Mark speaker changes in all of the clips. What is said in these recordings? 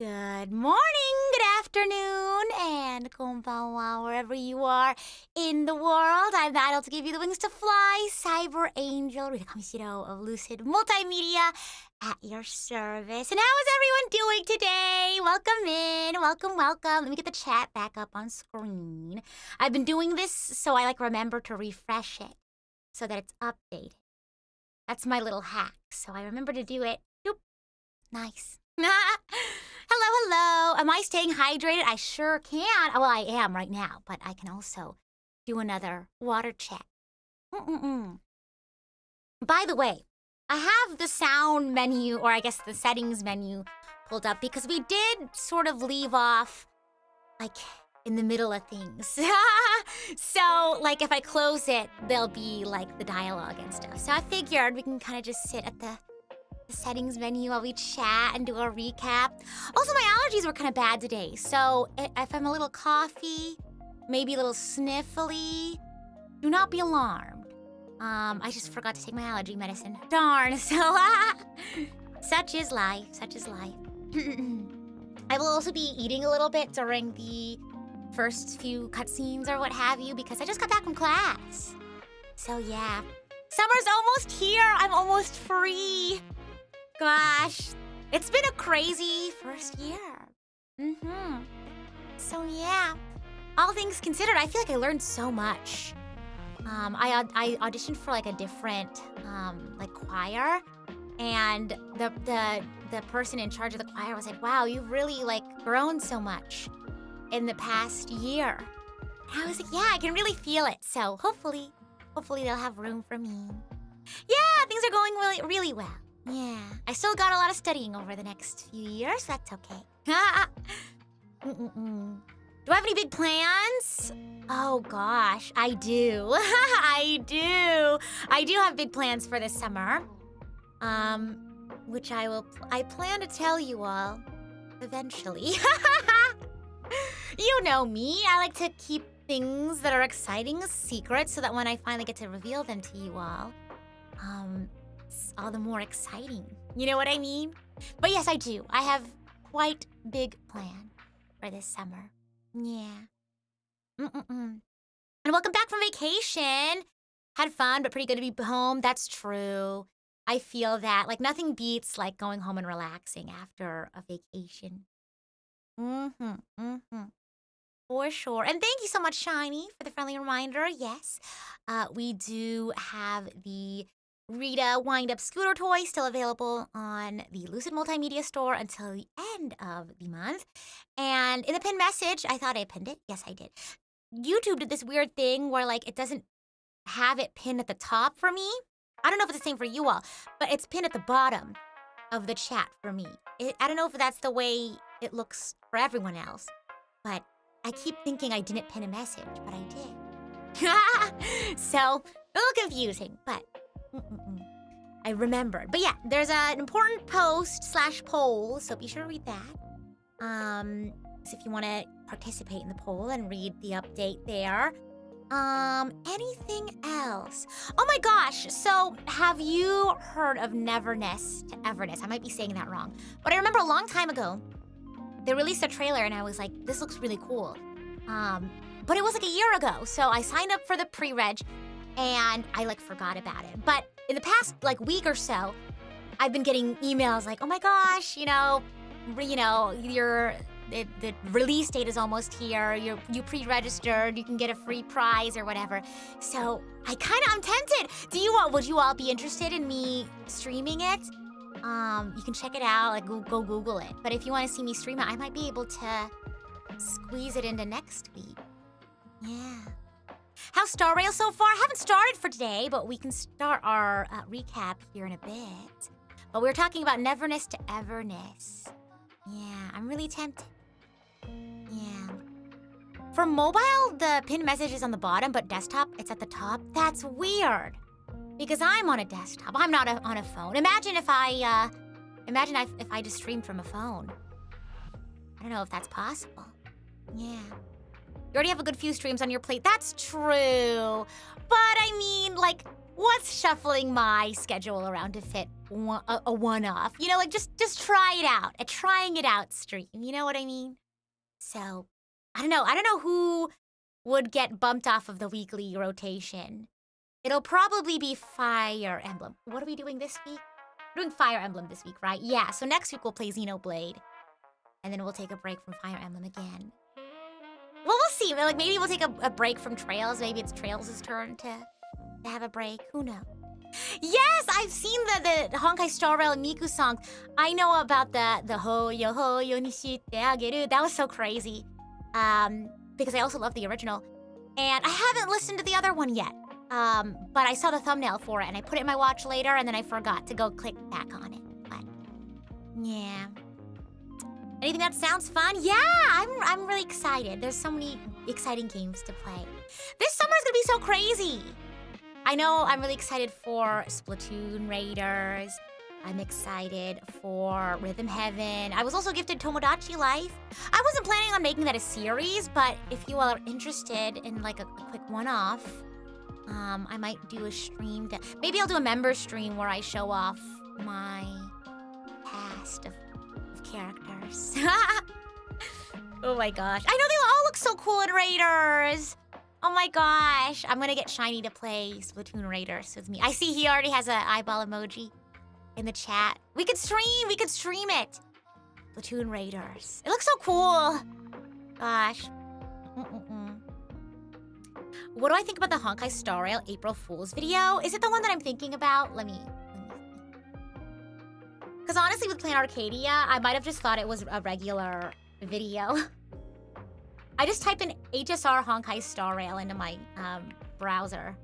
Speaker 1: Good morning, good afternoon, and konbanwa wherever you are in the world. I'm Battle to give you the wings to fly, Cyber Angel, Kamishiro of Lucid Multimedia at your service. And how is everyone doing today? Welcome in, welcome. Let me get the chat back up on screen. I've been doing this so I remember to refresh it so that it's updated. That's my little hack, so I remember to do it. Doop. Nice. Hello. Am I staying hydrated? I sure can. Well, I am right now, but I can also do another water check. By the way, I have the sound menu, or I guess the settings menu, pulled up because we did sort of leave off, in the middle of things. So, if I close it, there'll be, the dialogue and stuff. So I figured we can kind of just sit at the settings menu while we chat and do a recap. Also, my allergies were kind of bad today, so if I'm a little coughy, maybe a little sniffly, do not be alarmed. I just forgot to take my allergy medicine. Darn, so such is life. I will also be eating a little bit during the first few cutscenes or what have you because I just got back from class. So yeah, summer's almost here. I'm almost free. Gosh, it's been a crazy first year. So yeah, all things considered, I feel like I learned so much. I auditioned for a different choir, and the person in charge of the choir was like, "Wow, you've really grown so much in the past year." And I was like, "Yeah, I can really feel it." So hopefully they'll have room for me. Yeah, things are going really well. Yeah, I still got a lot of studying over the next few years. That's okay. Do I have any big plans? Oh gosh, I do. I do have big plans for this summer. Which I plan to tell you all eventually. You know me, I like to keep things that are exciting a secret so that when I finally get to reveal them to you all, it's all the more exciting. You know what I mean? But yes, I do. I have quite big plan for this summer. Yeah. And welcome back from vacation. Had fun, but pretty good to be home. That's true. I feel that. Nothing beats going home and relaxing after a vacation. For sure. And thank you so much, Shiny, for the friendly reminder. Yes, we do have the Rita wind-up scooter toy still available on the Lucid Multimedia store until the end of the month. And in the pinned message, I thought I pinned it. Yes, I did. YouTube did this weird thing where it doesn't have it pinned at the top for me. I don't know if it's the same for you all, but it's pinned at the bottom of the chat for me. I don't know if that's the way it looks for everyone else, but I keep thinking I didn't pin a message, but I did. So, a little confusing, but I remembered. But yeah, there's an important post/poll, so be sure to read that. So if you want to participate in the poll and read the update there. Anything else? Oh my gosh, so have you heard of Neverness to Everness? I might be saying that wrong, but I remember a long time ago, they released a trailer and I was like, this looks really cool. But it was a year ago, so I signed up for the pre-reg and I forgot about it. But in the past week or so, I've been getting emails oh my gosh, the release date is almost here. You pre-registered. You can get a free prize or whatever. So I'm tempted. Would you all be interested in me streaming it? You can check it out. Go Google it. But if you want to see me stream it, I might be able to squeeze it into next week. Yeah. How's Star Rail so far? I haven't started for today, but we can start our recap here in a bit. But we were talking about Neverness to Everness. Yeah, I'm really tempted. Yeah. For mobile, the pinned message is on the bottom, but desktop, it's at the top. That's weird. Because I'm on a desktop. I'm not on a phone. Imagine if I just streamed from a phone. I don't know if that's possible. Yeah. You already have a good few streams on your plate. That's true. But I mean, like, what's shuffling my schedule around to fit a one-off? You know, like, just try it out. A trying it out stream. You know what I mean? So, I don't know who would get bumped off of the weekly rotation. It'll probably be Fire Emblem. What are we doing this week? We're doing Fire Emblem this week, right? Yeah, so next week we'll play Xenoblade. And then we'll take a break from Fire Emblem again. Well, we'll see. Like, maybe we'll take a break from Trails. Maybe it's Trails' turn to have a break. Who knows? Yes, I've seen the Honkai Star Rail and Miku songs. I know about the ho yo nishite ageru. That was so crazy. Because I also love the original. And I haven't listened to the other one yet. But I saw the thumbnail for it and I put it in my watch later and then I forgot to go click back on it. But yeah. Anything that sounds fun? Yeah, I'm really excited. There's so many exciting games to play. This summer's gonna be so crazy. I know I'm really excited for Splatoon Raiders. I'm excited for Rhythm Heaven. I was also gifted Tomodachi Life. I wasn't planning on making that a series, but if you are interested in like a quick one-off, I might do a stream. Maybe I'll do a member stream where I show off my past of characters. Oh my gosh. I know they all look so cool in Raiders. Oh my gosh. I'm gonna get Shiny to play Splatoon Raiders with me. I see he already has an eyeball emoji in the chat. We could stream it. Splatoon Raiders. It looks so cool. Gosh. What do I think about the Honkai Star Rail April Fool's video? Is it the one that I'm thinking about? Let me see. Because honestly, with Plain Arcadia, I might have just thought it was a regular video. I just typed in HSR Honkai Star Rail into my browser.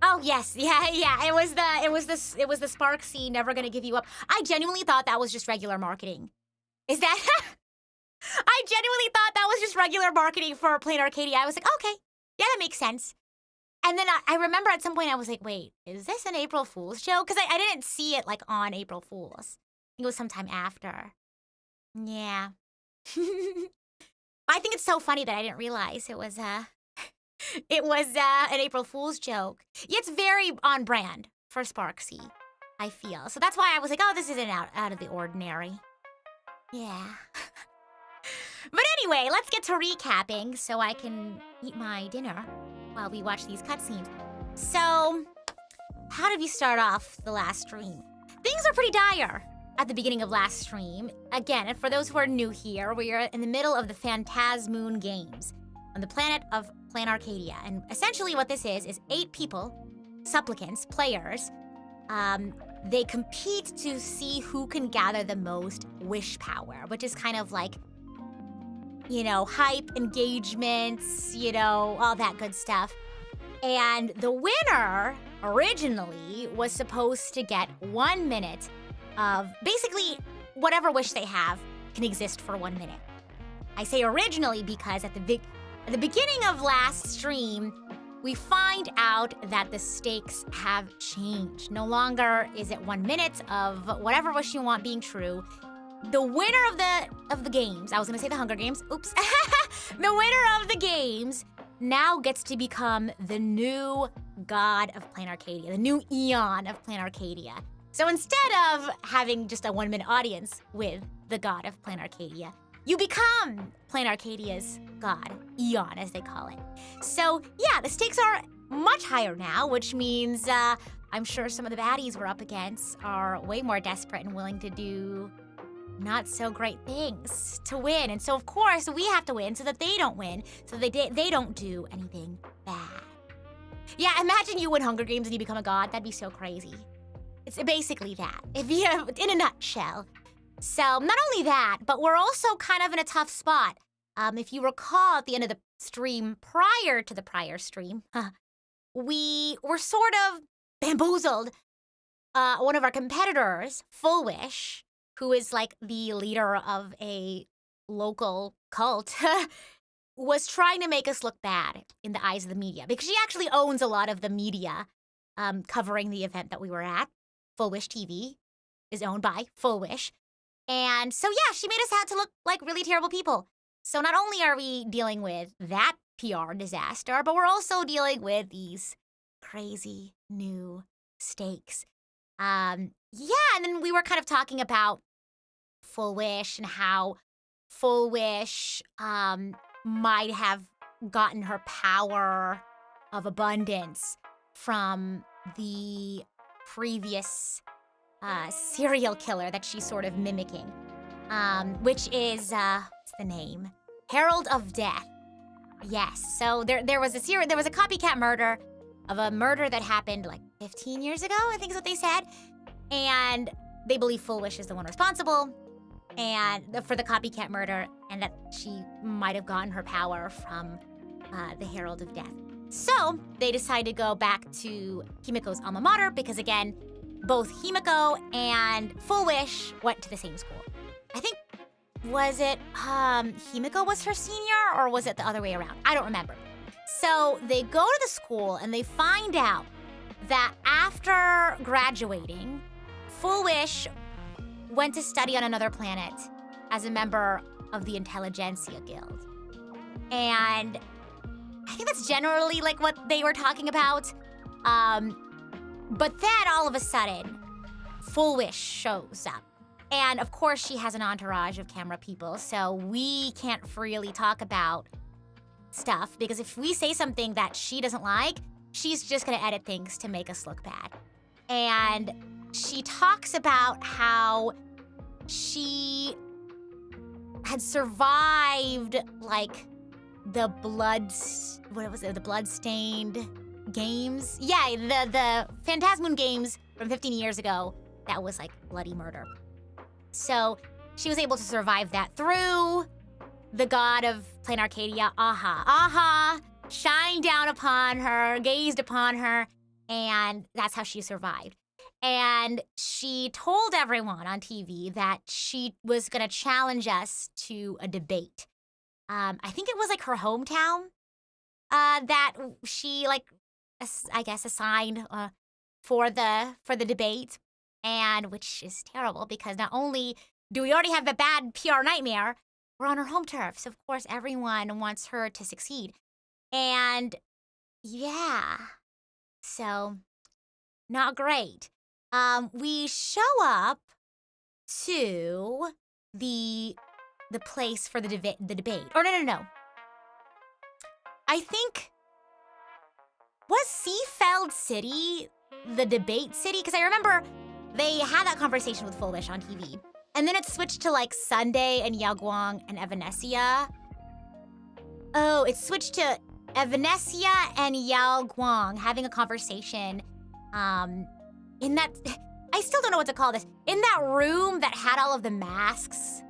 Speaker 1: Oh yes, yeah. It was the Sparxie Never Gonna Give You Up. I genuinely thought that was just regular marketing. Is that? I genuinely thought that was just regular marketing for Plain Arcadia. I was like, okay, yeah, that makes sense. And then I remember at some point I was like, wait, is this an April Fool's joke? Because I didn't see it like on April Fool's. I think it was sometime after. Yeah. I think it's so funny that I didn't realize it was an April Fool's joke. Yeah, it's very on brand for Sparxie, I feel. So that's why I was like, oh, this isn't out of the ordinary. Yeah. But anyway, let's get to recapping so I can eat my dinner while we watch these cutscenes. So, how did we start off the last stream? Things are pretty dire at the beginning of last stream. Again, and for those who are new here, we are in the middle of the Phantasmoon Games on the planet of Plain Arcadia. And essentially what this is 8 people, supplicants, players, they compete to see who can gather the most wish power, which is kind of like, you know, hype, engagements, you know, all that good stuff. And the winner originally was supposed to get 1 minute of basically whatever wish they have can exist for 1 minute. I say originally because at the beginning of last stream, we find out that the stakes have changed. No longer is it 1 minute of whatever wish you want being true. The winner of the games, I was gonna say the Hunger Games, oops. The winner of the games now gets to become the new god of Plain Arcadia, the new Eon of Plain Arcadia. So instead of having just a 1 minute audience with the god of Plain Arcadia, you become Plain Arcadia's god, Eon as they call it. So yeah, the stakes are much higher now, which means I'm sure some of the baddies we're up against are way more desperate and willing to do not so great things to win. And so of course we have to win so that they don't win, so they don't do anything bad. Yeah, imagine you win Hunger Games and you become a god. That'd be so crazy. It's basically that, in a nutshell. So not only that, but we're also kind of in a tough spot. If you recall at the end of the stream prior to the prior stream, we were sort of bamboozled. One of our competitors, Full Wish, who is like the leader of a local cult, was trying to make us look bad in the eyes of the media because she actually owns a lot of the media covering the event that we were at. Full Wish TV is owned by Full Wish. And so, yeah, she made us out to look like really terrible people. So not only are we dealing with that PR disaster, but we're also dealing with these crazy new stakes. And then we were kind of talking about Full Wish and how Full Wish might have gotten her power of abundance from the previous serial killer that she's sort of mimicking, which is, what's the name? Herald of Death. Yes, so there was a copycat murder of a murder that happened like 15 years ago, I think is what they said. And they believe Full Wish is the one responsible for the copycat murder, and that she might have gotten her power from the Herald of Death. So they decided to go back to Himiko's alma mater because, again, both Himiko and Full Wish went to the same school. I think, was it Himiko was her senior, or was it the other way around? I don't remember. So they go to the school and they find out that after graduating, Full Wish went to study on another planet as a member of the Intelligentsia Guild. And I think that's generally like what they were talking about. But then all of a sudden, Full Wish shows up. And of course she has an entourage of camera people, so we can't freely talk about stuff, because if we say something that she doesn't like, she's just gonna edit things to make us look bad. And she talks about how she had survived like the blood-stained games? Yeah, the Phantasmoon games from 15 years ago. That was like bloody murder. So she was able to survive that through the god of plain Arcadia, Aha, shined down upon her, gazed upon her, and that's how she survived. And she told everyone on TV that she was gonna challenge us to a debate. I think it was like her hometown that she I guess assigned for the debate, and which is terrible because not only do we already have the bad PR nightmare, we're on her home turf, so of course everyone wants her to succeed. And yeah, so not great. We show up to the place for the debate. Or no. I think, was Seafeld City the debate city? Because I remember they had that conversation with Full Wish on TV. And then it switched to like Sunday and Yao Guang and Evanescia. Oh, it switched to Evanescia and Yao Guang having a conversation in that, I still don't know what to call this, in that room that had all of the masks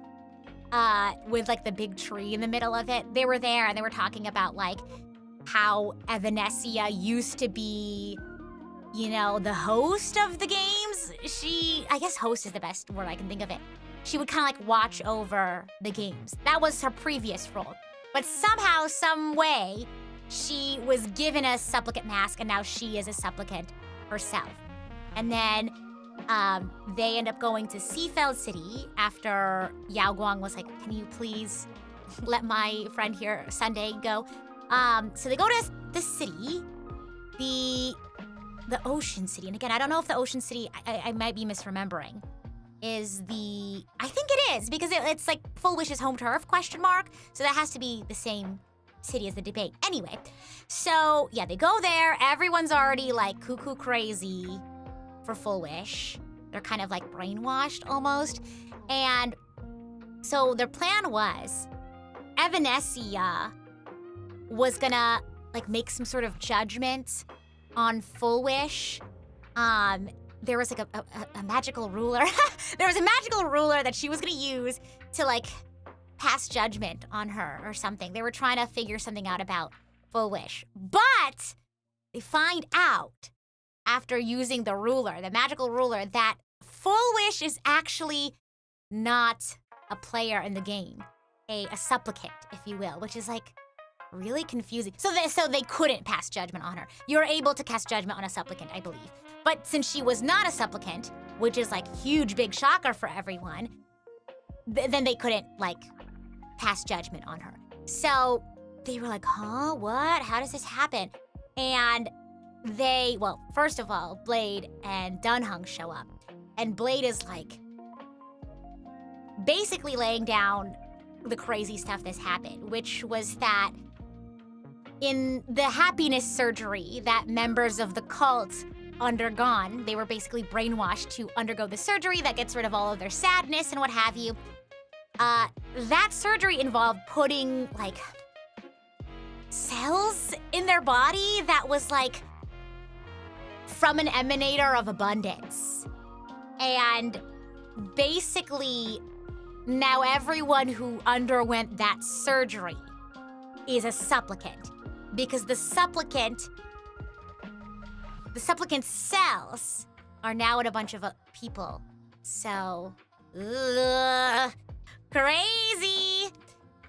Speaker 1: with like the big tree in the middle of it. They were there and they were talking about like how Evanescia used to be, you know, the host of the games. I guess host is the best word I can think of it. She would kind of like watch over the games. That was her previous role. But somehow, some way, she was given a supplicant mask and now she is a supplicant herself. And then they end up going to Seafeld City after Yao Guang was like, can you please let my friend here, Sunday, go? So they go to the city, the Ocean City. And again, I don't know if the Ocean City, I might be misremembering, is I think it is, because it's like Full Wish's home turf, ? So that has to be the same city as the debate. Anyway, so yeah, they go there. Everyone's already like cuckoo crazy for Full Wish. They're kind of like brainwashed almost. And so their plan was Evanescia was gonna like make some sort of judgment on Full Wish. There was like a magical ruler. There was a magical ruler that she was gonna use to like pass judgment on her or something. They were trying to figure something out about Full Wish. But they find out after using the ruler, the magical ruler, that Full Wish is actually not a player in the game, a supplicant, if you will, which is like really confusing. So they couldn't pass judgment on her. You're able to cast judgment on a supplicant, I believe. But since she was not a supplicant, which is like huge big shocker for everyone, then they couldn't like pass judgment on her. So they were like, huh, what? How does this happen? And well, first of all, Blade and Dunhung show up. And Blade is like, basically laying down the crazy stuff that's happened, which was that in the happiness surgery that members of the cult undergone, they were basically brainwashed to undergo the surgery that gets rid of all of their sadness and what have you. That surgery involved putting, like, cells in their body that was, like, from an emanator of abundance. And basically, now everyone who underwent that surgery is a supplicant. Because the supplicant's cells are now in a bunch of people. So, crazy.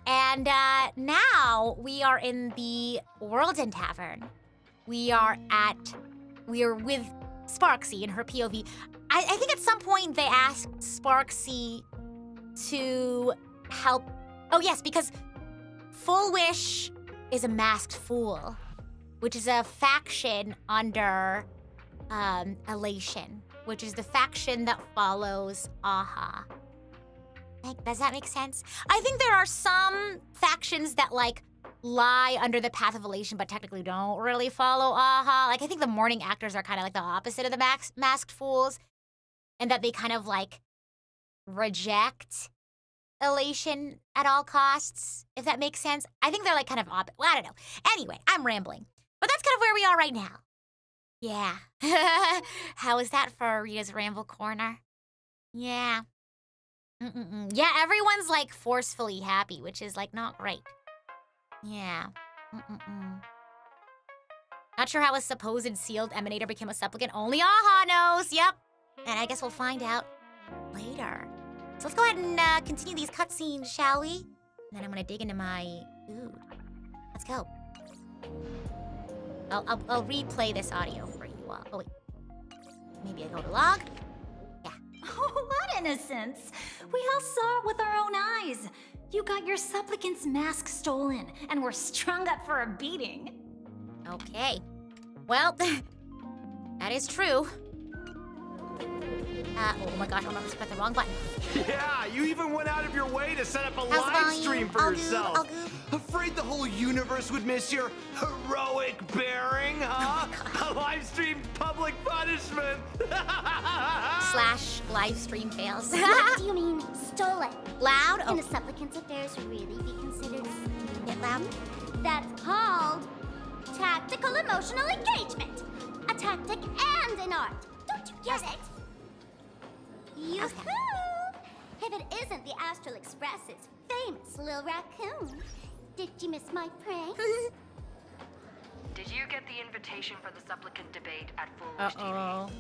Speaker 1: And now we are in the Worlden Tavern. We are with Sparxie in her POV. I think at some point they asked Sparxie to help. Oh yes, because Full Wish is a masked fool, which is a faction under Elation, which is the faction that follows Aha. Does that make sense? I think there are some factions that like lie under the path of Elation, but technically don't really follow Aha. Like I think the Morning Actors are kind of like the opposite of the masked fools, and that they kind of like reject Elation at all costs, if that makes sense. I think they're like kind of well, I don't know. Anyway, I'm rambling. But that's kind of where we are right now. Yeah. How is that for Rita's Ramble Corner? Yeah. Yeah, everyone's like forcefully happy, which is like not great. Yeah. Not sure how a supposed sealed emanator became a supplicant. Only Aha knows. Yep. And I guess we'll find out later. So let's go ahead and continue these cutscenes, shall we? And then I'm gonna dig into my food. Let's go. I'll replay this audio for you all. Oh wait, maybe I go to log. Yeah.
Speaker 2: Oh, what innocence! We all saw it with our own eyes. You got your supplicant's mask stolen, and were strung up for a beating.
Speaker 1: Okay. Well, that is true. Oh my gosh, I almost pressed the wrong button.
Speaker 3: Yeah, you even went out of your way to set up a
Speaker 1: How's the
Speaker 3: live
Speaker 1: volume?
Speaker 3: stream for yourself.
Speaker 1: I'll go.
Speaker 3: Afraid the whole universe would miss your heroic bearing, huh?
Speaker 1: Oh
Speaker 3: a live stream public punishment.
Speaker 1: / live stream fails.
Speaker 4: What do you mean, stolen?
Speaker 1: Loud?
Speaker 4: Can
Speaker 1: Oh,
Speaker 4: a supplicant's affairs really be considered?
Speaker 1: bit loud.
Speaker 4: That's called tactical emotional engagement. A tactic and an art. Don't you get it? Yoo-hoo! If it isn't the Astral Express's famous Lil Raccoon. Did you miss my prank?
Speaker 5: Did you get the invitation for the supplicant debate at Full Wish TV?
Speaker 1: Uh-oh.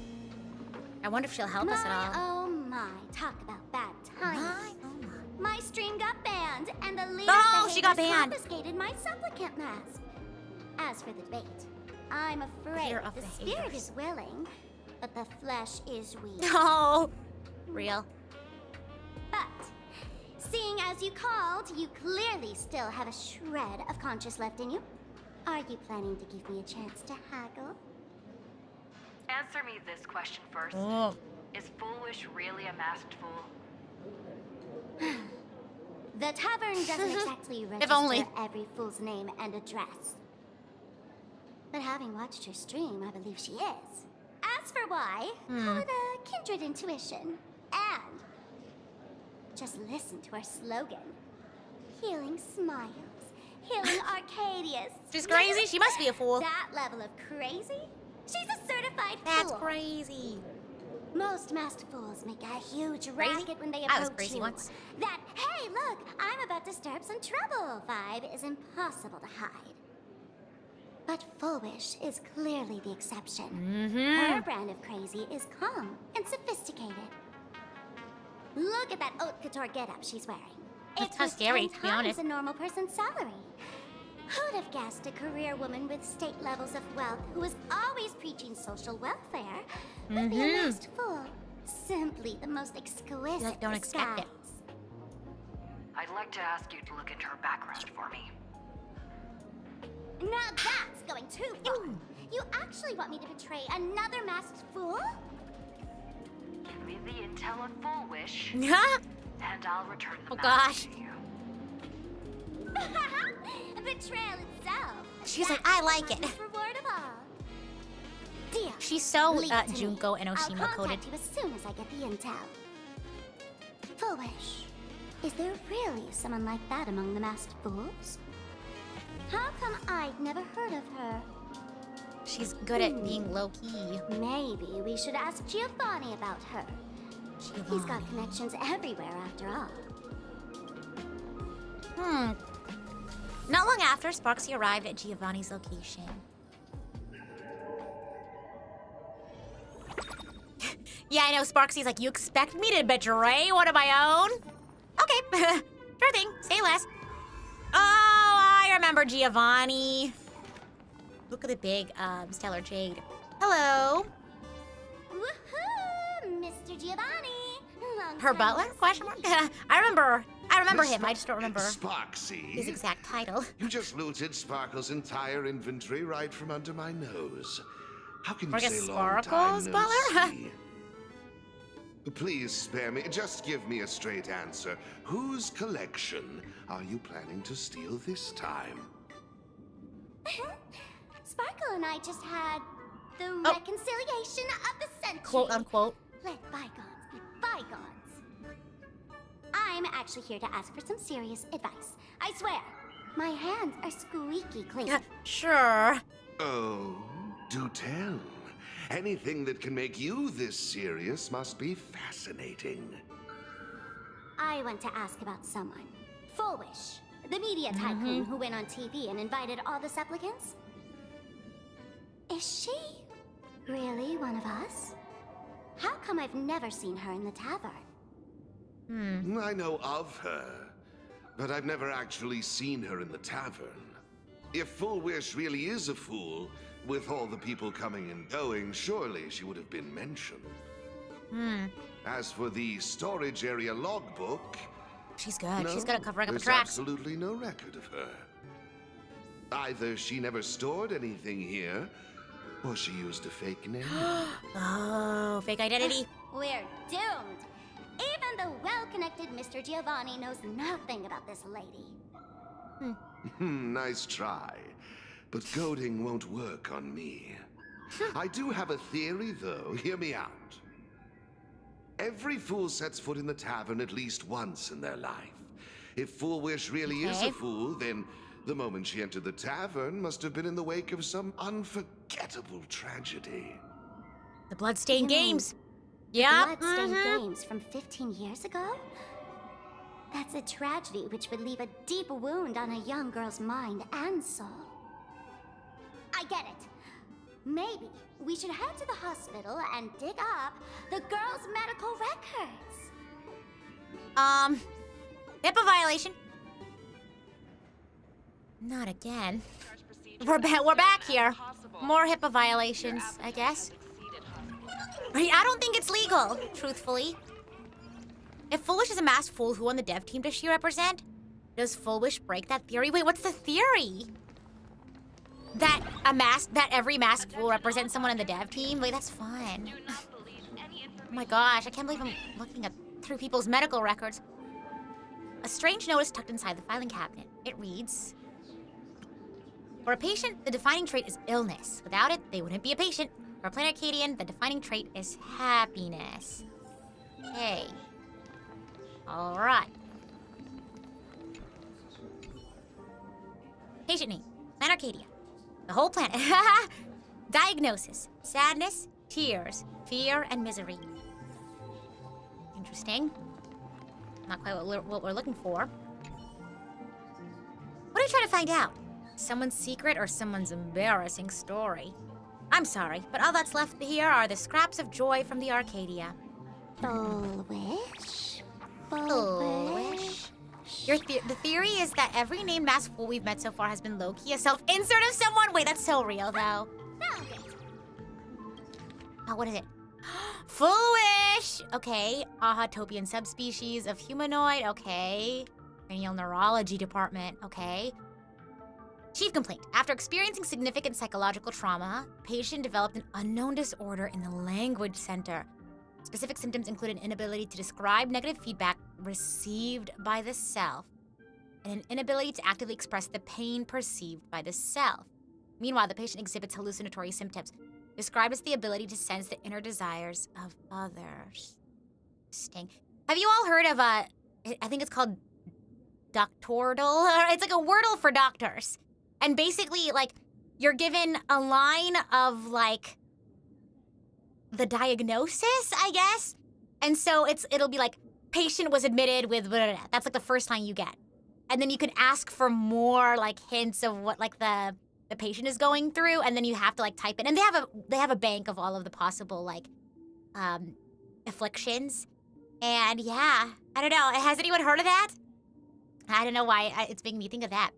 Speaker 1: I wonder if she'll help us at all.
Speaker 4: Oh my, talk about bad timing.
Speaker 1: Oh my.
Speaker 4: My stream got banned, and the leader
Speaker 1: Oh, she got banned.
Speaker 4: confiscated my supplicant mask. As for the debate, I'm afraid
Speaker 1: Fear of
Speaker 4: the
Speaker 1: the
Speaker 4: spirit
Speaker 1: haters.
Speaker 4: is willing, but the flesh is weak.
Speaker 1: No. Real.
Speaker 4: But, seeing as you called, you clearly still have a shred of conscience left in you. Are you planning to give me a chance to haggle?
Speaker 5: Answer me this question first.
Speaker 1: Oh.
Speaker 5: Is Full Wish really a masked fool?
Speaker 4: The tavern doesn't exactly register
Speaker 1: only.
Speaker 4: every fool's name and address. But having watched her stream, I believe she is. As for why, call it a kindred intuition. And just listen to our slogan. Healing smiles. Healing Arcadius.
Speaker 1: She's crazy? She must be a fool.
Speaker 4: That level of crazy? She's a certified
Speaker 1: That's
Speaker 4: fool.
Speaker 1: crazy.
Speaker 4: Most masked fools make a huge
Speaker 1: Crazy?
Speaker 4: racket when they
Speaker 1: I was
Speaker 4: approach
Speaker 1: crazy
Speaker 4: you.
Speaker 1: once.
Speaker 4: That, hey, look, I'm about to stir up some trouble vibe is impossible to hide. But Full Wish is clearly the exception. Her brand of crazy is calm and sophisticated. Look at that haute couture getup she's wearing.
Speaker 1: That's
Speaker 4: It's
Speaker 1: how
Speaker 4: worth
Speaker 1: scary,
Speaker 4: 10
Speaker 1: to be
Speaker 4: times
Speaker 1: honest.
Speaker 4: a normal person's salary. Who'd have guessed a career woman with state levels of wealth who was always preaching social welfare would be a masked fool? Simply the most exquisite
Speaker 1: Like, don't expect it.
Speaker 4: disguise.
Speaker 5: I'd I'd like to ask you to look into her background for me.
Speaker 4: Now that's going too far. You actually want me to betray another masked fool?
Speaker 5: Give me the intel on Full Wish,
Speaker 1: oh
Speaker 5: and I'll return the
Speaker 1: gosh.
Speaker 5: mask to you.
Speaker 4: Betrayal itself.
Speaker 1: She's like, I like it.
Speaker 4: Largest reward of all. Deal.
Speaker 1: She's so
Speaker 4: Leave it to me.
Speaker 1: Junko and Oshima
Speaker 4: I'll
Speaker 1: coded.
Speaker 4: contact you as soon as I get the intel. Foolish. Is there really someone like that among the masked fools? How come I'd never heard of her?
Speaker 1: She's good at being low-key.
Speaker 4: Maybe we should ask Giovanni about her. He's got connections everywhere after all.
Speaker 1: Not long after, Sparxie arrived at Giovanni's location. Yeah, I know, Sparxie's like, you expect me to betray one of my own? Okay, sure thing, say less. Oh, I remember Giovanni. Look at the big, stellar jade. Hello.
Speaker 4: Woohoo! Mr. Giovanni! Long
Speaker 1: Her
Speaker 4: time
Speaker 1: butler?
Speaker 4: no
Speaker 1: Question mark?
Speaker 4: see.
Speaker 1: I remember
Speaker 3: Miss
Speaker 1: him, I just don't remember
Speaker 3: Sparxie.
Speaker 1: his exact title.
Speaker 3: You just looted Sparkle's entire inventory right from under my nose. How can you
Speaker 1: I guess
Speaker 3: say long time
Speaker 1: Sparkle's
Speaker 3: no
Speaker 1: butler?
Speaker 3: see? Please spare me. Just give me a straight answer. Whose collection are you planning to steal this time?
Speaker 4: Sparkle and I just had the
Speaker 1: Oh.
Speaker 4: reconciliation of the century.
Speaker 1: Quote unquote.
Speaker 4: Let bygones be bygones. I'm actually here to ask for some serious advice. I swear, my hands are squeaky clean.
Speaker 1: Sure.
Speaker 3: Oh, do tell. Anything that can make you this serious must be fascinating.
Speaker 4: I want to ask about someone. Full Wish, the media tycoon who went on TV and invited all the supplicants. Is she really one of us? How come I've never seen her in the tavern?
Speaker 3: I know of her, but I've never actually seen her in the tavern. If Full Wish really is a fool, with all the people coming and going, surely she would have been mentioned. As for the storage area logbook,
Speaker 1: She's good.
Speaker 3: no,
Speaker 1: She's good at covering up her
Speaker 3: there's
Speaker 1: tracks.
Speaker 3: absolutely no record of her. Either she never stored anything here, or she used a fake name.
Speaker 1: Oh, fake identity.
Speaker 4: We're doomed. Even the well-connected Mr. Giovanni knows nothing about this lady.
Speaker 3: Nice try. But goading won't work on me. I do have a theory, though. Hear me out. Every fool sets foot in the tavern at least once in their life. If Full Wish really is
Speaker 1: Okay.
Speaker 3: a fool, then the moment she entered the tavern must have been in the wake of some unforgettable tragedy.
Speaker 1: The Bloodstained
Speaker 4: You mean
Speaker 1: Games. Yeah.
Speaker 4: Bloodstained Games from 15 years ago? That's a tragedy which would leave a deep wound on a young girl's mind and soul. I get it. Maybe we should head to the hospital and dig up the girl's medical records.
Speaker 1: HIPAA violation. Not again. We're back here. More HIPAA violations, I guess. I don't think it's legal, truthfully. If Full Wish is a masked fool, who on the dev team does she represent? Does Full Wish break that theory? Wait, what's the theory? That every masked fool represents someone in the dev team? Wait, that's fun. Oh my gosh, I can't believe I'm looking through people's medical records. A strange note is tucked inside the filing cabinet. It reads, for a patient, the defining trait is illness. Without it, they wouldn't be a patient. For a plain Arcadian, the defining trait is happiness. Hey. All right. Patient name, Planet Arcadia. The whole planet. Diagnosis, sadness, tears, fear, and misery. Interesting. Not quite what we're looking for. What are you trying to find out? Someone's secret or someone's embarrassing story? I'm sorry, but all that's left here are the scraps of joy from the Arcadia.
Speaker 4: Full Wish?
Speaker 1: Full Wish? The theory is that every named masked fool we've met so far has been low-key a self-insert of someone. Wait, that's so real, though.
Speaker 4: Found it.
Speaker 1: Oh, what is it? Full Wish! Okay. Ahatopian subspecies of humanoid. Okay. Cranial neurology department, okay. Chief complaint. After experiencing significant psychological trauma, patient developed an unknown disorder in the language center. Specific symptoms include an inability to describe negative feedback received by the self and an inability to actively express the pain perceived by the self. Meanwhile, the patient exhibits hallucinatory symptoms, described as the ability to sense the inner desires of others. Interesting. Have you all heard of I think it's called Doctordle? It's like a wordle for doctors. And basically, like, you're given a line of, like, the diagnosis, I guess. And so it'll be like, patient was admitted with blah, blah, blah. That's like the first line you get. And then you can ask for more, like, hints of what, like, the patient is going through, and then you have to, like, type it. And they have a bank of all of the possible, like, afflictions. And yeah, I don't know. Has anyone heard of that? I don't know why it's making me think of that.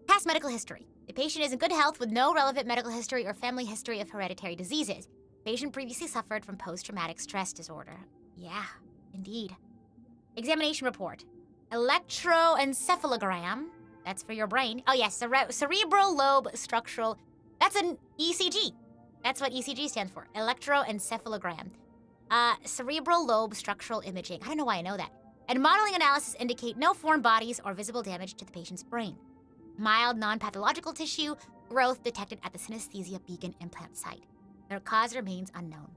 Speaker 1: Past medical history. The patient is in good health with no relevant medical history or family history of hereditary diseases. Patient previously suffered from post-traumatic stress disorder. Yeah, indeed. Examination report. Electroencephalogram. That's for your brain. Oh yes, cerebral lobe structural. That's an ECG. That's what ECG stands for. Electroencephalogram. Cerebral lobe structural imaging. I don't know why I know that. And modeling analysis indicate no foreign bodies or visible damage to the patient's brain. Mild non-pathological tissue growth detected at the synesthesia beacon implant site. Their cause remains unknown.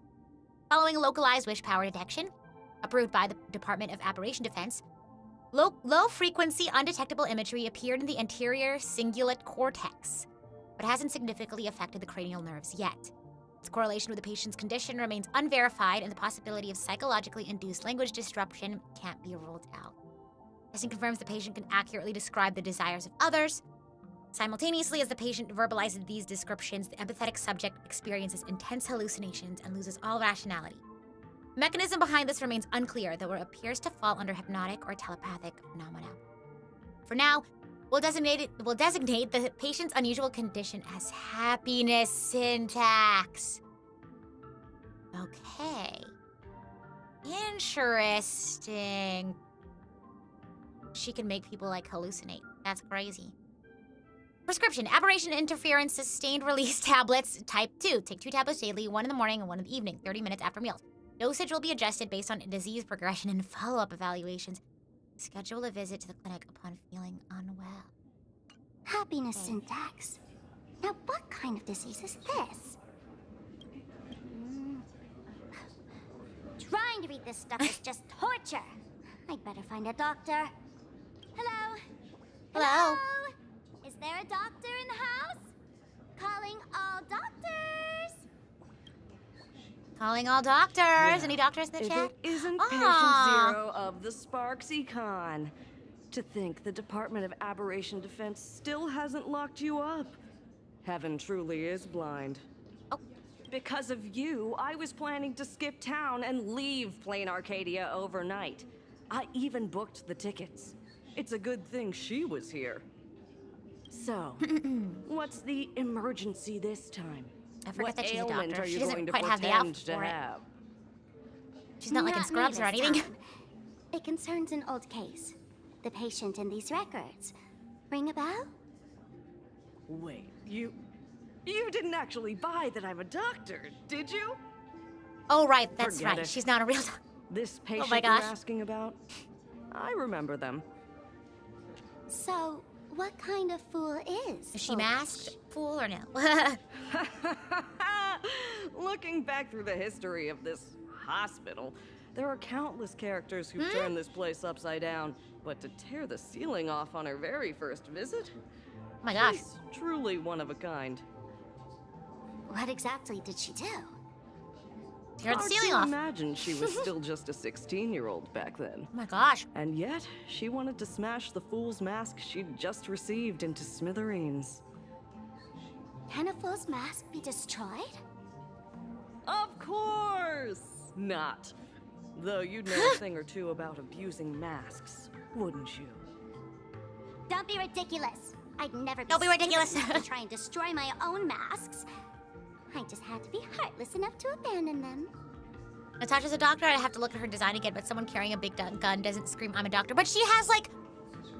Speaker 1: Following localized wish power detection, approved by the Department of Aberration Defense, low-frequency undetectable imagery appeared in the anterior cingulate cortex, but hasn't significantly affected the cranial nerves yet. Its correlation with the patient's condition remains unverified, and the possibility of psychologically induced language disruption can't be ruled out. Testing confirms the patient can accurately describe the desires of others. Simultaneously, as the patient verbalizes these descriptions, the empathetic subject experiences intense hallucinations and loses all rationality. The mechanism behind this remains unclear, though it appears to fall under hypnotic or telepathic phenomena. For now, we'll designate the patient's unusual condition as happiness syntax. Okay. Interesting. She can make people, like, hallucinate. That's crazy. Prescription. Aberration interference sustained release tablets type 2. Take 2 tablets daily, 1 in the morning and 1 in the evening, 30 minutes after meals. Dosage will be adjusted based on disease progression and follow-up evaluations. Schedule a visit to the clinic upon feeling unwell.
Speaker 4: Happiness syntax. Now, what kind of disease is this? Trying to read this stuff is just torture. I'd better find a doctor. Hello?
Speaker 1: Hello?
Speaker 4: Is there a doctor in the house? Calling all doctors.
Speaker 1: Calling all doctors. Any doctors in the
Speaker 6: If
Speaker 1: chat?
Speaker 6: it isn't patient zero of the Sparxie Con. To think the Department of Aberration Defense still hasn't locked you up. Heaven truly is blind.
Speaker 1: Oh.
Speaker 6: Because of you, I was planning to skip town and leave Plain Arcadia overnight. I even booked the tickets. It's a good thing she was here. So, what's the emergency this time?
Speaker 1: I forget
Speaker 6: What
Speaker 1: that she's a
Speaker 6: ailment
Speaker 1: doctor.
Speaker 6: are
Speaker 1: She
Speaker 6: you
Speaker 1: doesn't
Speaker 6: going to
Speaker 1: quite have the
Speaker 6: pretend
Speaker 1: outfit
Speaker 6: to
Speaker 1: for it.
Speaker 6: have?
Speaker 1: She's not like in
Speaker 4: Not me
Speaker 1: scrubs or
Speaker 4: this
Speaker 1: anything.
Speaker 4: time. It concerns an old case. The patient in these records. Ring a bell?
Speaker 6: Wait, you didn't actually buy that I'm a doctor, did you?
Speaker 1: Oh, right. That's
Speaker 6: Forget
Speaker 1: right.
Speaker 6: it.
Speaker 1: She's not a real doctor.
Speaker 6: This patient
Speaker 1: my
Speaker 6: you're
Speaker 1: gosh.
Speaker 6: asking about? I remember them.
Speaker 4: So, what kind of fool is?
Speaker 1: Is she masked? Fool or no?
Speaker 6: Looking back through the history of this hospital, there are countless characters who've turned this place upside down. But to tear the ceiling off on her very first visit?
Speaker 1: Oh my gosh.
Speaker 6: She's truly one of a kind.
Speaker 4: What exactly did she do?
Speaker 1: Tear the
Speaker 6: Hard
Speaker 1: ceiling
Speaker 6: to
Speaker 1: off.
Speaker 6: imagine she was still just a 16-year-old back then.
Speaker 1: Oh my gosh.
Speaker 6: And yet, she wanted to smash the fool's mask she'd just received into smithereens.
Speaker 4: Can a fool's mask be destroyed?
Speaker 6: Of course not. Though you'd know a thing or two about abusing masks, wouldn't you?
Speaker 4: Don't be ridiculous. I'd never be
Speaker 1: Don't be ridiculous.
Speaker 4: stupid enough to try and destroy my own masks. I just had to be heartless enough to abandon them.
Speaker 1: Natasha's a doctor. I have to look at her design again, but someone carrying a big gun doesn't scream, I'm a doctor. But she has, like,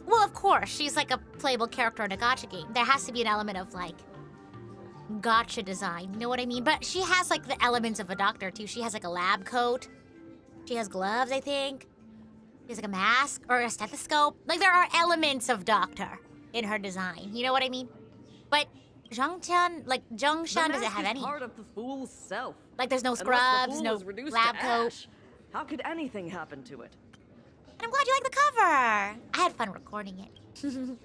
Speaker 1: Well, of course, she's like a playable character in a gacha game. There has to be an element of like gacha design, you know what I mean? But she has like the elements of a doctor too. She has like a lab coat. She has gloves, I think. She has like a mask or a stethoscope. Like there are elements of doctor in her design, you know what I mean? But Zhongshan, doesn't have any.
Speaker 6: Part of the fool's self.
Speaker 1: Like there's no
Speaker 6: Unless the
Speaker 1: scrubs,
Speaker 6: fool
Speaker 1: no
Speaker 6: was reduced
Speaker 1: lab
Speaker 6: to
Speaker 1: coat.
Speaker 6: ash, how could anything happen to it?
Speaker 1: And I'm glad you like the cover. I had fun recording it.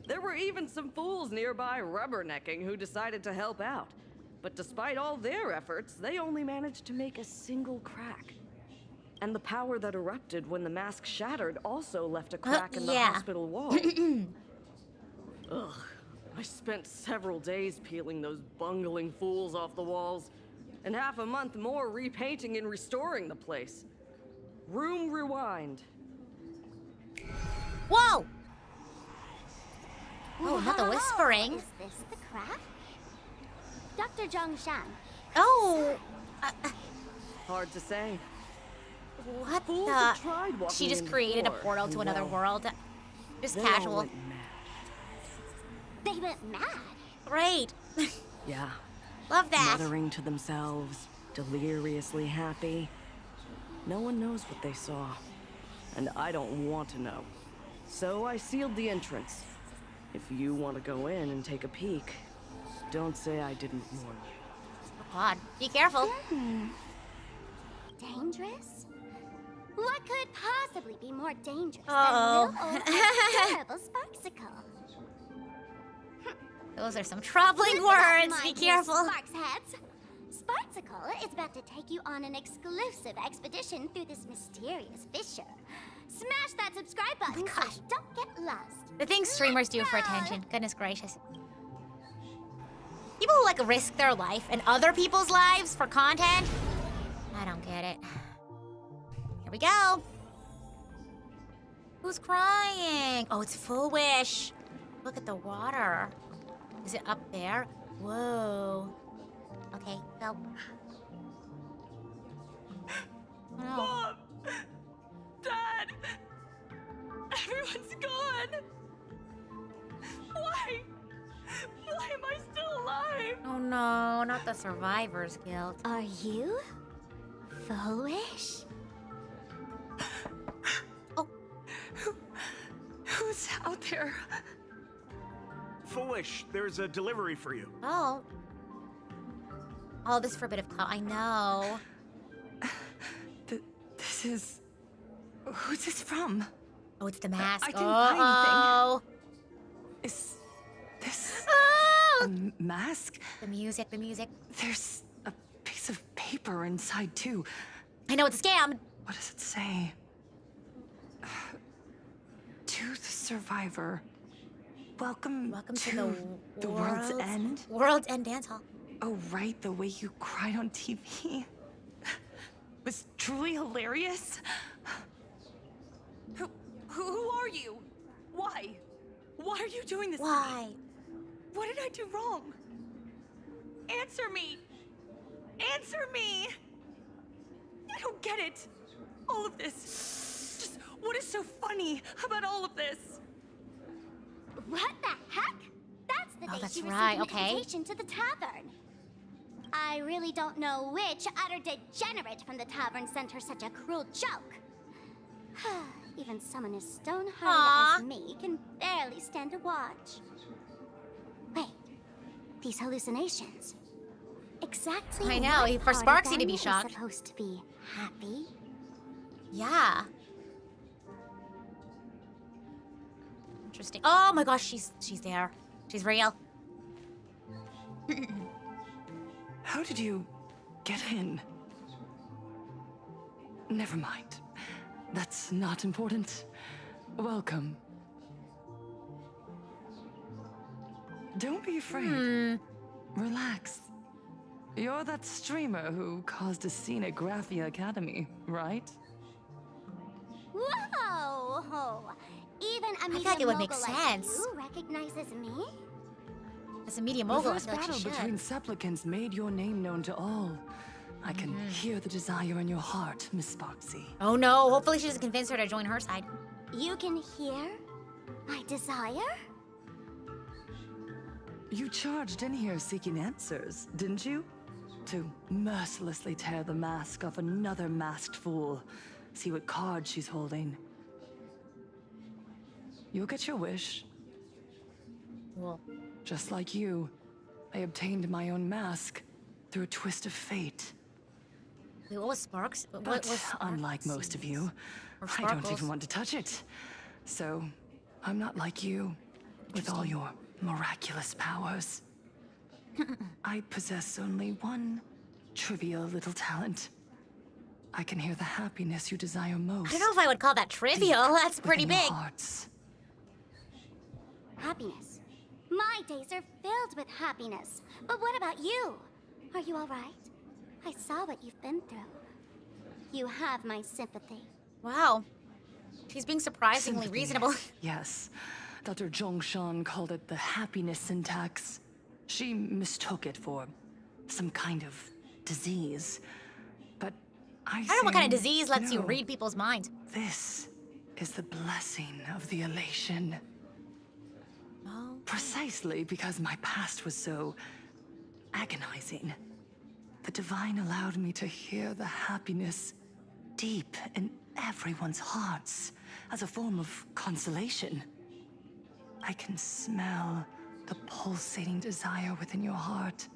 Speaker 6: There were even some fools nearby rubbernecking who decided to help out. But despite all their efforts, they only managed to make a single crack. And the power that erupted when the mask shattered also left a crack in the
Speaker 1: yeah.
Speaker 6: hospital wall. Ugh. I spent several days peeling those bungling fools off the walls, and half a month more repainting and restoring the place. Room rewind.
Speaker 1: Whoa! Oh, not the whispering.
Speaker 4: Is this the craft? Dr. Zhongshan.
Speaker 1: Oh!
Speaker 6: Hard to say.
Speaker 1: What
Speaker 6: Fools have tried
Speaker 1: the?
Speaker 6: walking
Speaker 1: She just
Speaker 6: in
Speaker 1: created a
Speaker 6: before,
Speaker 1: portal to another
Speaker 6: well,
Speaker 1: world. Just
Speaker 6: they all
Speaker 1: casual.
Speaker 6: went mad.
Speaker 4: They went mad.
Speaker 1: Great.
Speaker 6: Yeah.
Speaker 1: Love that.
Speaker 6: Muttering to themselves, deliriously happy. No one knows what they saw, and I don't want to know. So I sealed the entrance. If you want to go in and take a peek, don't say I didn't warn you.
Speaker 1: Oh God, be careful.
Speaker 4: Dangerous? What could possibly be more dangerous
Speaker 1: Uh-oh.
Speaker 4: than little old adorable Sparxicle?
Speaker 1: Those are some troubling
Speaker 4: Listen up,
Speaker 1: words.
Speaker 4: my
Speaker 1: Be
Speaker 4: dear
Speaker 1: careful.
Speaker 4: Sparks heads. Sparxicle is about to take you on an exclusive expedition through this mysterious fissure. Smash that subscribe button so
Speaker 1: gosh.
Speaker 4: you don't get lost.
Speaker 1: The things streamers do for
Speaker 4: Let's go.
Speaker 1: attention. Goodness gracious. People who like risk their life and other people's lives for content. I don't get it. Here we go. Who's crying? Oh, it's Full Wish. Look at the water. Is it up there? Whoa. Okay, go. Oh, no.
Speaker 7: Mom! Dad! Everyone's gone! Why? Why am I still alive?
Speaker 1: Oh no, not the survivor's guilt.
Speaker 4: Are you foolish?
Speaker 7: Who's out there?
Speaker 8: Foolish, there's a delivery for you.
Speaker 1: Oh. Oh, this for a bit of clout. I know.
Speaker 7: This is... Who's this from?
Speaker 1: Oh, it's the mask.
Speaker 7: I didn't buy
Speaker 1: Oh.
Speaker 7: Is this
Speaker 1: Ah!
Speaker 7: a mask?
Speaker 1: The music, the music.
Speaker 7: There's a piece of paper inside too.
Speaker 1: I know it's a scam.
Speaker 7: What does it say? To the survivor. Welcome
Speaker 1: to
Speaker 7: the world's end.
Speaker 1: World's End Dance Hall.
Speaker 7: Oh, right, the way you cried on TV was truly hilarious. Who are you? Why? Why are you doing this to me?
Speaker 1: Why?
Speaker 7: What did I do wrong? Answer me! Answer me! I don't get it. All of this. Just what is so funny about all of this?
Speaker 4: What the heck? That's the
Speaker 1: Oh,
Speaker 4: day
Speaker 1: that's
Speaker 4: she received
Speaker 1: right,
Speaker 4: an
Speaker 1: okay.
Speaker 4: invitation to the tavern. I really don't know which utter degenerate from the tavern sent her such a cruel joke. Even someone as stone-hearted
Speaker 1: Aw.
Speaker 4: as me can barely stand to watch. Wait, these hallucinations. Exactly
Speaker 1: I know,
Speaker 4: what
Speaker 1: for
Speaker 4: part of
Speaker 1: Sparxie to be
Speaker 4: them is
Speaker 1: shocked.
Speaker 4: supposed to be happy?
Speaker 1: Yeah. Interesting. Oh my gosh, she's there. She's real.
Speaker 7: How did you get in? Never mind. That's not important. Welcome. Don't be afraid. Relax. You're that streamer who caused a scene at Graphia Academy, right?
Speaker 4: Whoa! Even a
Speaker 1: feel
Speaker 4: media
Speaker 1: like it would make
Speaker 4: mogul like
Speaker 1: sense.
Speaker 4: you recognizes me?
Speaker 1: As a media
Speaker 7: The
Speaker 1: mogul, I
Speaker 7: first
Speaker 1: feel like
Speaker 7: battle
Speaker 1: she should.
Speaker 7: between supplicants made your name known to all. I can hear the desire in your heart, Miss Sparxie.
Speaker 1: Oh no, hopefully she doesn't convince her to join her side.
Speaker 4: You can hear I desire?
Speaker 6: You charged in here seeking answers, didn't you? To mercilessly tear the mask off another masked fool. See what card she's holding. You'll get your wish.
Speaker 1: Well,
Speaker 6: Just like you, I obtained my own mask through a twist of fate.
Speaker 1: wait, what was Sparks? What
Speaker 6: But
Speaker 1: was
Speaker 6: unlike most of you,
Speaker 1: Or
Speaker 6: I don't
Speaker 1: Sparkles.
Speaker 6: even want to touch it. So, I'm not like you, with all your miraculous powers. I possess only one trivial little talent. I can hear the happiness you desire most.
Speaker 1: I don't know if I would call that trivial. That's pretty
Speaker 6: within your
Speaker 1: big.
Speaker 6: hearts.
Speaker 4: Happiness. My days are filled with happiness. But what about you? Are you all right? I saw what you've been through. You have my sympathy.
Speaker 1: Wow. She's being surprisingly
Speaker 6: Sympathy.
Speaker 1: reasonable.
Speaker 6: Yes. Dr. Zhongshan called it the happiness syntax. She mistook it for some kind of disease. But I
Speaker 1: I don't know what kind of
Speaker 6: say
Speaker 1: disease lets you
Speaker 6: no.
Speaker 1: read people's minds.
Speaker 6: This is the blessing of the elation.
Speaker 1: Oh.
Speaker 6: Precisely because my past was so agonizing. The divine allowed me to hear the happiness deep in everyone's hearts as a form of consolation. I can smell the pulsating desire within your heart,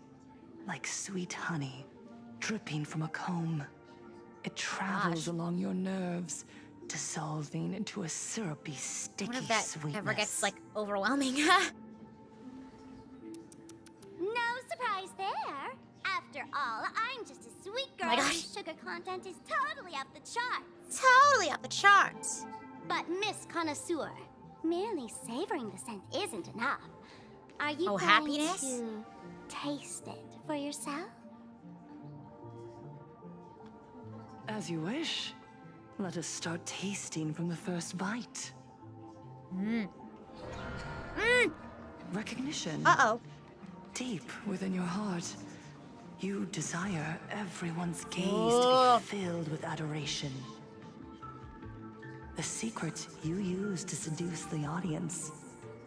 Speaker 6: like sweet honey dripping from a comb. It travels along your nerves, dissolving into a syrupy,
Speaker 1: I
Speaker 6: sticky
Speaker 1: wonder if that
Speaker 6: sweetness.
Speaker 1: ever gets, like, overwhelming.
Speaker 4: No surprise there. After all, I'm just a sweet girl
Speaker 1: my gosh.
Speaker 4: whose sugar content is totally off the charts.
Speaker 1: Totally off the charts.
Speaker 4: But Miss Connoisseur, merely savoring the scent isn't enough. Are you
Speaker 1: Oh,
Speaker 4: going
Speaker 1: happiness?
Speaker 4: to taste it for yourself?
Speaker 6: As you wish. Let us start tasting from the first bite. Recognition.
Speaker 1: Uh-oh.
Speaker 6: Deep within your heart, you desire everyone's gaze
Speaker 1: Oh.
Speaker 6: to be filled with adoration. The secret you use to seduce the audience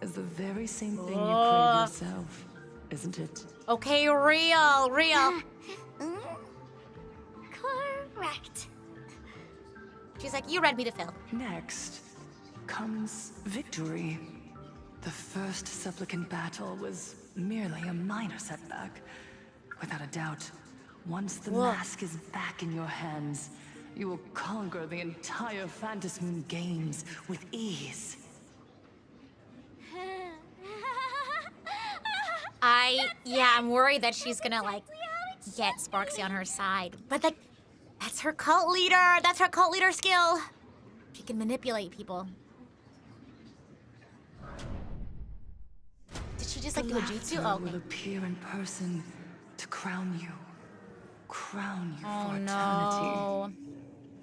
Speaker 6: is the very same thing you crave yourself, isn't it?
Speaker 1: Okay, real.
Speaker 4: Correct.
Speaker 1: She's like, you read me to fill.
Speaker 6: Next comes victory. The first supplicant battle was merely a minor setback. Without a doubt, once the mask is back in your hands, you will conquer the entire Phantasm Moon games with ease.
Speaker 1: I'm worried that she's gonna, like, get Sparxie on her side. But, like, that's her cult leader. That's her cult leader skill. She can manipulate people. Did she just, like, do a jutsu?
Speaker 6: Laughter
Speaker 1: Oh, okay.
Speaker 6: will appear in person to crown you. Crown you
Speaker 1: Oh,
Speaker 6: for eternity.
Speaker 1: no.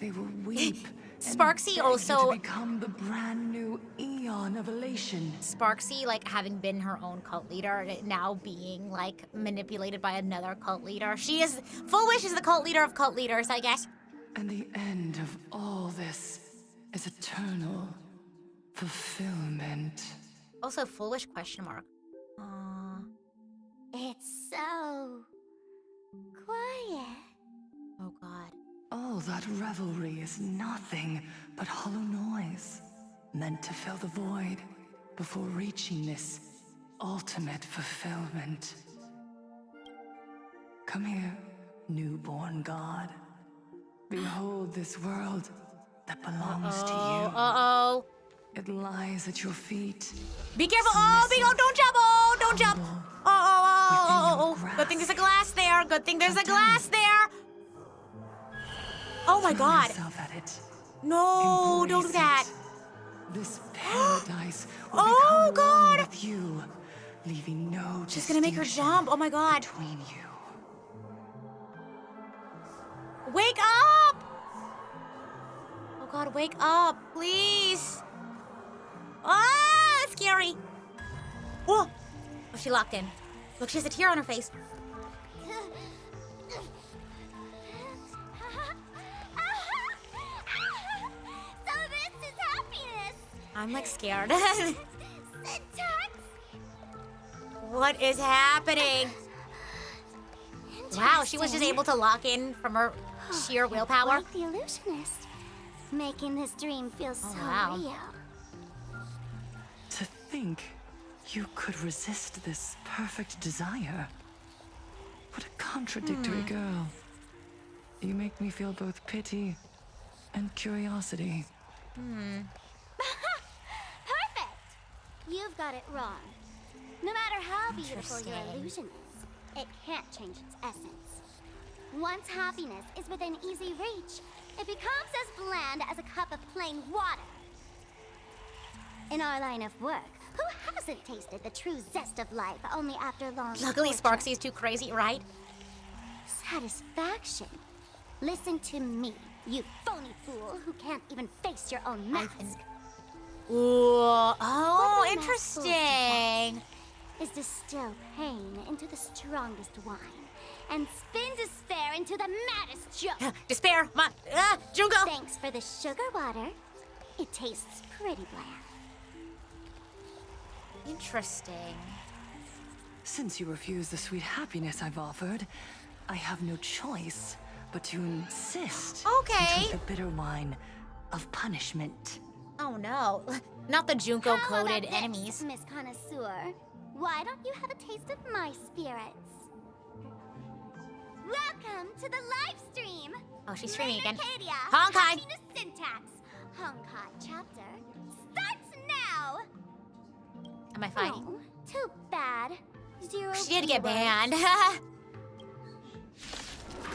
Speaker 6: They will weep.
Speaker 1: Sparxie
Speaker 6: and beg
Speaker 1: also-
Speaker 6: you to become the brand new eon of elation.
Speaker 1: Sparxie, like, having been her own cult leader, now being, like, manipulated by another cult leader. She is... Full Wish is the cult leader of cult leaders, I guess.
Speaker 6: And the end of all this is eternal fulfillment.
Speaker 1: Also, Full Wish question mark.
Speaker 4: It's so quiet.
Speaker 1: Oh, God.
Speaker 6: All that revelry is nothing but hollow noise, meant to fill the void before reaching this ultimate fulfillment. Come here, newborn god. Behold this world that belongs to you.
Speaker 1: Uh-oh.
Speaker 6: It lies at your feet.
Speaker 1: Be careful. Oh, don't jump. Oh, don't jump. Oh.
Speaker 6: Within your
Speaker 1: Good thing there's a
Speaker 6: grasp.
Speaker 1: glass there. Good thing there's a
Speaker 6: Shut
Speaker 1: glass
Speaker 6: down.
Speaker 1: there. Oh, my
Speaker 6: Throw
Speaker 1: God.
Speaker 6: yourself at it.
Speaker 1: No, don't do
Speaker 6: Embrace
Speaker 1: that.
Speaker 6: it. This paradise will
Speaker 1: Oh,
Speaker 6: become
Speaker 1: God.
Speaker 6: one with you, leaving no
Speaker 1: She's gonna make her
Speaker 6: distinction
Speaker 1: jump. Oh, my God.
Speaker 6: between you.
Speaker 1: Wake up. Oh, God, wake up. Please. Ah, it's scary. Whoa. Oh, she locked in. Look, she has a tear on her face.
Speaker 4: So this is happiness.
Speaker 1: I'm like scared.
Speaker 4: Syntax?
Speaker 1: What is happening? Wow, she was just able to lock in from her sheer willpower.
Speaker 4: Like the illusionist, making this dream feel so real.
Speaker 6: To think you could resist this perfect desire. What a contradictory girl. You make me feel both pity and curiosity.
Speaker 4: Perfect! You've got it wrong. No matter how beautiful your illusion is, it can't change its essence. Once happiness is within easy reach, it becomes as bland as a cup of plain water. In our line of work, who hasn't tasted the true zest of life only after long
Speaker 1: Luckily,
Speaker 4: torture?
Speaker 1: Sparxie is too crazy, right?
Speaker 4: Satisfaction. Listen to me, you phony fool who can't even face your own mask.
Speaker 1: Ooh, oh,
Speaker 4: What the mask
Speaker 1: interesting.
Speaker 4: Is distill pain into the strongest wine and spin despair into the maddest joke.
Speaker 1: Despair, Junko.
Speaker 4: Thanks for the sugar water. It tastes pretty bland.
Speaker 1: Interesting.
Speaker 6: Since you refuse the sweet happiness I've offered, I have no choice but to insist.
Speaker 1: Okay.
Speaker 6: And drink the bitter wine of punishment.
Speaker 1: Oh no, not the Junko
Speaker 4: How
Speaker 1: coded
Speaker 4: about this,
Speaker 1: enemies.
Speaker 4: Miss Connoisseur? Why don't you have a taste of my spirits? Welcome to the live stream.
Speaker 1: Oh, she's streaming again.
Speaker 4: Arcadia,
Speaker 1: Honkai.
Speaker 4: Happiness Syntax. Honkai chapter starts now.
Speaker 1: Am I fighting?
Speaker 4: Oh, too bad. Zero.
Speaker 1: She did get
Speaker 4: viewers.
Speaker 1: banned.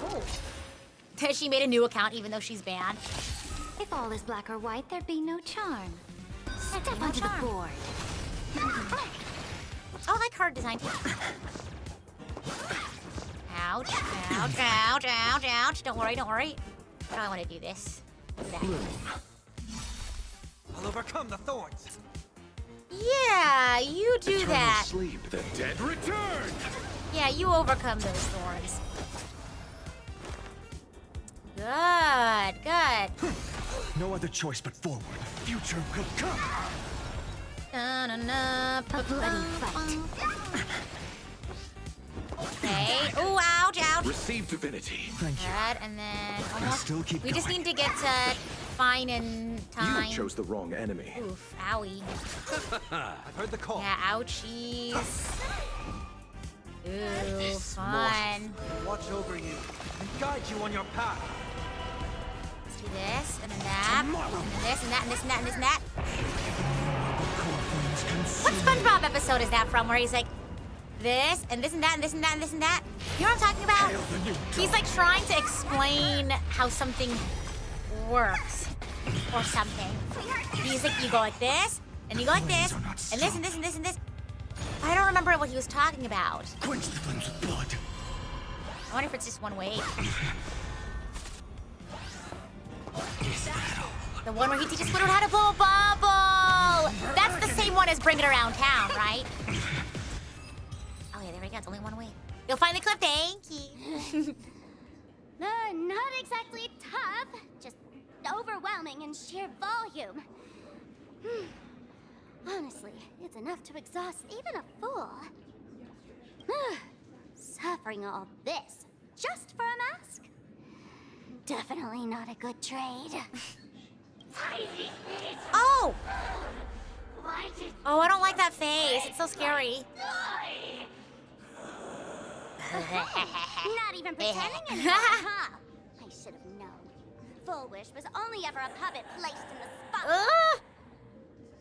Speaker 1: Oh. She made a new account even though she's banned.
Speaker 2: If all is black or white, there'd be no charm. Step
Speaker 1: no
Speaker 2: onto
Speaker 1: charm.
Speaker 2: the board.
Speaker 1: Oh, I like her design too. Ouch, ouch, ouch, ouch, ouch. Don't worry, don't worry. I don't want to do this. Do that.
Speaker 8: I'll overcome the thorns.
Speaker 1: Yeah, you do
Speaker 3: Eternal
Speaker 1: that.
Speaker 3: sleep, the dead return.
Speaker 1: Yeah, you overcome those thorns. Good, good.
Speaker 8: No other choice but forward. Future will come.
Speaker 1: Na-na-na,
Speaker 2: A bloody fight.
Speaker 1: Okay. Ooh, ouch, ouch.
Speaker 3: Receive divinity.
Speaker 8: Thank you.
Speaker 1: Good, and then almost.
Speaker 8: still keep
Speaker 1: we just
Speaker 8: going.
Speaker 1: need to get to fine in time.
Speaker 3: You chose the wrong enemy.
Speaker 1: Oof, owie.
Speaker 8: I've heard the call.
Speaker 1: Yeah, ouchies. Ooh, fun.
Speaker 8: Watch over you and guide you on your path.
Speaker 1: Let's do this, and then that, and then this, and that, and this, and that, and this, and that. What SpongeBob episode is that from where he's like, this, and this, and that, and this, and that, and this, and that? You know what I'm talking about? He's like trying to explain how something works, or something. He's like, you go like this, and you go like this, and this, and this, and this, and this. I don't remember what he was talking about.
Speaker 8: Quench the flames with blood.
Speaker 1: I wonder if it's just one way. The one where he teaches Squidward how to blow a bubble! That's the same one as Bring It Around Town, right? Oh yeah, there we go, it's only one way. You'll find the clip, thank you.
Speaker 4: Not exactly tough, just overwhelming in sheer volume. Honestly, it's enough to exhaust even a fool. Suffering all this just for a mask? Definitely not a good trade.
Speaker 1: Oh! Oh, I don't like that face. It's so scary.
Speaker 4: Not even pretending anymore, huh? I should have known. Full Wish was only ever a puppet placed in the spotlight.
Speaker 1: Ugh!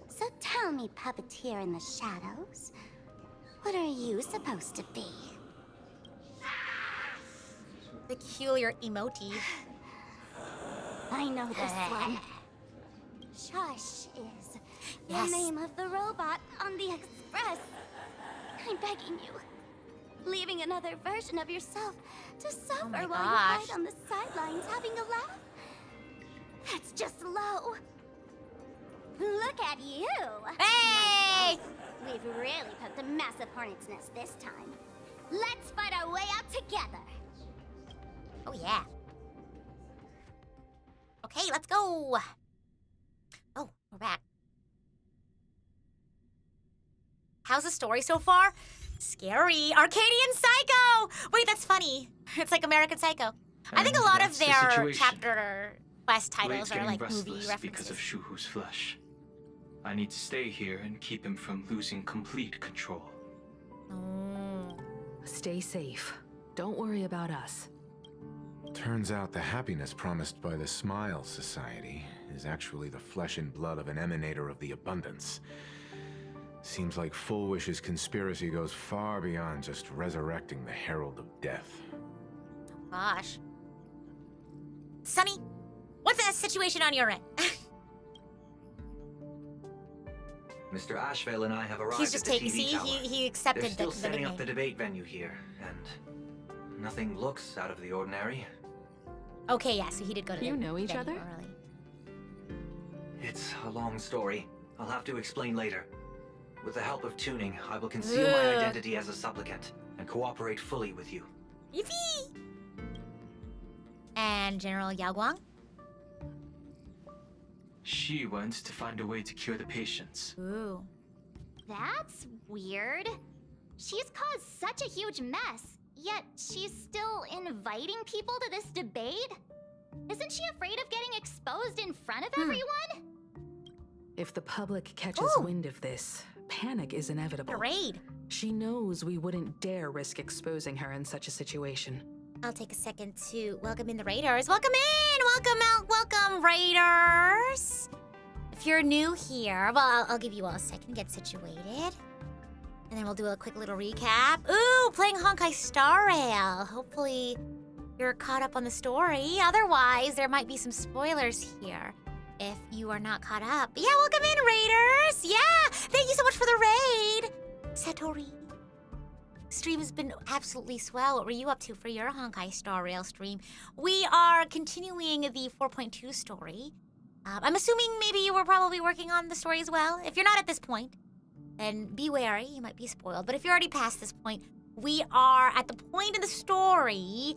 Speaker 4: So tell me, puppeteer in the shadows, what are you supposed to be?
Speaker 1: Peculiar emoji.
Speaker 4: I know this one. Shush is
Speaker 1: Yes.
Speaker 4: the name of the robot on the express. I'm begging you. Leaving another version of yourself to suffer
Speaker 1: my
Speaker 4: while you
Speaker 1: gosh.
Speaker 4: hide on the sidelines having a laugh. That's just low. Look at you.
Speaker 1: Hey!
Speaker 4: We've really poked a massive hornet's nest this time. Let's fight our way out together.
Speaker 1: Oh yeah. Okay, let's go. Oh, we're back. How's the story so far? Scary. Arcadian Psycho! Wait, that's funny. It's like American Psycho. I think a lot of their chapter quest titles are like movie references.
Speaker 9: Because of Shuhu's flesh. I need to stay here and keep him from losing complete control.
Speaker 1: Oh.
Speaker 10: Stay safe. Don't worry about us.
Speaker 11: Turns out the happiness promised by the Smile Society is actually the flesh and blood of an emanator of the abundance. Seems like Full Wish's conspiracy goes far beyond just resurrecting the Herald of Death.
Speaker 1: Oh gosh. Sunny, what's the situation on your end?
Speaker 12: Mr. Ashvale and I have arrived
Speaker 1: He's just
Speaker 12: at the
Speaker 1: taking,
Speaker 12: TV
Speaker 1: see,
Speaker 12: tower.
Speaker 1: he accepted
Speaker 12: They're still
Speaker 1: the
Speaker 12: setting up
Speaker 1: nickname.
Speaker 12: the debate venue here, and nothing looks out of the ordinary.
Speaker 1: Okay, yeah, so he did go to
Speaker 10: You
Speaker 1: the
Speaker 10: know each
Speaker 1: venue
Speaker 10: other?
Speaker 1: early.
Speaker 12: It's a long story. I'll have to explain later. With the help of tuning, I will conceal my identity as a supplicant and cooperate fully with you.
Speaker 1: Yippee! And General Yao Guang?
Speaker 9: She wants to find a way to cure the patients.
Speaker 1: Ooh.
Speaker 4: That's weird. She's caused such a huge mess, yet she's still inviting people to this debate? Isn't she afraid of getting exposed in front of everyone?
Speaker 10: If the public catches wind of this, panic is inevitable.
Speaker 1: Parade.
Speaker 10: She knows we wouldn't dare risk exposing her in such a situation.
Speaker 1: I'll take a second to welcome in the Raiders. Welcome in! Welcome out, welcome, Raiders! If you're new here, well, I'll give you all a second to get situated. And then we'll do a quick little recap. Ooh, playing Honkai Star Rail. Hopefully you're caught up on the story. Otherwise, there might be some spoilers here if you are not caught up. But yeah, welcome in, Raiders! Yeah! Thank you so much for the raid! Satori. Stream has been absolutely swell. What were you up to for your Honkai Star Rail stream? We are continuing the 4.2 story. I'm assuming maybe you were probably working on the story as well. If you're not at this point, then be wary, you might be spoiled. But if you're already past this point, we are at the point in the story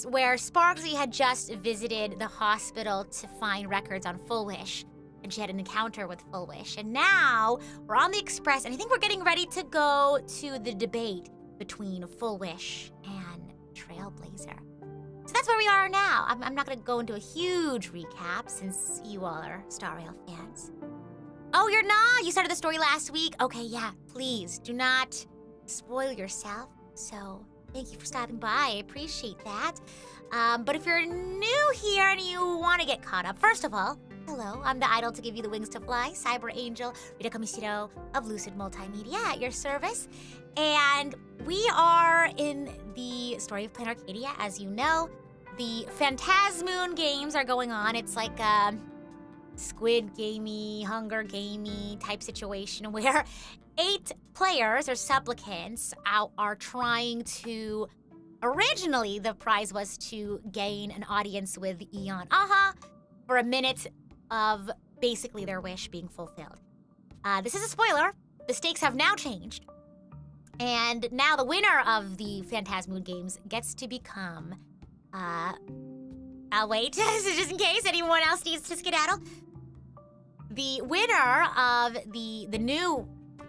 Speaker 1: where Sparxie had just visited the hospital to find records on Full Wish. And she had an encounter with Full Wish. And now we're on the express, and I think we're getting ready to go to the debate between Full Wish and Trailblazer. So that's where we are now. I'm not gonna go into a huge recap since you all are Star Rail fans. Oh, you're not? You started the story last week? Okay, yeah, please do not spoil yourself. So thank you for stopping by, I appreciate that. But if you're new here and you wanna get caught up, first of all, hello, I'm the idol to give you the wings to fly, Cyber Angel, Rita Kamishiro of Lucid Multimedia at your service. And we are in the story of Planet Arcadia, as you know. The Phantasmoon games are going on. It's like a Squid Gamey, Hunger Gamey type situation where 8 players or supplicants are trying to... Originally, the prize was to gain an audience with Eon Aha for a minute of basically their wish being fulfilled. This is a spoiler. The stakes have now changed. And now the winner of the Phantasmoon games gets to become, I'll wait, just in case anyone else needs to skedaddle. The winner of the new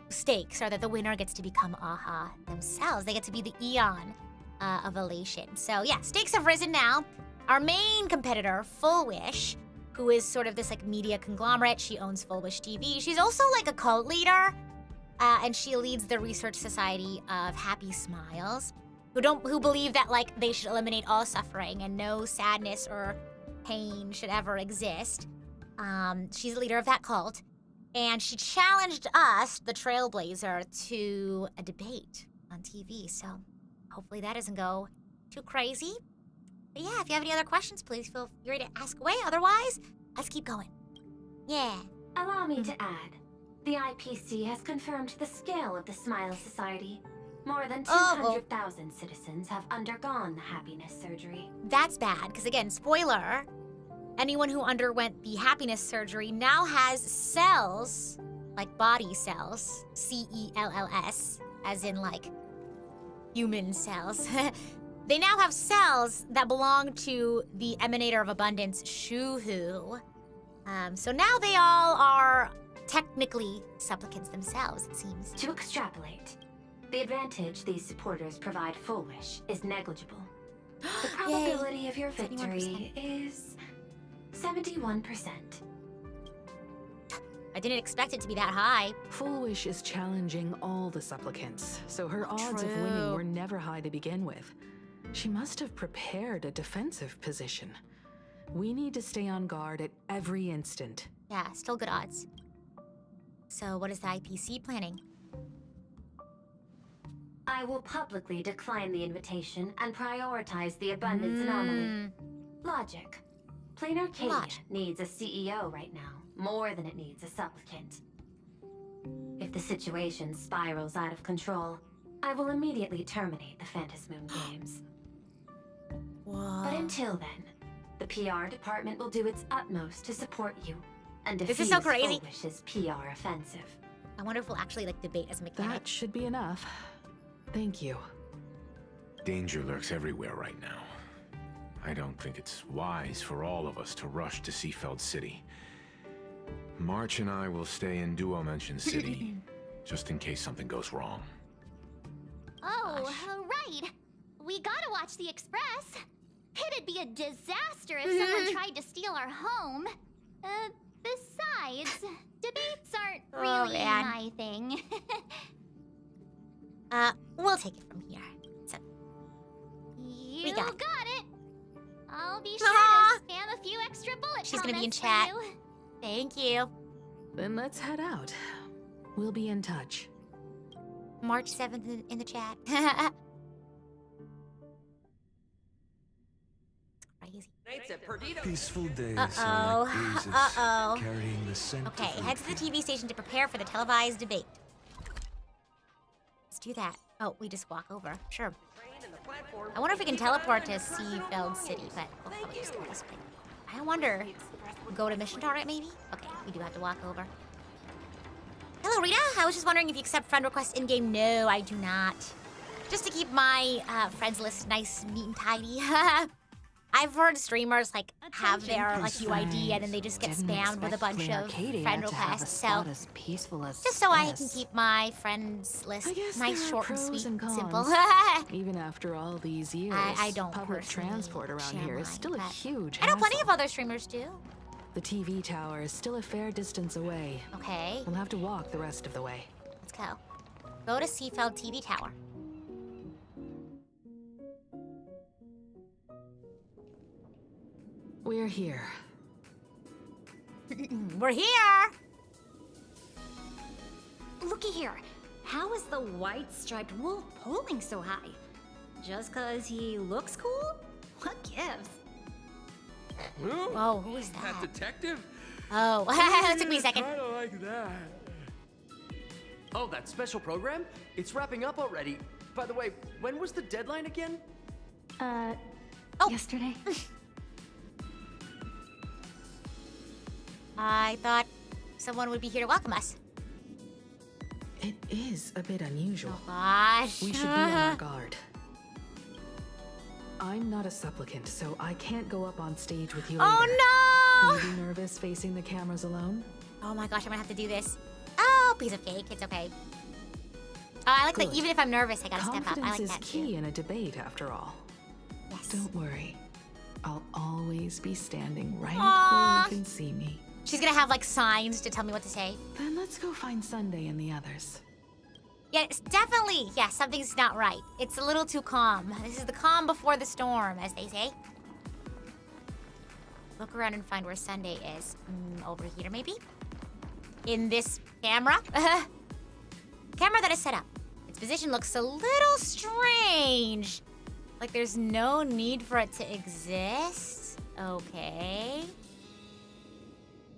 Speaker 1: stakes are that the winner gets to become Aha themselves. They get to be the Eon of Elation. So yeah, stakes have risen now. Our main competitor, Full Wish, who is sort of this like media conglomerate. She owns Full Wish TV. She's also like a cult leader. And she leads the Research Society of Happy Smiles, who believe that like they should eliminate all suffering and no sadness or pain should ever exist. She's the leader of that cult, and she challenged us, the Trailblazer, to a debate on TV. So hopefully that doesn't go too crazy. But yeah, if you have any other questions, please feel free to ask away. Otherwise, let's keep going. Yeah.
Speaker 13: Allow me to add. The IPC has confirmed the scale of the Smile Society. More than 200,000 citizens have undergone the happiness surgery.
Speaker 1: That's bad, because again, spoiler, anyone who underwent the happiness surgery now has cells, like body cells, cells, as in like human cells. They now have cells that belong to the Emanator of Abundance, Shuhu. So now they all are technically supplicants themselves, it seems.
Speaker 13: To extrapolate, the advantage these supporters provide Full Wish is negligible. The probability of your victory is 71%.
Speaker 1: I didn't expect it to be that high.
Speaker 10: Full Wish is challenging all the supplicants, so her odds of winning were never high to begin with. She must have prepared a defensive position. We need to stay on guard at every instant.
Speaker 1: Yeah, still good odds. So what is the IPC planning?
Speaker 13: I will publicly decline the invitation and prioritize the abundance anomaly. Logic. Plain Arcadia needs a CEO right now, more than it needs a supplicant. If the situation spirals out of control, I will immediately terminate the Phantasmoon Games. But until then, the PR department will do its utmost to support you and defeat
Speaker 1: This is so crazy.
Speaker 13: Full Wish's PR offensive.
Speaker 1: I wonder if we'll actually like debate as a mechanic.
Speaker 10: That should be enough. Thank you.
Speaker 11: Danger lurks everywhere right now. I don't think it's wise for all of us to rush to Seafeld City. March and I will stay in Duo Mention City, just in case something goes wrong.
Speaker 4: Oh, right. We gotta watch the Express. It'd be a disaster if someone tried to steal our home. Besides, debates aren't really my thing.
Speaker 1: We'll take it from here. So,
Speaker 4: You
Speaker 1: got
Speaker 4: it. I'll be sure to spam a few extra bullet
Speaker 1: She's gonna be in
Speaker 4: comments
Speaker 1: chat.
Speaker 4: for you.
Speaker 1: Thank you.
Speaker 10: Then let's head out. We'll be in touch.
Speaker 1: March 7th in the chat. Crazy.
Speaker 8: Peaceful days
Speaker 1: Uh-oh.
Speaker 8: are like breezes,
Speaker 1: Uh-oh.
Speaker 8: carrying the scent
Speaker 1: Okay,
Speaker 8: of
Speaker 1: head to the TV station to prepare for the televised debate. Let's do that. Oh, we just walk over. Sure. I wonder if we can teleport to Seafeld City, but we'll probably just go this way. I wonder. Go to mission target, maybe? Okay, we do have to walk over. Hello, Rita. I was just wondering if you accept friend requests in-game. No, I do not. Just to keep my friends list nice, neat, and tidy. I've heard streamers like have their like UID and then they just get spammed with a bunch of friend requests. So just so I can keep my friends list nice, short, and sweet, and simple.
Speaker 10: Even after all these years,
Speaker 1: I don't
Speaker 10: public transport around here is still a huge
Speaker 1: I know
Speaker 10: hassle.
Speaker 1: plenty of other streamers do.
Speaker 10: The TV tower is still a fair distance away.
Speaker 1: Okay.
Speaker 10: We'll have to walk the rest of the way.
Speaker 1: Let's go. Go to Seafeld TV Tower.
Speaker 10: We're here.
Speaker 1: We're here!
Speaker 2: Looky here. How is the white-striped wolf polling so high? Just 'cause he looks cool? What gives?
Speaker 1: Whoa, who is that?
Speaker 14: That detective?
Speaker 1: Oh, that took me a second.
Speaker 14: Kinda like that. Oh, that special program? It's wrapping up already. By the way, when was the deadline again?
Speaker 2: Yesterday.
Speaker 1: I thought someone would be here to welcome us.
Speaker 10: It is a bit unusual.
Speaker 1: Oh gosh.
Speaker 10: We should be on our guard. I'm not a supplicant, so I can't go up on stage with you.
Speaker 1: Oh no!
Speaker 10: Will you be nervous facing the cameras alone?
Speaker 1: Oh my gosh, I'm gonna have to do this. Oh, piece of cake. It's okay. I like that. Even if I'm nervous, I gotta step up. I like
Speaker 10: Confidence
Speaker 1: that
Speaker 10: is key
Speaker 1: too.
Speaker 10: in a debate, after all.
Speaker 1: Yes.
Speaker 10: Don't worry. I'll always be standing right
Speaker 1: Aww.
Speaker 10: where you can see me.
Speaker 1: She's gonna have like signs to tell me what to say.
Speaker 10: Then let's go find Sunday and the others.
Speaker 1: Yes, definitely. Yeah, something's not right. It's a little too calm. This is the calm before the storm, as they say. Look around and find where Sunday is. Over here, maybe? In this camera? Camera that is set up. Its position looks a little strange. Like there's no need for it to exist. Okay.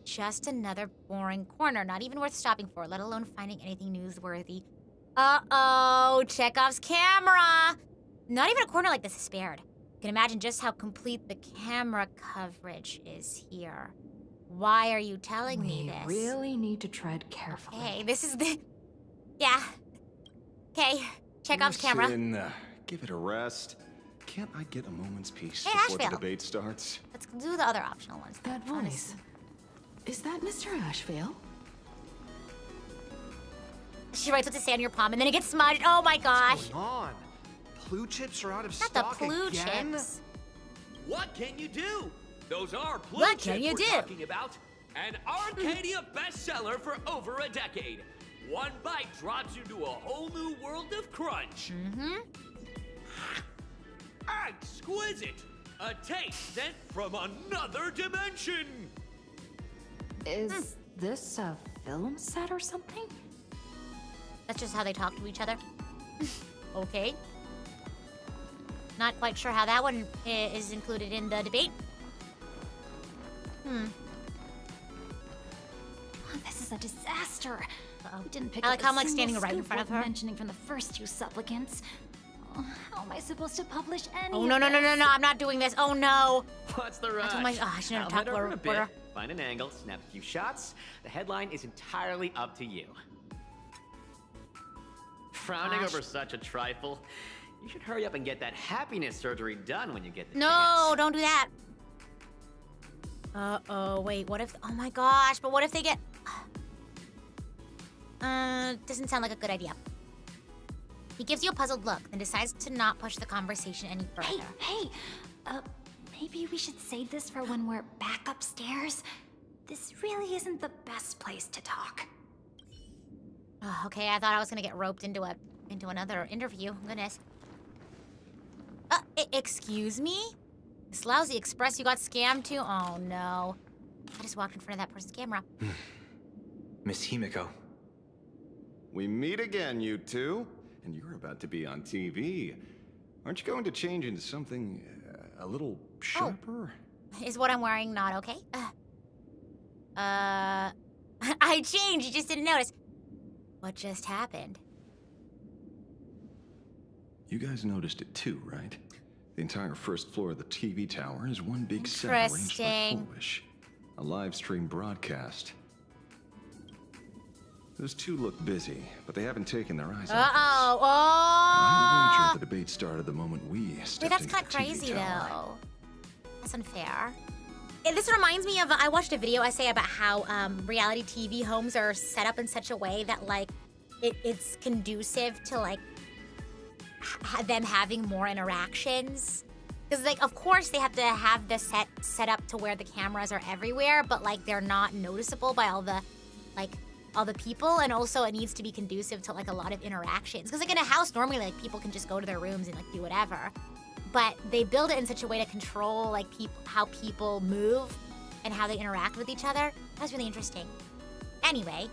Speaker 1: Just another boring corner, not even worth stopping for, let alone finding anything newsworthy. Uh-oh, Chekhov's camera! Not even a corner like this is spared. You can imagine just how complete the camera coverage is here. Why are you telling me this?
Speaker 10: We really need to tread carefully.
Speaker 1: Okay, this is the... Yeah. Okay, Chekhov's camera.
Speaker 15: Listen, give it a rest. Can't I get a moment's peace
Speaker 1: Hey,
Speaker 15: before the
Speaker 1: Ashvale.
Speaker 15: debate starts?
Speaker 1: Let's do the other optional ones.
Speaker 10: That voice. Is that Mr. Ashvale?
Speaker 1: She writes what to say on your palm, and then it gets smudged. Oh my gosh.
Speaker 15: What's going on? Blue chips are out of
Speaker 1: Not the
Speaker 15: stock
Speaker 1: blue
Speaker 15: again?
Speaker 1: chips.
Speaker 16: What can you do? Those are blue
Speaker 1: What
Speaker 16: chips
Speaker 1: can you
Speaker 16: we're
Speaker 1: do?
Speaker 16: talking about. An Arcadia bestseller for over a decade. One bite drops you to a whole new world of crunch. Exquisite! A taste sent from another dimension!
Speaker 2: Is this a film set or something?
Speaker 1: That's just how they talk to each other. Okay. Not quite sure how that one is included in the debate.
Speaker 2: Oh, this is a disaster. We didn't pick
Speaker 1: I like
Speaker 2: up
Speaker 1: how I'm
Speaker 2: a
Speaker 1: like
Speaker 2: single
Speaker 1: standing right in
Speaker 2: scoop
Speaker 1: front of
Speaker 2: worth
Speaker 1: her.
Speaker 2: mentioning from the first two supplicants. Oh, how am I supposed to publish any
Speaker 1: Oh
Speaker 2: of
Speaker 1: no,
Speaker 2: this?
Speaker 1: I'm not doing this. Oh no.
Speaker 17: What's the rush?
Speaker 1: I told my I shouldn't have
Speaker 17: I'll
Speaker 1: talked
Speaker 17: head
Speaker 1: to
Speaker 17: over
Speaker 1: a
Speaker 17: in a bit,
Speaker 1: reporter.
Speaker 17: find an angle, snap a few shots. The headline is entirely up to you. Frowning
Speaker 1: Gosh.
Speaker 17: over such a trifle. You should hurry up and get that happiness surgery done when you get the
Speaker 1: No,
Speaker 17: chance.
Speaker 1: don't do that. Uh-oh, wait, what if... Oh my gosh, but what if they get... Doesn't sound like a good idea. He gives you a puzzled look, then decides to not push the conversation any further.
Speaker 2: Hey, maybe we should save this for when we're back upstairs. This really isn't the best place to talk.
Speaker 1: Oh, okay, I thought I was gonna get roped into another interview. Goodness. Excuse me? This lousy express you got scammed to? Oh no. I just walked in front of that person's camera.
Speaker 12: Miss Himiko.
Speaker 15: We meet again, you two. And you're about to be on TV. Aren't you going to change into something a little sharper?
Speaker 1: Is what I'm wearing not okay? I changed, you just didn't notice. What just happened?
Speaker 15: You guys noticed it too, right? The entire first floor of the TV tower is one big set arranged by
Speaker 1: Interesting.
Speaker 15: Foolish. A live stream broadcast. Those two look busy, but they haven't taken their eyes off us.
Speaker 1: Uh-oh.
Speaker 15: I
Speaker 1: Oh!
Speaker 15: wager the debate started the moment we stepped
Speaker 1: Wait, that's
Speaker 15: into
Speaker 1: kind of
Speaker 15: the TV
Speaker 1: crazy,
Speaker 15: tower.
Speaker 1: though. That's unfair. This reminds me of, I watched a video essay about how reality TV homes are set up in such a way that, like, it's conducive to, like, them having more interactions. Because, like, of course they have to have the set up to where the cameras are everywhere, but, like, they're not noticeable by all the people, and also it needs to be conducive to, like, a lot of interactions. Because, like, in a house, normally, like, people can just go to their rooms and, like, do whatever. But they build it in such a way to control, like, how people move and how they interact with each other. That's really interesting. Anyway,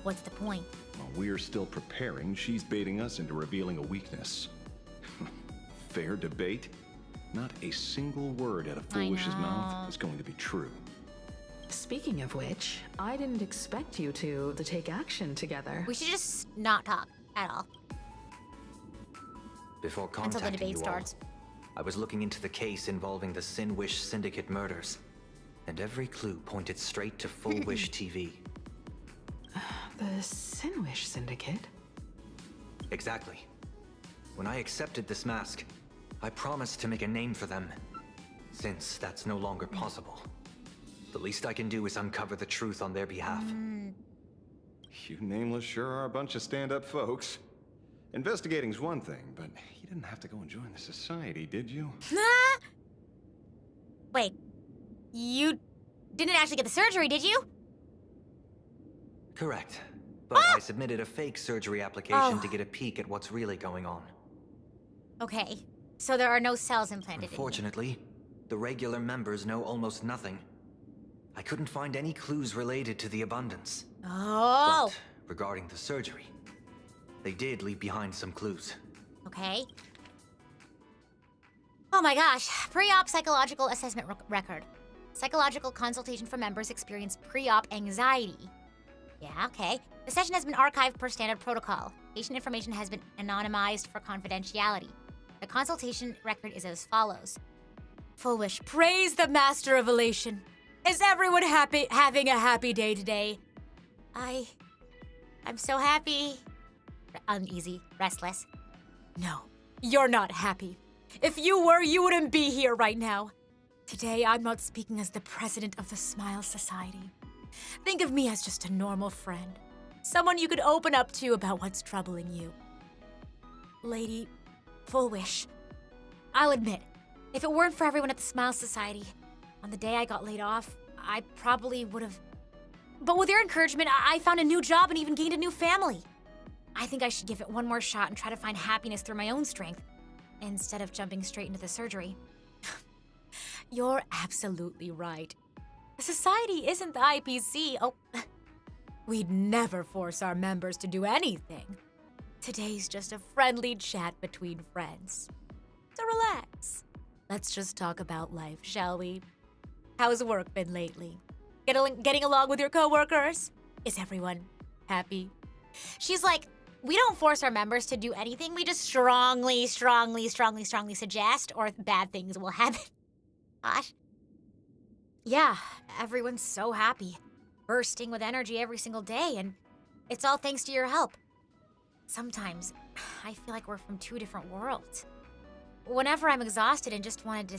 Speaker 1: what's the point?
Speaker 15: While we're still preparing, she's baiting us into revealing a weakness. Fair debate? Not a single word out of Foolish's mouth is going to be true.
Speaker 10: Speaking of which, I didn't expect you two to take action together.
Speaker 1: We should just not talk at all.
Speaker 12: Before
Speaker 1: Until the
Speaker 12: contacting
Speaker 1: debate
Speaker 12: you
Speaker 1: starts.
Speaker 12: all, I was looking into the case involving the Sinwish Syndicate murders, and every clue pointed straight to Full Wish TV.
Speaker 10: The Sinwish Syndicate?
Speaker 12: Exactly. When I accepted this mask, I promised to make a name for them. Since that's no longer possible, the least I can do is uncover the truth on their behalf.
Speaker 15: You nameless sure are a bunch of stand-up folks. Investigating's one thing, but you didn't have to go and join the society, did you?
Speaker 1: Wait, you didn't actually get the surgery, did you?
Speaker 12: Correct. But I submitted a fake surgery application to get a peek at what's really going on.
Speaker 1: Okay, so there are no cells implanted in you.
Speaker 12: Unfortunately, the regular members know almost nothing. I couldn't find any clues related to the abundance.
Speaker 1: Oh!
Speaker 12: But regarding the surgery, they did leave behind some clues.
Speaker 1: Okay. Oh my gosh. Pre-op psychological assessment record. Psychological consultation for members experience pre-op anxiety. Yeah, okay. The session has been archived per standard protocol. Patient information has been anonymized for confidentiality. The consultation record is as follows. Full Wish, praise the master of elation. Is everyone having a happy day today? I'm so happy. Uneasy, restless. No, you're not happy. If you were, you wouldn't be here right now. Today, I'm not speaking as the president of the Smile Society. Think of me as just a normal friend. Someone you could open up to about what's troubling you. Lady Full Wish, I'll admit, if it weren't for everyone at the Smile Society, on the day I got laid off, I probably would have... But with your encouragement, I found a new job and even gained a new family. I think I should give it one more shot and try to find happiness through my own strength, instead of jumping straight into the surgery. You're absolutely right. The society isn't the IPC. Oh, we'd never force our members to do anything. Today's just a friendly chat between friends. So relax. Let's just talk about life, shall we? How's work been lately? Getting along with your coworkers? Is everyone happy? She's like, we don't force our members to do anything. We just strongly suggest, or bad things will happen. Gosh. Yeah, everyone's so happy. Bursting with energy every single day, and it's all thanks to your help. Sometimes, I feel like we're from two different worlds. Whenever I'm exhausted and just want to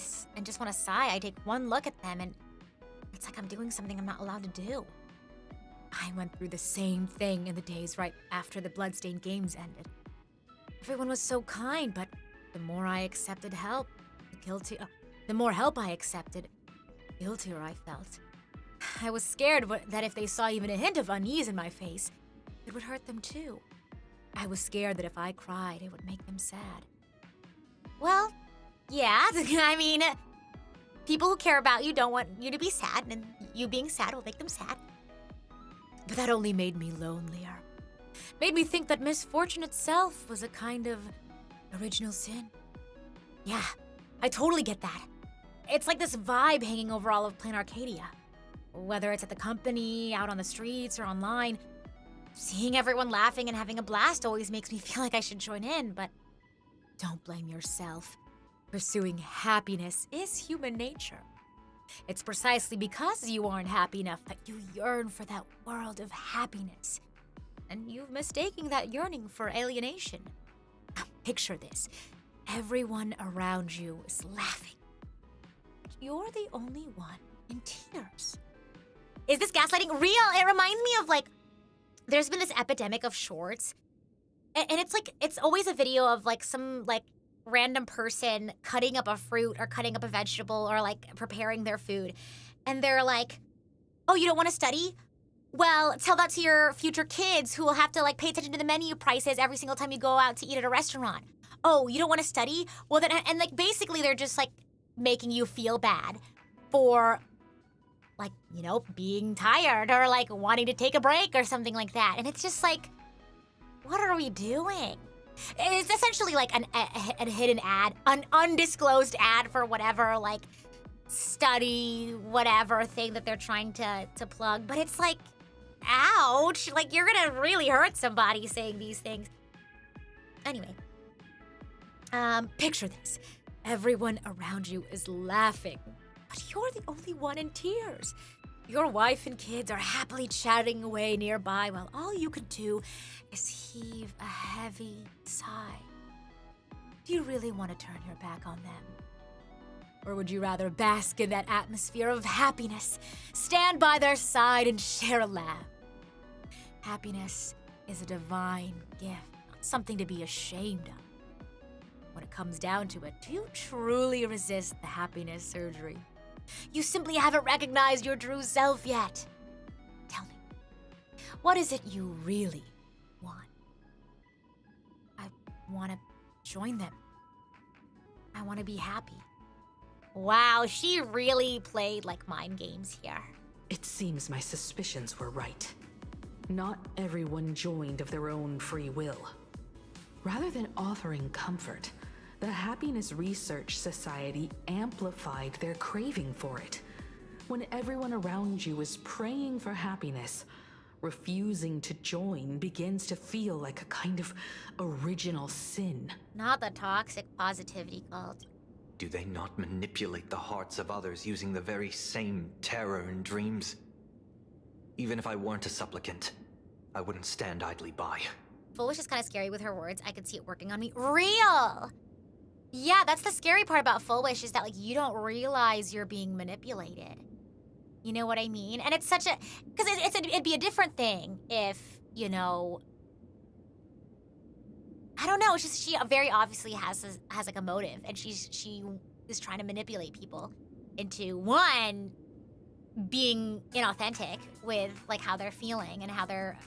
Speaker 1: sigh, I take one look at them, and it's like I'm doing something I'm not allowed to do. I went through the same thing in the days right after the Bloodstained Games ended. Everyone was so kind, but the more I accepted help, the more help I accepted, the guiltier I felt. I was scared that if they saw even a hint of unease in my face, it would hurt them too. I was scared that if I cried, it would make them sad. Well, yeah, I mean, people who care about you don't want you to be sad, and you being sad will make them sad. But that only made me lonelier. Made me think that misfortune itself was a kind of original sin. Yeah, I totally get that. It's like this vibe hanging over all of Plain Arcadia. Whether it's at the company, out on the streets, or online, seeing everyone laughing and having a blast always makes me feel like I should join in, but don't blame yourself. Pursuing happiness is human nature. It's precisely because you aren't happy enough that you yearn for that world of happiness. And you've mistaken that yearning for alienation. Picture this. Everyone around you is laughing. But you're the only one in tears. Is this gaslighting real? It reminds me of, like, there's been this epidemic of shorts. And it's like, it's always a video of, like, some, like, random person cutting up a fruit or cutting up a vegetable or, like, preparing their food. And they're like, oh, you don't want to study? Well, tell that to your future kids who will have to, like, pay attention to the menu prices every single time you go out to eat at a restaurant. Oh, you don't want to study? Well, then, and, like, basically they're just, like, making you feel bad for, like, you know, being tired or, like, wanting to take a break or something like that. And it's just like, what are we doing? It's essentially like a hidden ad, an undisclosed ad for whatever, like, study, whatever thing that they're trying to plug. But it's like, ouch, like, you're gonna really hurt somebody saying these things. Anyway, picture this. Everyone around you is laughing, but you're the only one in tears. Your wife and kids are happily chatting away nearby while all you can do is heave a heavy sigh. Do you really want to turn your back on them? Or would you rather bask in that atmosphere of happiness, stand by their side and share a laugh? Happiness is a divine gift, not something to be ashamed of. When it comes down to it, do you truly resist the happiness surgery? You simply haven't recognized your true self yet. Tell me, what is it you really want? I want to join them. I want to be happy. Wow, she really played like mind games here.
Speaker 10: It seems my suspicions were right. Not everyone joined of their own free will. Rather than offering comfort, the Happiness Research Society amplified their craving for it. When everyone around you is praying for happiness, refusing to join begins to feel like a kind of original sin.
Speaker 1: Not the toxic positivity cult.
Speaker 12: Do they not manipulate the hearts of others using the very same terror and dreams? Even if I weren't a supplicant, I wouldn't stand idly by.
Speaker 1: Foolish is kind of scary with her words. I could see it working on me. Real! Yeah, that's the scary part about Full Wish, is that, like, you don't realize you're being manipulated. You know what I mean? And it's such a... Because it'd be a different thing if you know, I don't know. It's just she very obviously has like a motive, and she is trying to manipulate people into one being inauthentic with like how they're feeling and how they're,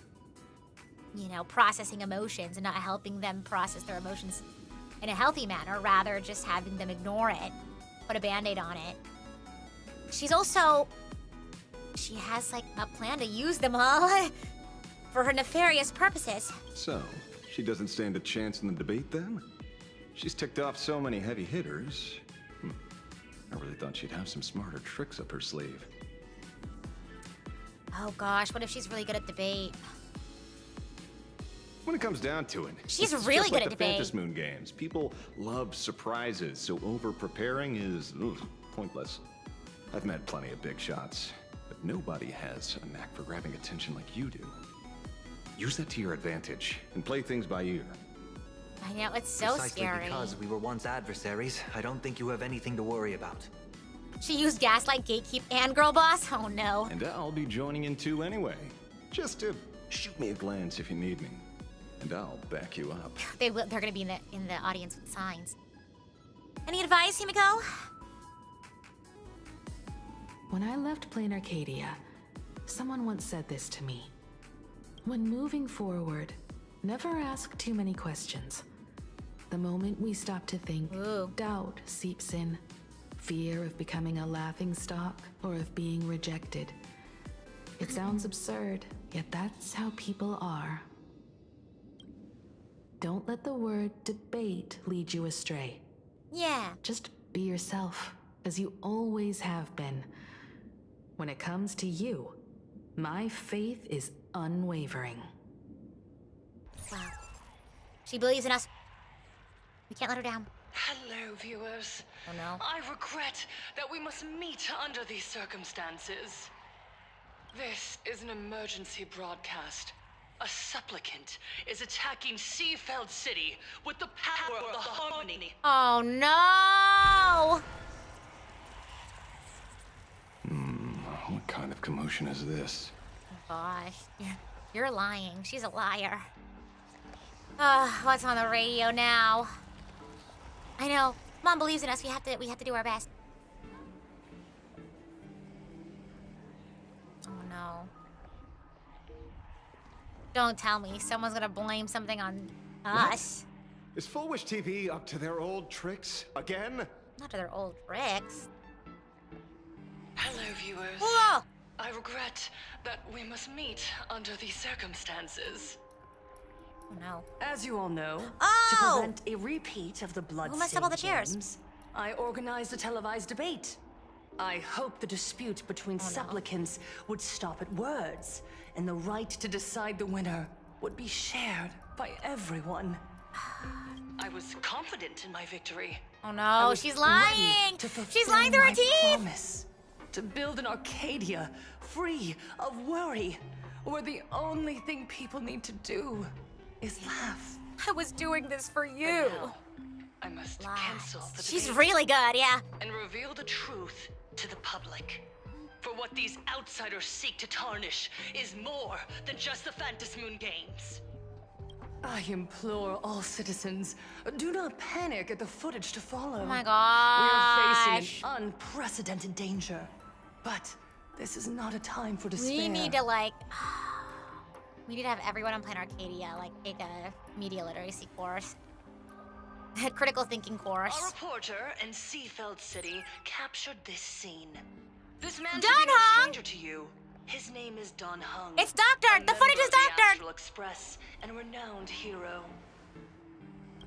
Speaker 1: you know, processing emotions and not helping them process their emotions in a healthy manner, rather just having them ignore it, put a band-aid on it. She has like a plan to use them all for her nefarious purposes.
Speaker 15: So, she doesn't stand a chance in the debate then? She's ticked off so many heavy hitters. I really thought she'd have some smarter tricks up her sleeve.
Speaker 1: Oh gosh, what if she's really good at debate?
Speaker 15: When it comes down to it,
Speaker 1: she's
Speaker 15: it's
Speaker 1: really
Speaker 15: just
Speaker 1: good
Speaker 15: like
Speaker 1: at
Speaker 15: the
Speaker 1: debate.
Speaker 15: Phantom Moon games. People love surprises, so over-preparing is pointless. I've met plenty of big shots, but nobody has a knack for grabbing attention like you do. Use that to your advantage and play things by ear.
Speaker 1: I know, it's so
Speaker 12: Precisely
Speaker 1: scary.
Speaker 12: because we were once adversaries, I don't think you have anything to worry about.
Speaker 1: She used Gaslight, Gatekeep, and Girl Boss? Oh no.
Speaker 15: And I'll be joining in too anyway. Just to shoot me a glance if you need me. And I'll back you up.
Speaker 1: They're gonna be in the audience with signs. Any advice, Himiko?
Speaker 10: When I left Plain Arcadia, someone once said this to me. When moving forward, never ask too many questions. The moment we stop to think, doubt seeps in. Fear of becoming a laughingstock or of being rejected. It sounds absurd, yet that's how people are. Don't let the word debate lead you astray.
Speaker 1: Yeah.
Speaker 10: Just be yourself, as you always have been. When it comes to you, my faith is unwavering.
Speaker 1: Wow. She believes in us. We can't let her down.
Speaker 6: Hello, viewers.
Speaker 1: Oh no.
Speaker 6: I regret that we must meet under these circumstances. This is an emergency broadcast. A supplicant is attacking Seafeld City with the power of the Harmony.
Speaker 1: Oh no!
Speaker 15: What kind of commotion is this?
Speaker 1: Gosh, you're lying. She's a liar. What's on the radio now? I know. Mom believes in us. We have to do our best. Oh no. Don't tell me someone's gonna blame something on us.
Speaker 8: Is Full Wish TV up to their old tricks again?
Speaker 1: Not to their old tricks.
Speaker 6: Hello, viewers.
Speaker 1: Whoa!
Speaker 6: I regret that we must meet under these circumstances.
Speaker 1: Oh no.
Speaker 6: As you all know,
Speaker 1: Oh!
Speaker 6: to prevent a repeat of the blood
Speaker 1: Who messed up all the chairs?
Speaker 6: games, I organized a televised debate. I hope the dispute between supplicants would stop at words, and the right to decide the winner would be shared by everyone. I was confident in my victory.
Speaker 1: Oh no, she's lying! She's lying through her teeth!
Speaker 6: Promise to build an Arcadia free of worry, where the only thing people need to do is laugh.
Speaker 1: I was doing this for you.
Speaker 6: I must cancel the
Speaker 1: She's
Speaker 6: debate
Speaker 1: really good, yeah.
Speaker 6: and reveal the truth to the public. For what these outsiders seek to tarnish is more than just the Phantom Moon games. I implore all citizens, do not panic at the footage to follow.
Speaker 1: Oh my
Speaker 6: We are
Speaker 1: gosh.
Speaker 6: facing an unprecedented danger. But this is not a time for despair.
Speaker 1: We need to like, we need to have everyone on Planet Arcadia like take a media literacy course. A critical thinking course.
Speaker 6: A reporter in Seafeld City captured this scene. This man
Speaker 1: Don
Speaker 6: should be no
Speaker 1: Hung!
Speaker 6: stranger to you. His name is Don Hung.
Speaker 1: It's doctored! The footage is
Speaker 6: doctored!
Speaker 1: doctored!
Speaker 6: Express and a renowned hero.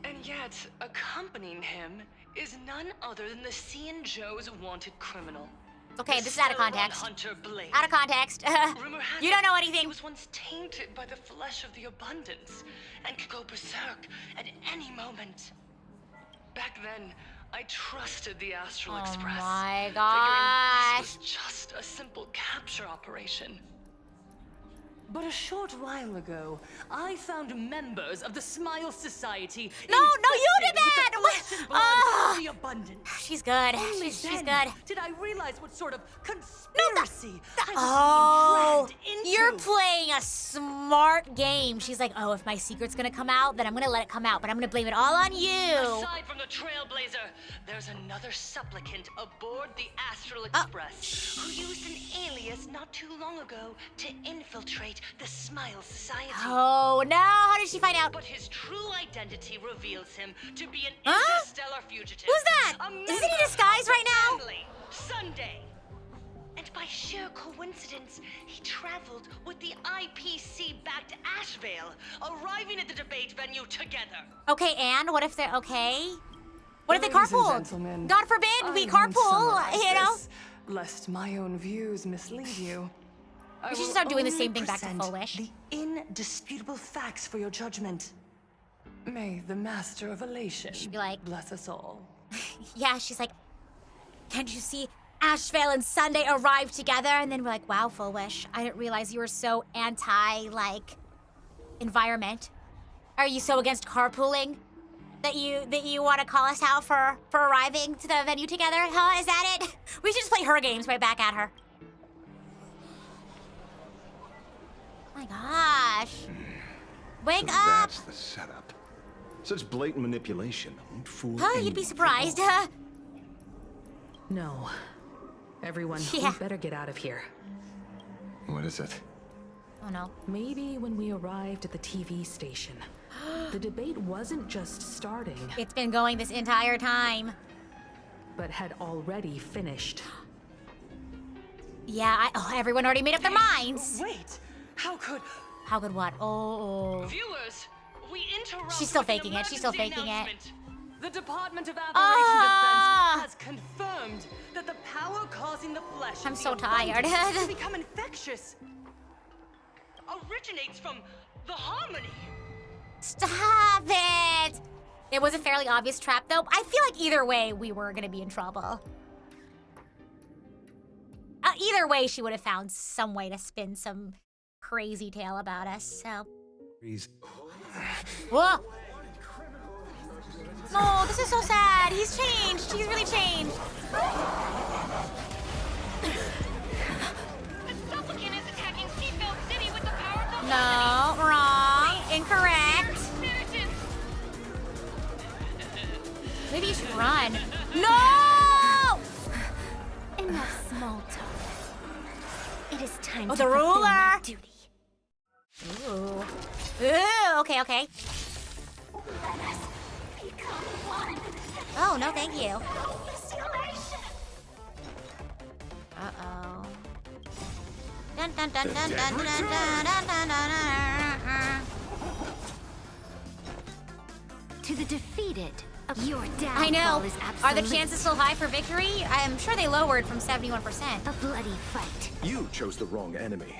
Speaker 6: And yet, accompanying him is none other than the Cian Joe's wanted criminal.
Speaker 1: Okay,
Speaker 6: The
Speaker 1: this is out of
Speaker 6: Celeron
Speaker 1: context.
Speaker 6: Hunter Blade.
Speaker 1: Out of context.
Speaker 6: Rumor has
Speaker 1: You don't
Speaker 6: it
Speaker 1: know
Speaker 6: He
Speaker 1: anything.
Speaker 6: was once tainted by the flesh of the abundance and could go berserk at any moment. Back then, I trusted the Astral
Speaker 1: Oh
Speaker 6: Express.
Speaker 1: my
Speaker 6: Figuring
Speaker 1: gosh.
Speaker 6: this was just a simple capture operation. But a short while ago, I found members of the Smile Society.
Speaker 1: No, you did that!
Speaker 6: The abundant.
Speaker 1: She's good.
Speaker 6: Only
Speaker 1: She's
Speaker 6: then
Speaker 1: good.
Speaker 6: Did I realize what sort of conspiracy I was
Speaker 1: Oh,
Speaker 6: being dragged into?
Speaker 1: you're playing a smart game. She's like, oh, if my secret's gonna come out, then I'm gonna let it come out, but I'm gonna blame it all on you.
Speaker 6: Aside from the Trailblazer, there's another supplicant aboard the Astral Express who used an alias not too long ago to infiltrate the Smile Society.
Speaker 1: Oh, no. How did she find out?
Speaker 6: But his true identity reveals him to be an interstellar fugitive.
Speaker 1: Who's that? Isn't he disguised right now?
Speaker 6: Family, Sunday. And by sheer coincidence, he traveled with the IPC-backed Ashvale, arriving at the debate venue together.
Speaker 1: Okay, and what if they're okay? What if they
Speaker 6: Ladies and
Speaker 1: carpool?
Speaker 6: gentlemen,
Speaker 1: God forbid we
Speaker 6: I won't
Speaker 1: carpool,
Speaker 6: summarize
Speaker 1: you know?
Speaker 6: this, lest my own views mislead you.
Speaker 1: We should start doing the same thing back to Full Wish.
Speaker 6: The indisputable facts for your judgment. May the Master of Elation
Speaker 1: She'd be like,
Speaker 6: bless us all.
Speaker 1: Yeah, she's like, can't you see Ashvale and Sunday arrived together? And then we're like, wow, Full Wish, I didn't realize you were so anti, environment. Are you so against carpooling that you want to call us out for arriving to the venue together? Huh? Is that it? We should just play her games right back at her. Oh my gosh. Wake
Speaker 15: so
Speaker 1: up!
Speaker 15: That's the setup. Such blatant manipulation won't fool
Speaker 1: Huh? You'd be surprised.
Speaker 10: No. Everyone,
Speaker 1: Yeah.
Speaker 10: we better get out of here.
Speaker 15: What is it?
Speaker 1: Oh no.
Speaker 10: Maybe when we arrived at the TV station, the debate wasn't just starting,
Speaker 1: It's been going this entire time.
Speaker 10: but had already finished.
Speaker 1: Yeah, everyone already made up their minds.
Speaker 6: Wait, how could
Speaker 1: what? Oh.
Speaker 6: viewers? We interrupt.
Speaker 1: She's still
Speaker 6: with an
Speaker 1: faking it. She's still
Speaker 6: emergency
Speaker 1: faking it.
Speaker 6: announcement. The Department of Aberration
Speaker 1: Ah!
Speaker 6: Defense has confirmed that the power causing the flesh
Speaker 1: I'm
Speaker 6: of
Speaker 1: so
Speaker 6: the
Speaker 1: tired.
Speaker 6: abundant to become infectious originates from the harmony.
Speaker 1: Stop it! It was a fairly obvious trap, though. I feel like either way, we were gonna be in trouble. Either way, she would have found some way to spin some crazy tale about us, so. Whoa! No, this is so sad. He's changed. He's really changed.
Speaker 2: The supplicant is attacking Seatbelt City with the powers of
Speaker 1: No, wrong. Incorrect. Maybe you should run. No!
Speaker 4: Enough small talk. It is time
Speaker 1: Oh,
Speaker 4: to
Speaker 1: the
Speaker 4: fulfill
Speaker 1: ruler.
Speaker 4: my duty.
Speaker 1: Ooh. Ooh, okay.
Speaker 4: Let us become one.
Speaker 1: Oh, no, thank you. Uh-oh. Dun dun dun dun dun dun dun dun dun dun.
Speaker 4: To the defeated, your downfall
Speaker 1: I know.
Speaker 4: is
Speaker 1: Are the
Speaker 4: absolute.
Speaker 1: chances still high for victory? I am sure they lowered from 71%.
Speaker 4: A bloody fight.
Speaker 8: You chose the wrong enemy.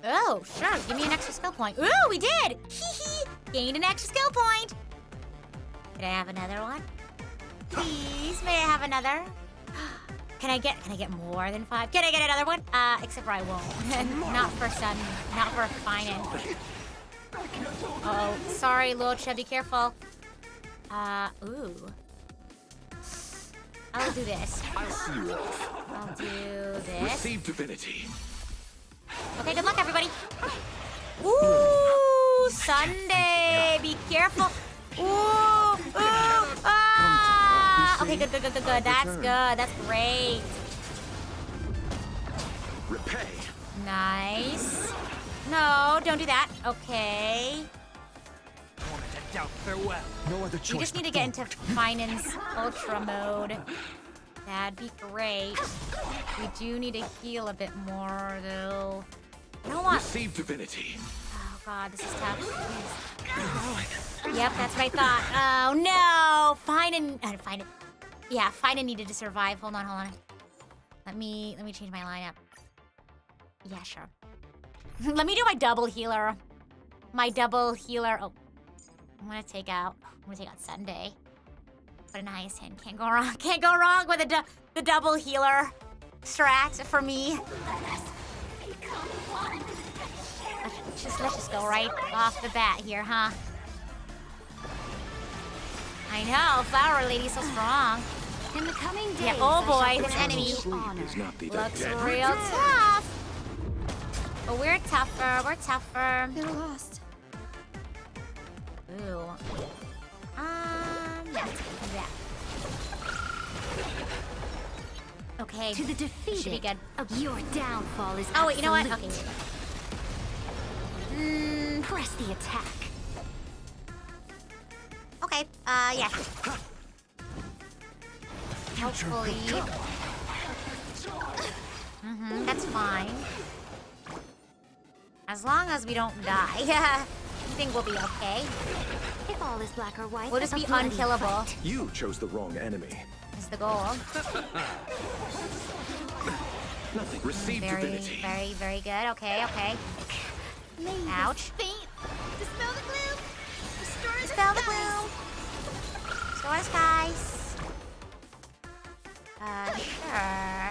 Speaker 1: Oh, sure. Give me an extra skill point. Ooh, we did! Hee. Gained an extra skill point. Can I have another one? Please, may I have another? Can I get more than 5? Can I get another one? Except for I won't. Not for Sun, not for Finan. Oh, sorry, Locha, be careful. Ooh. I'll do this.
Speaker 8: I'll see you off.
Speaker 1: I'll do this.
Speaker 8: Receive divinity.
Speaker 1: Okay, good luck, everybody. Ooh, Sunday, be careful. Ooh, ah. Okay, good. That's good. That's great.
Speaker 8: Repay.
Speaker 1: Nice. No, don't do that. Okay.
Speaker 8: Farewell. No other choice.
Speaker 1: We just need to get into Finan's Ultra mode. That'd be great. We do need to heal a bit more, though. You know what?
Speaker 8: Receive divinity.
Speaker 1: Oh god, this is tough. Yep, that's what I thought. Oh no! Finan. Yeah, Finan needed to survive. Hold on. Let me change my lineup. Yeah, sure. Let me do my double healer. Oh, I'm gonna take out Sunday. What a nice hint. Can't go wrong. Can't go wrong with the double healer strat for me. let's just go right off the bat here, huh? I know, Flower Lady's so strong.
Speaker 2: In the coming days,
Speaker 1: Yeah, oh boy, this enemy looks real tough. But we're tougher, we're tougher.
Speaker 2: They're lost.
Speaker 1: Ooh. Yeah. Okay.
Speaker 2: To the
Speaker 1: Should be
Speaker 2: defeated,
Speaker 1: good.
Speaker 2: your downfall is
Speaker 1: Oh, wait, you know what?
Speaker 2: absolute.
Speaker 1: Okay.
Speaker 2: Press the attack.
Speaker 1: Okay, yeah. Hopefully. That's fine. As long as we don't die. Yeah. I think we'll be okay.
Speaker 2: If all is black or white,
Speaker 1: We'll just
Speaker 2: a
Speaker 1: be
Speaker 2: bloody
Speaker 1: unkillable.
Speaker 2: fight.
Speaker 8: You chose the wrong enemy.
Speaker 1: Is the goal.
Speaker 8: Receive
Speaker 1: Very,
Speaker 8: divinity.
Speaker 1: very, very good. Okay, okay. Ouch.
Speaker 4: Dispel the gloom. Restore
Speaker 1: Dispel the gloom. Restore the skies. Sure.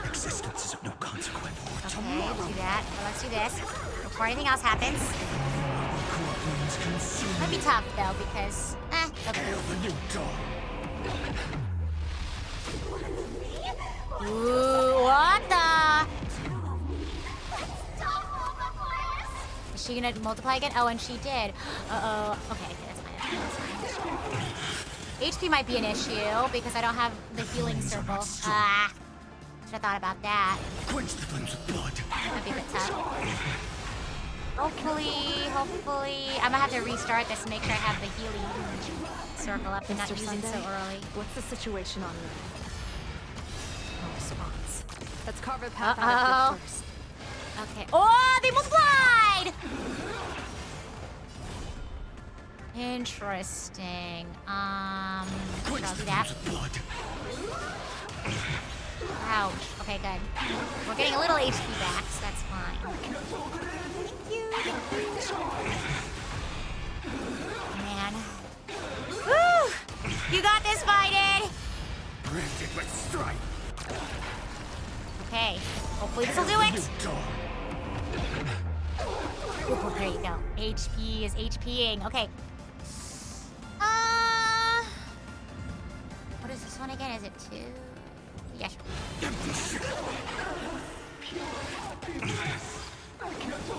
Speaker 8: Existence is of no consequence.
Speaker 1: Okay, let's do that. Well, let's do this before anything else happens. Might be tough though because okay. Ooh, what the? Is she gonna multiply again? Oh, and she did. Uh-oh. Okay, that's fine. That's fine. HP might be an issue because I don't have the healing circle. Ah. Should've thought about that.
Speaker 8: Quench the flames of blood.
Speaker 1: That'd be a bit tough. Hopefully, I'm gonna have to restart this to make sure I have the healing circle up and not using so early.
Speaker 6: What's the situation on you?
Speaker 1: No response.
Speaker 6: Let's carve a path out of here first.
Speaker 1: Okay. Oh, they multiplied! Interesting. I'll do that. Ouch. Okay, good. We're getting a little HP back, so that's fine. Man. Woo! You got this, Biden!
Speaker 8: Branded with strife.
Speaker 1: Okay. Hopefully this'll do it. Oh, there you go. HP is HPing. Okay. What is this one again? Is it 2? Yeah, sure.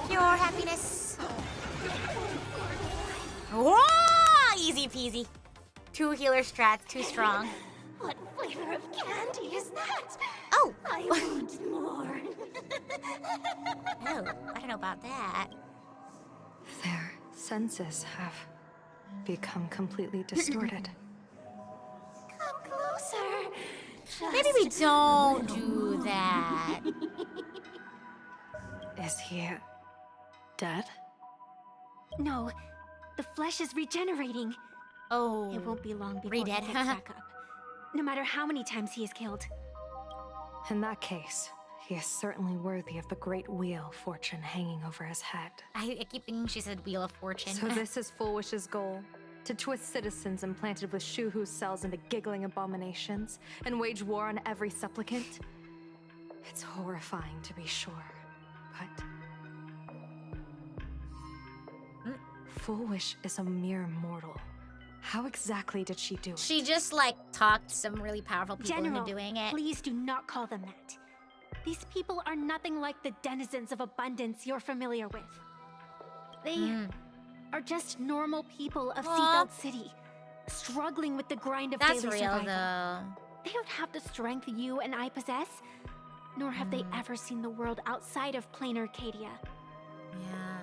Speaker 1: Pure happiness. Whoa! Easy peasy. 2 healer strats, too strong.
Speaker 4: What flavor of candy is that?
Speaker 1: Oh!
Speaker 4: I want more.
Speaker 1: Oh, I don't know about that.
Speaker 18: Their senses have become completely distorted.
Speaker 4: Come closer.
Speaker 1: Maybe we don't do that.
Speaker 18: Is he dead?
Speaker 2: No, the flesh is regenerating.
Speaker 1: Oh.
Speaker 2: It won't be long before
Speaker 1: Re-dead.
Speaker 2: he picks back up. No matter how many times he is killed.
Speaker 18: In that case, he is certainly worthy of the great wheel of fortune hanging over his head.
Speaker 1: I keep thinking she said Wheel of Fortune.
Speaker 18: So this is Full Wish's goal? To twist citizens implanted with Shuhu's cells into giggling abominations and wage war on every supplicant? It's horrifying to be sure, but... Full Wish is a mere mortal. How exactly did she do it?
Speaker 1: She just, like, talked some really powerful people
Speaker 2: General,
Speaker 1: into doing it.
Speaker 2: Please do not call them that. These people are nothing like the denizens of abundance you're familiar with. They are just normal people of Seabelt City, struggling with the grind of
Speaker 1: That's
Speaker 2: daily
Speaker 1: real,
Speaker 2: survival.
Speaker 1: though.
Speaker 2: They don't have the strength you and I possess, nor have they ever seen the world outside of plain Arcadia.
Speaker 1: Yeah.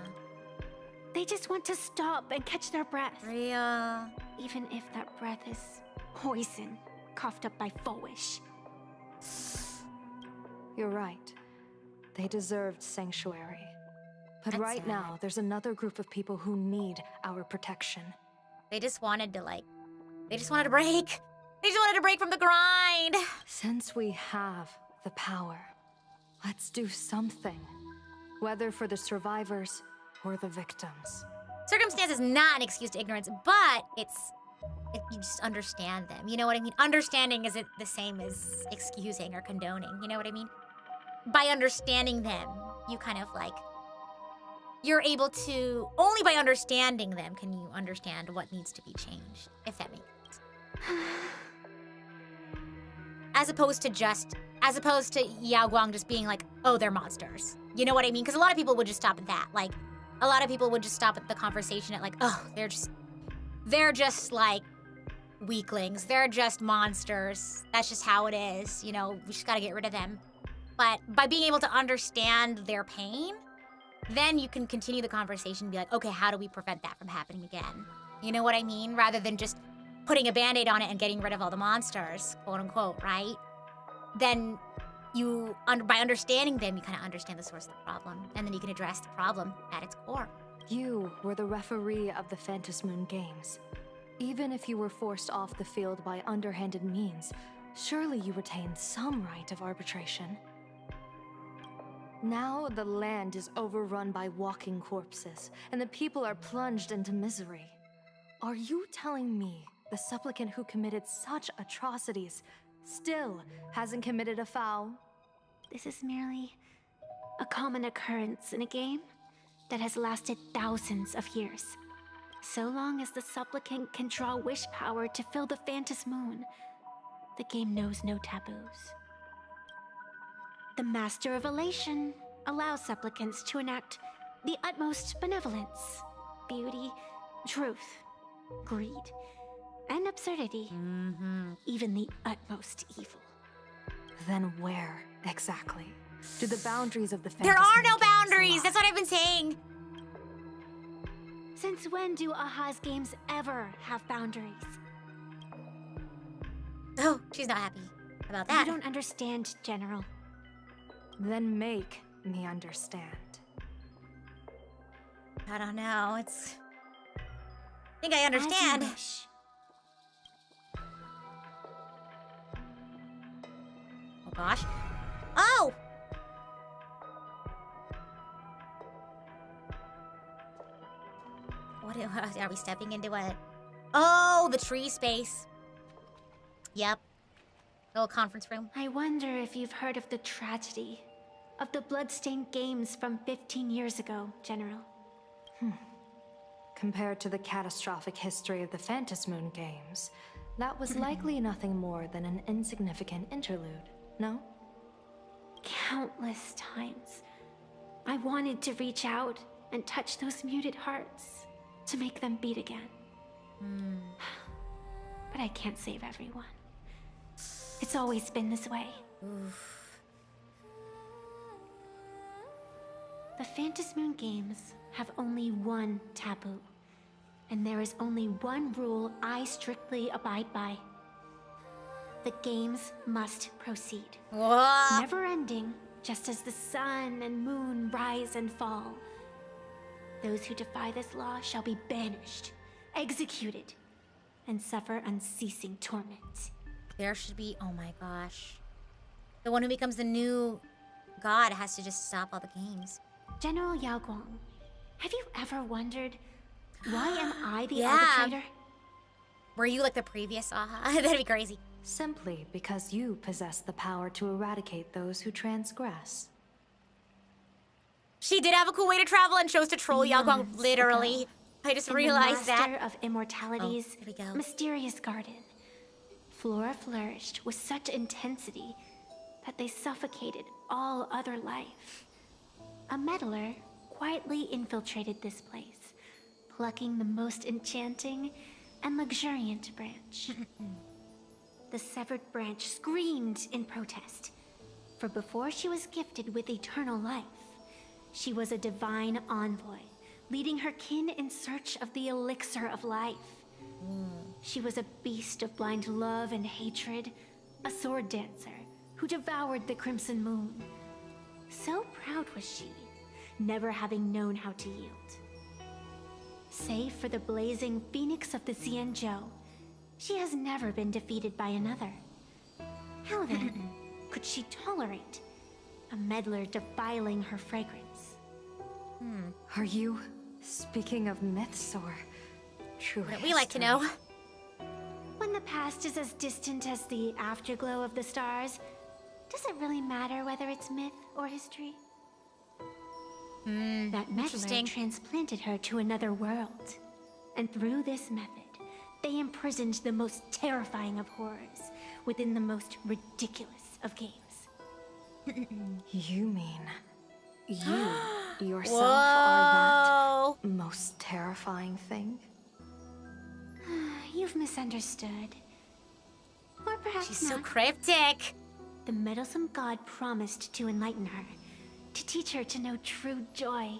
Speaker 2: They just want to stop and catch their breath.
Speaker 1: Real.
Speaker 2: Even if that breath is poison coughed up by Fowish.
Speaker 18: You're right. They deserved sanctuary. But
Speaker 1: That's
Speaker 18: right
Speaker 1: sad.
Speaker 18: now, there's another group of people who need our protection.
Speaker 1: They just wanted to, like... They just wanted to break. They just wanted to break from the grind.
Speaker 18: Since we have the power, let's do something. Whether for the survivors or the victims.
Speaker 1: Circumstance is not an excuse to ignorance, but it's... If you just understand them. You know what I mean? Understanding isn't the same as excusing or condoning. You know what I mean? By understanding them, you kind of, like, you're able to, only by understanding them can you understand what needs to be changed, if that makes sense. As opposed to Yao Guang just being like, oh, they're monsters. You know what I mean? Because a lot of people would just stop at that. Like, a lot of people would just stop at the conversation at like, oh, they're just like weaklings. They're just monsters. That's just how it is. You know, we just gotta get rid of them. But by being able to understand their pain, then you can continue the conversation and be like, okay, how do we prevent that from happening again? You know what I mean? Rather than just putting a Band-Aid on it and getting rid of all the monsters, quote unquote, right? Then by understanding them, you kind of understand the source of the problem, and then you can address the problem at its core.
Speaker 18: You were the referee of the Phantom Moon Games. Even if you were forced off the field by underhanded means, surely you retained some right of arbitration. Now the land is overrun by walking corpses, and the people are plunged into misery. Are you telling me the supplicant who committed such atrocities still hasn't committed a foul?
Speaker 2: This is merely a common occurrence in a game that has lasted thousands of years. So long as the supplicant can draw wish power to fill the Phantom Moon, the game knows no taboos. The Master of Elation allows supplicants to enact the utmost benevolence, beauty, truth, greed, and absurdity, even the utmost evil.
Speaker 18: Then where, exactly, do the boundaries of the Phantom
Speaker 1: There are no
Speaker 18: Moon
Speaker 1: boundaries!
Speaker 18: lie?
Speaker 1: That's what I've been saying!
Speaker 2: Since when do Aha's games ever have boundaries?
Speaker 1: Oh, she's not happy about that.
Speaker 2: You don't understand, General.
Speaker 18: Then make me understand.
Speaker 1: I don't know, I think I understand.
Speaker 2: As you wish.
Speaker 1: Oh gosh. Oh! Are we stepping into what? Oh, the tree space. Yep. Little conference room.
Speaker 2: I wonder if you've heard of the tragedy of the bloodstained games from 15 years ago, General.
Speaker 18: Compared to the catastrophic history of the Phantom Moon Games, that was likely nothing more than an insignificant interlude, no?
Speaker 2: Countless times, I wanted to reach out and touch those muted hearts to make them beat again. But I can't save everyone. It's always been this way. The Phantom Moon Games have only one taboo, and there is only one rule I strictly abide by. The games must proceed. Never ending, just as the sun and moon rise and fall. Those who defy this law shall be banished, executed, and suffer unceasing torment.
Speaker 1: There should be, oh my gosh. The one who becomes the new god has to just stop all the games.
Speaker 2: General Yao Guang, have you ever wondered, why am I the arbitrator?
Speaker 1: Were you like the previous Aha? That'd be crazy.
Speaker 18: Simply because you possess the power to eradicate those who transgress.
Speaker 1: She did have a cool way to travel and chose to troll Yao Guang,
Speaker 2: Months
Speaker 1: literally.
Speaker 2: ago,
Speaker 1: I just
Speaker 2: in
Speaker 1: realized
Speaker 2: the Master
Speaker 1: that.
Speaker 2: of Immortality's
Speaker 1: here we go.
Speaker 2: mysterious garden, Flora flourished with such intensity that they suffocated all other life. A meddler quietly infiltrated this place, plucking the most enchanting and luxuriant branch. The severed branch screamed in protest, for before she was gifted with eternal life, she was a divine envoy, leading her kin in search of the elixir of life. She was a beast of blind love and hatred, a sword dancer who devoured the crimson moon. So proud was she, never having known how to yield. Save for the blazing phoenix of the Xianzhou, she has never been defeated by another. How then could she tolerate a meddler defiling her fragrance?
Speaker 18: Are you speaking of myths or true history?
Speaker 1: We like to know.
Speaker 2: When the past is as distant as the afterglow of the stars, does it really matter whether it's myth or history? That method transplanted her to another world. And through this method, they imprisoned the most terrifying of horrors within the most ridiculous of games.
Speaker 18: You mean you yourself are that most terrifying thing?
Speaker 2: You've misunderstood. Or perhaps
Speaker 1: She's so
Speaker 2: not.
Speaker 1: cryptic.
Speaker 2: The meddlesome god promised to enlighten her, to teach her to know true joy.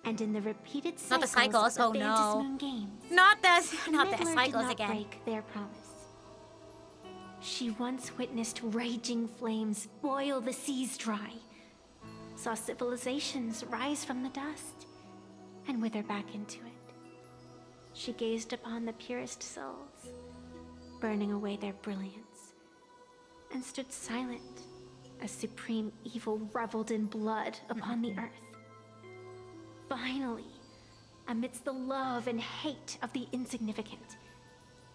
Speaker 2: And in the repeated
Speaker 1: Not the cycles.
Speaker 2: of the
Speaker 1: Oh
Speaker 2: Bantus
Speaker 1: no.
Speaker 2: Moon games,
Speaker 1: Not the
Speaker 2: Meddler
Speaker 1: cycles
Speaker 2: did not
Speaker 1: again.
Speaker 2: break their promise. She once witnessed raging flames boil the seas dry, saw civilizations rise from the dust, and wither back into it. She gazed upon the purest souls, burning away their brilliance, and stood silent as supreme evil reveled in blood upon the earth. Finally, amidst the love and hate of the insignificant,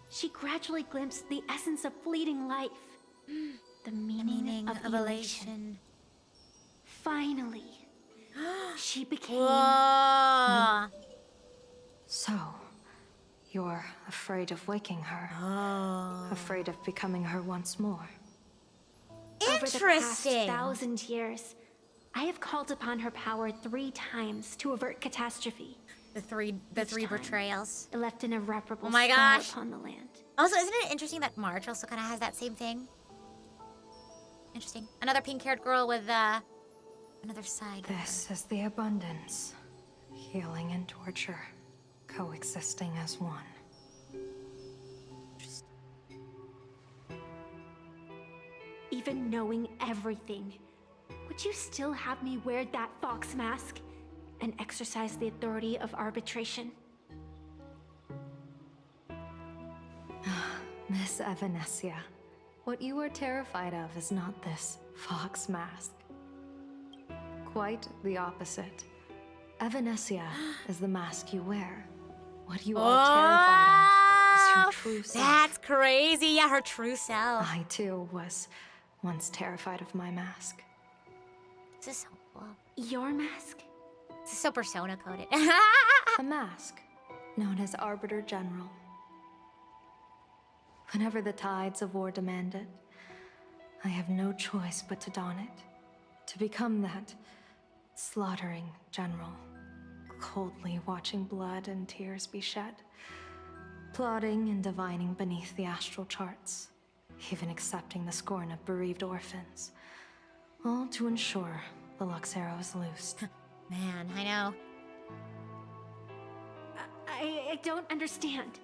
Speaker 2: she gradually glimpsed the essence of fleeting life, the meaning of elation. Finally, she became
Speaker 1: Whoa.
Speaker 18: So, you're afraid of waking her. Afraid of becoming her once more.
Speaker 2: Over the past 1,000 years, I have called upon her power 3 times to avert catastrophe.
Speaker 1: The three betrayals.
Speaker 2: It left an irreparable
Speaker 1: Oh my
Speaker 2: scar
Speaker 1: gosh.
Speaker 2: upon the land.
Speaker 1: Also, isn't it interesting that March also kind of has that same thing? Interesting. Another pink-haired girl with another side.
Speaker 18: This is the abundance. Healing and torture, coexisting as one.
Speaker 2: Even knowing everything, would you still have me wear that fox mask and exercise the authority of arbitration?
Speaker 18: Miss Evanescia, what you are terrified of is not this fox mask. Quite the opposite. Evanescia is the mask you wear. What you are terrified of is her true self.
Speaker 1: That's crazy. Yeah, her true self.
Speaker 18: I too was once terrified of my mask.
Speaker 1: This is so cool.
Speaker 2: Your mask?
Speaker 1: This is so persona coded.
Speaker 18: A mask, known as Arbiter General. Whenever the tides of war demand it, I have no choice but to don it. To become that slaughtering general, coldly watching blood and tears be shed, plotting and divining beneath the astral charts, even accepting the scorn of bereaved orphans, all to ensure the Luxero is loosed.
Speaker 1: Man, I know.
Speaker 2: I don't understand.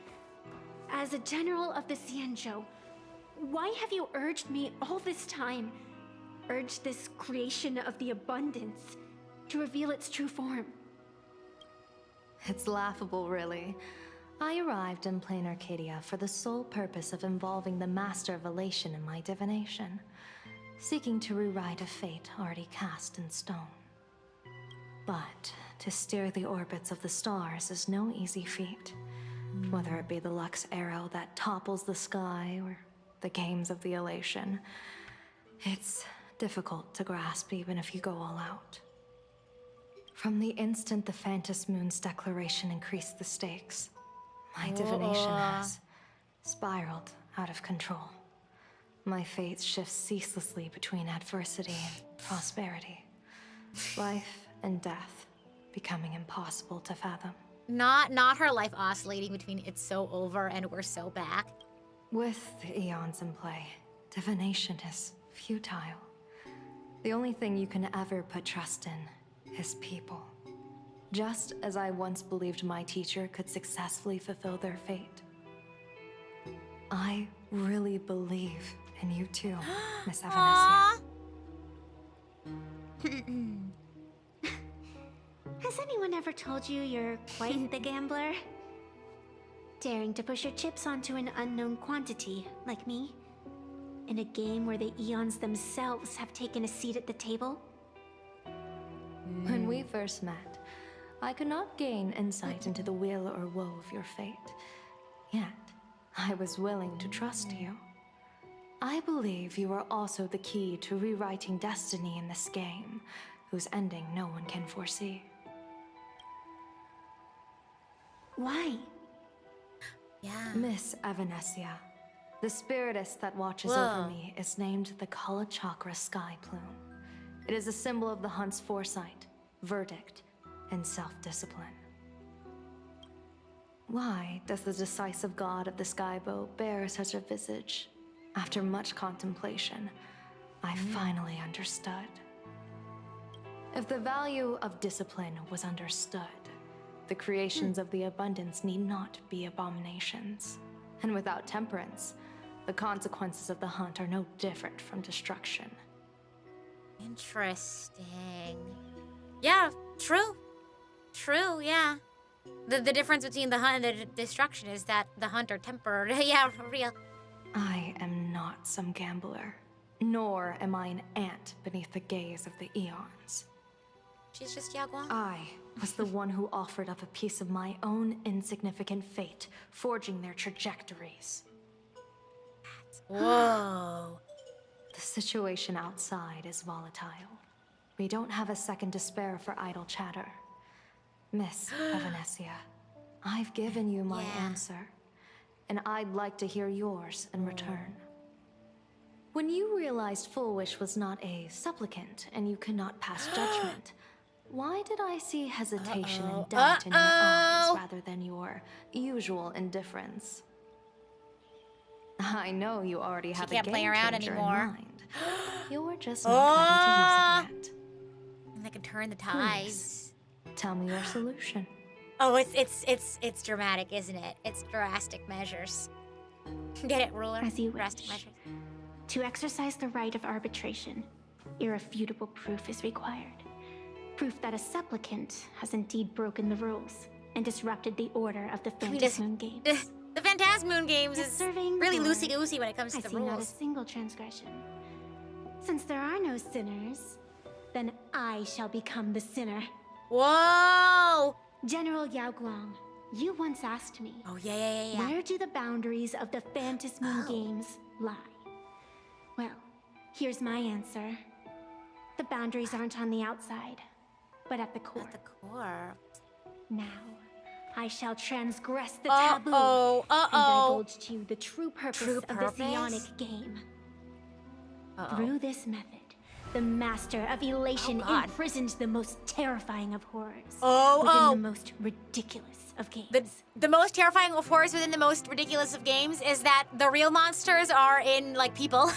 Speaker 2: As a general of the Xianzhou, why have you urged me all this time, urged this creation of the abundance, to reveal its true form?
Speaker 18: It's laughable, really. I arrived in plain Arcadia for the sole purpose of involving the Master of Elation in my divination, seeking to rewrite a fate already cast in stone. But to steer the orbits of the stars is no easy feat. Whether it be the Lux arrow that topples the sky or the games of the Elation, it's difficult to grasp even if you go all out. From the instant the Phantom Moon's declaration increased the stakes, my divination has spiraled out of control. My fate shifts ceaselessly between adversity and prosperity. Life and death becoming impossible to fathom.
Speaker 1: Not her life oscillating between it's so over and we're so back.
Speaker 18: With the eons in play, divination is futile. The only thing you can ever put trust in is people. Just as I once believed my teacher could successfully fulfill their fate. I really believe in you too, Miss Evanescia.
Speaker 2: Has anyone ever told you you're quite the gambler? Daring to push your chips onto an unknown quantity, like me? In a game where the eons themselves have taken a seat at the table?
Speaker 18: When we first met, I could not gain insight into the will or woe of your fate. Yet, I was willing to trust you. I believe you are also the key to rewriting destiny in this game, whose ending no one can foresee.
Speaker 2: Why?
Speaker 1: Yeah.
Speaker 18: Miss Evanescia, the spiritess that watches over me is named the Kala Chakra Sky Plume. It is a symbol of the hunt's foresight, verdict, and self-discipline. Why does the decisive god of the skybow bear such a visage? After much contemplation, I finally understood. If the value of discipline was understood, the creations of the abundance need not be abominations. And without temperance, the consequences of the hunt are no different from destruction.
Speaker 1: Interesting. Yeah, true. True, yeah. The difference between the hunt and the destruction is that the hunt are temporary. Yeah, real.
Speaker 18: I am not some gambler, nor am I an ant beneath the gaze of the eons.
Speaker 1: She's just Yao Guang.
Speaker 18: I was the one who offered up a piece of my own insignificant fate, forging their trajectories.
Speaker 1: Whoa.
Speaker 18: The situation outside is volatile. We don't have a second to spare for idle chatter. Miss Evanescia, I've given you my answer, and I'd like to hear yours in return. When you realized Full Wish was not a supplicant and you could not pass judgment, why did I see hesitation and doubt in your eyes rather than your usual indifference? I know you already have a game changer in mind. You're just not ready to use it yet.
Speaker 1: And they can turn the tides.
Speaker 18: Tell me your solution.
Speaker 1: Oh, it's dramatic, isn't it? It's drastic measures. Get it, ruler?
Speaker 2: As you
Speaker 1: drastic
Speaker 2: wish.
Speaker 1: measures.
Speaker 2: To exercise the right of arbitration, irrefutable proof is required. Proof that a supplicant has indeed broken the rules and disrupted the order of the Phantasmoon Games.
Speaker 1: The Phantasmoon Games is really
Speaker 2: board,
Speaker 1: loosey-goosey when it comes to
Speaker 2: I
Speaker 1: the
Speaker 2: see not a
Speaker 1: rules.
Speaker 2: single transgression. Since there are no sinners, then I shall become the sinner.
Speaker 1: Whoa!
Speaker 2: General Yao Guang, you once asked me.
Speaker 1: Oh, yeah.
Speaker 2: Where do the boundaries of the Phantasmoon Games lie? Well, here's my answer. The boundaries aren't on the outside, but at the core.
Speaker 1: At the core.
Speaker 2: Now, I shall transgress the taboo and divulge to you the true purpose of this Ionic game. Through this method, the master of elation imprisoned the most terrifying of horrors within the most ridiculous of games.
Speaker 1: The most terrifying of horrors within the most ridiculous of games is that the real monsters are in, like, people.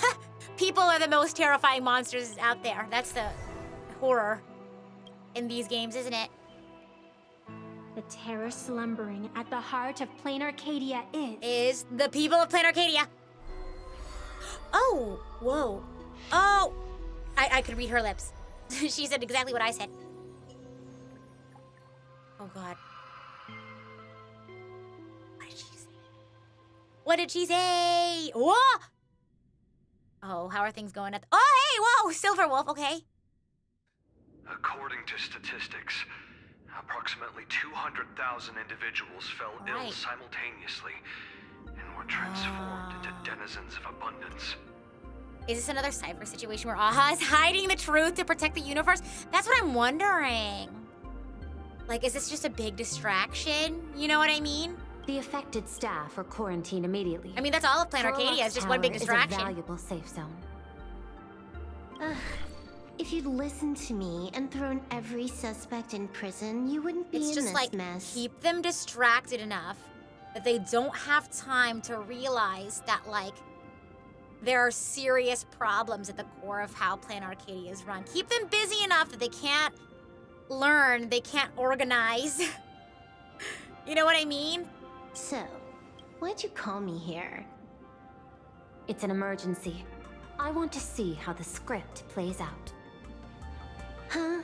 Speaker 1: People are the most terrifying monsters out there. That's the horror in these games, isn't it?
Speaker 2: The terror slumbering at the heart of Plain Arcadia
Speaker 1: is the people of Plain Arcadia. Oh, whoa. Oh, I could read her lips. She said exactly what I said. Oh, God. What did she say? What did she say? Whoa! Oh, how are things going at the... Oh, hey, whoa, Silver Wolf, okay.
Speaker 19: According to statistics, approximately 200,000 individuals fell ill simultaneously and were transformed into denizens of abundance.
Speaker 1: Is this another cyber situation where Aha is hiding the truth to protect the universe? That's what I'm wondering. Like, is this just a big distraction? You know what I mean?
Speaker 13: The affected staff are quarantined immediately.
Speaker 1: I mean, that's all of Planet Arcadia. It's just one big distraction.
Speaker 13: Is a valuable safe zone.
Speaker 4: If you'd listened to me and thrown every suspect in prison, you wouldn't be in this mess.
Speaker 1: It's just like, keep them distracted enough that they don't have time to realize that, like, there are serious problems at the core of how Planet Arcadia is run. Keep them busy enough that they can't learn, they can't organize. You know what I mean?
Speaker 4: So, why'd you call me here?
Speaker 13: It's an emergency. I want to see how the script plays out.
Speaker 4: Huh?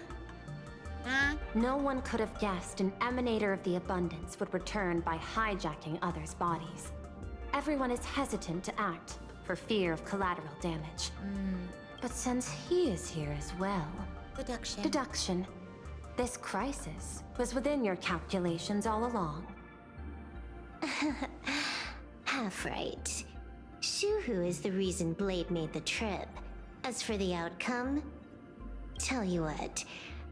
Speaker 13: No one could have guessed an emanator of the abundance would return by hijacking others' bodies. Everyone is hesitant to act for fear of collateral damage. But since he is here as well... Deduction. This crisis was within your calculations all along.
Speaker 4: Half right. Shuhu is the reason Blade made the trip. As for the outcome,
Speaker 20: Tell you what,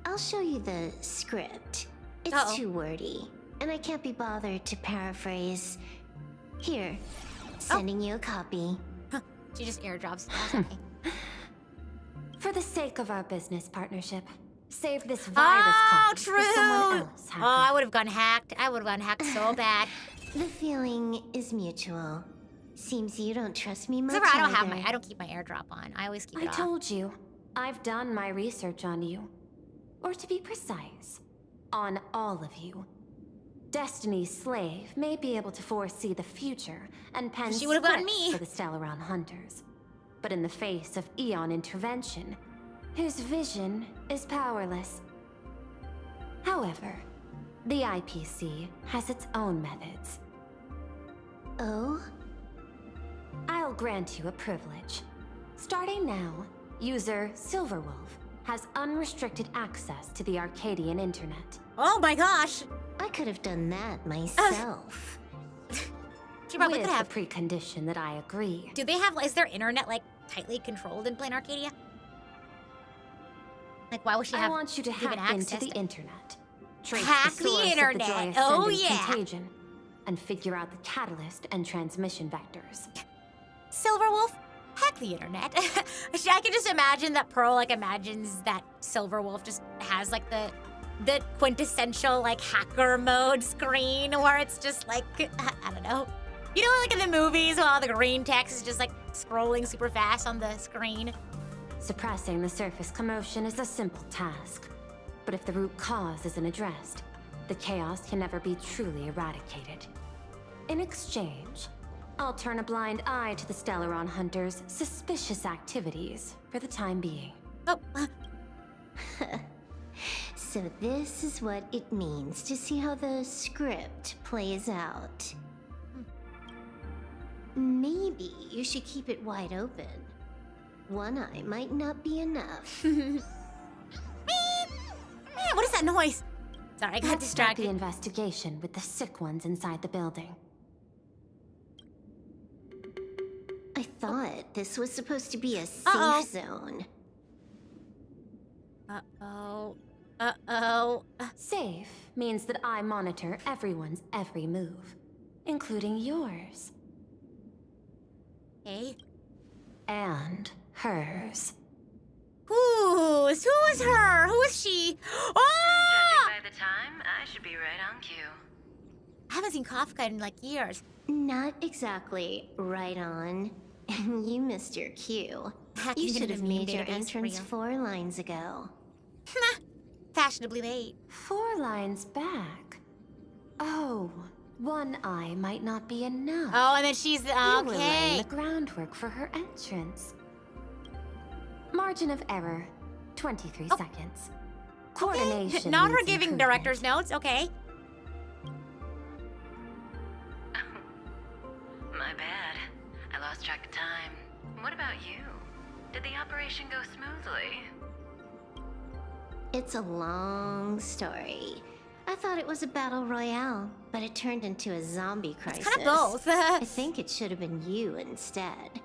Speaker 20: I'll show you the script. It's too wordy, and I can't be bothered to paraphrase. Here, sending you a copy.
Speaker 1: She just airdrops. Okay.
Speaker 13: For the sake of our business partnership, save this virus copy
Speaker 1: true.
Speaker 13: for someone else.
Speaker 1: Oh, I would have gone hacked. I would have gone hacked so bad.
Speaker 20: The feeling is mutual. Seems you don't trust me much.
Speaker 1: I don't have I don't keep my airdrop on. I always keep it
Speaker 13: I
Speaker 1: off.
Speaker 13: told you, I've done my research on you. Or to be precise, on all of you. Destiny's slave may be able to foresee the future and pen
Speaker 1: She would have gotten
Speaker 13: scripts
Speaker 1: me.
Speaker 13: for the Stellaron hunters. But in the face of Eon intervention, his vision is powerless. However, the IPC has its own methods.
Speaker 20: Oh?
Speaker 13: I'll grant you a privilege. Starting now, user Silverwolf has unrestricted access to the Arcadian internet.
Speaker 1: Oh my gosh!
Speaker 20: I could have done that myself.
Speaker 1: She probably
Speaker 13: With
Speaker 1: could have.
Speaker 13: the precondition that I agree.
Speaker 1: Do they have, is their internet like tightly controlled in Plain Arcadia? Like why would she have
Speaker 13: I want you to
Speaker 1: given
Speaker 13: hack into
Speaker 1: access
Speaker 13: the
Speaker 1: to-
Speaker 13: internet. Trace
Speaker 1: Hack
Speaker 13: the
Speaker 1: the
Speaker 13: source
Speaker 1: internet.
Speaker 13: Of the joy
Speaker 1: Oh,
Speaker 13: ascendant
Speaker 1: yeah.
Speaker 13: contagion, and figure out the catalyst and transmission vectors.
Speaker 1: Silverwolf, hack the internet. I can just imagine that Pearl like imagines that Silverwolf just has like the quintessential like hacker mode screen where it's just like I don't know. You know, like in the movies, while the green text is just like scrolling super fast on the screen.
Speaker 13: Suppressing the surface commotion is a simple task. But if the root cause isn't addressed, the chaos can never be truly eradicated. In exchange, I'll turn a blind eye to the Stellaron hunters' suspicious activities for the time being.
Speaker 1: Oh.
Speaker 20: So this is what it means to see how the script plays out. Maybe you should keep it wide open. One eye might not be enough.
Speaker 1: What is that noise? Sorry, I got
Speaker 13: Let's start
Speaker 1: distracted.
Speaker 13: the investigation with the sick ones inside the building.
Speaker 20: I thought this was supposed to be a safe zone.
Speaker 13: Safe means that I monitor everyone's every move, including yours.
Speaker 1: Okay.
Speaker 13: And hers.
Speaker 1: Who is her? Who is she? Oh!
Speaker 5: Judging by the time, I should be right on cue.
Speaker 1: I haven't seen Kafka in like years.
Speaker 20: Not exactly right on. You missed your cue.
Speaker 1: Hacking
Speaker 20: You should
Speaker 1: into
Speaker 20: have
Speaker 1: the
Speaker 20: made
Speaker 1: meme
Speaker 20: your
Speaker 1: database
Speaker 20: entrance
Speaker 1: real.
Speaker 20: 4 lines ago.
Speaker 1: Fashionably late.
Speaker 13: 4 lines back. Oh, one eye might not be enough.
Speaker 1: Oh, and then she's
Speaker 13: You were laying
Speaker 1: okay.
Speaker 13: the groundwork for her entrance. Margin of error, 23 seconds. Coordination.
Speaker 1: Not her
Speaker 13: needs
Speaker 1: giving
Speaker 13: improvement.
Speaker 1: director's notes. Okay.
Speaker 5: My bad. I lost track of time. What about you? Did the operation go smoothly?
Speaker 20: It's a long story. I thought it was a battle royale, but it turned into a zombie crisis.
Speaker 1: It's kind of both.
Speaker 20: I think it should have been you instead.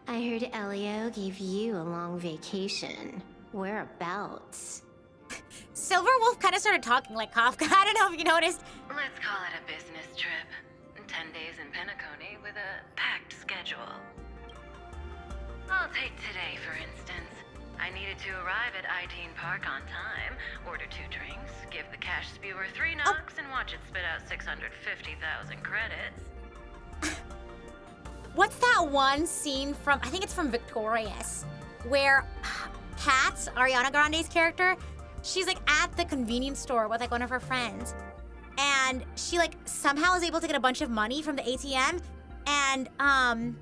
Speaker 20: I heard Elio gave you a long vacation. Whereabouts?
Speaker 1: Silverwolf kind of started talking like Kafka. I don't know if you noticed.
Speaker 5: Let's call it a business trip. 10 days in Penacony with a packed schedule. I'll take today, for instance. I needed to arrive at Ideen Park on time, order 2 drinks, give the cash spewer 3 knocks, and watch it spit out 650,000 credits.
Speaker 1: What's that one scene from, I think it's from Victorious, where Kat, Ariana Grande's character, she's like at the convenience store with like one of her friends. And she like somehow is able to get a bunch of money from the ATM. And I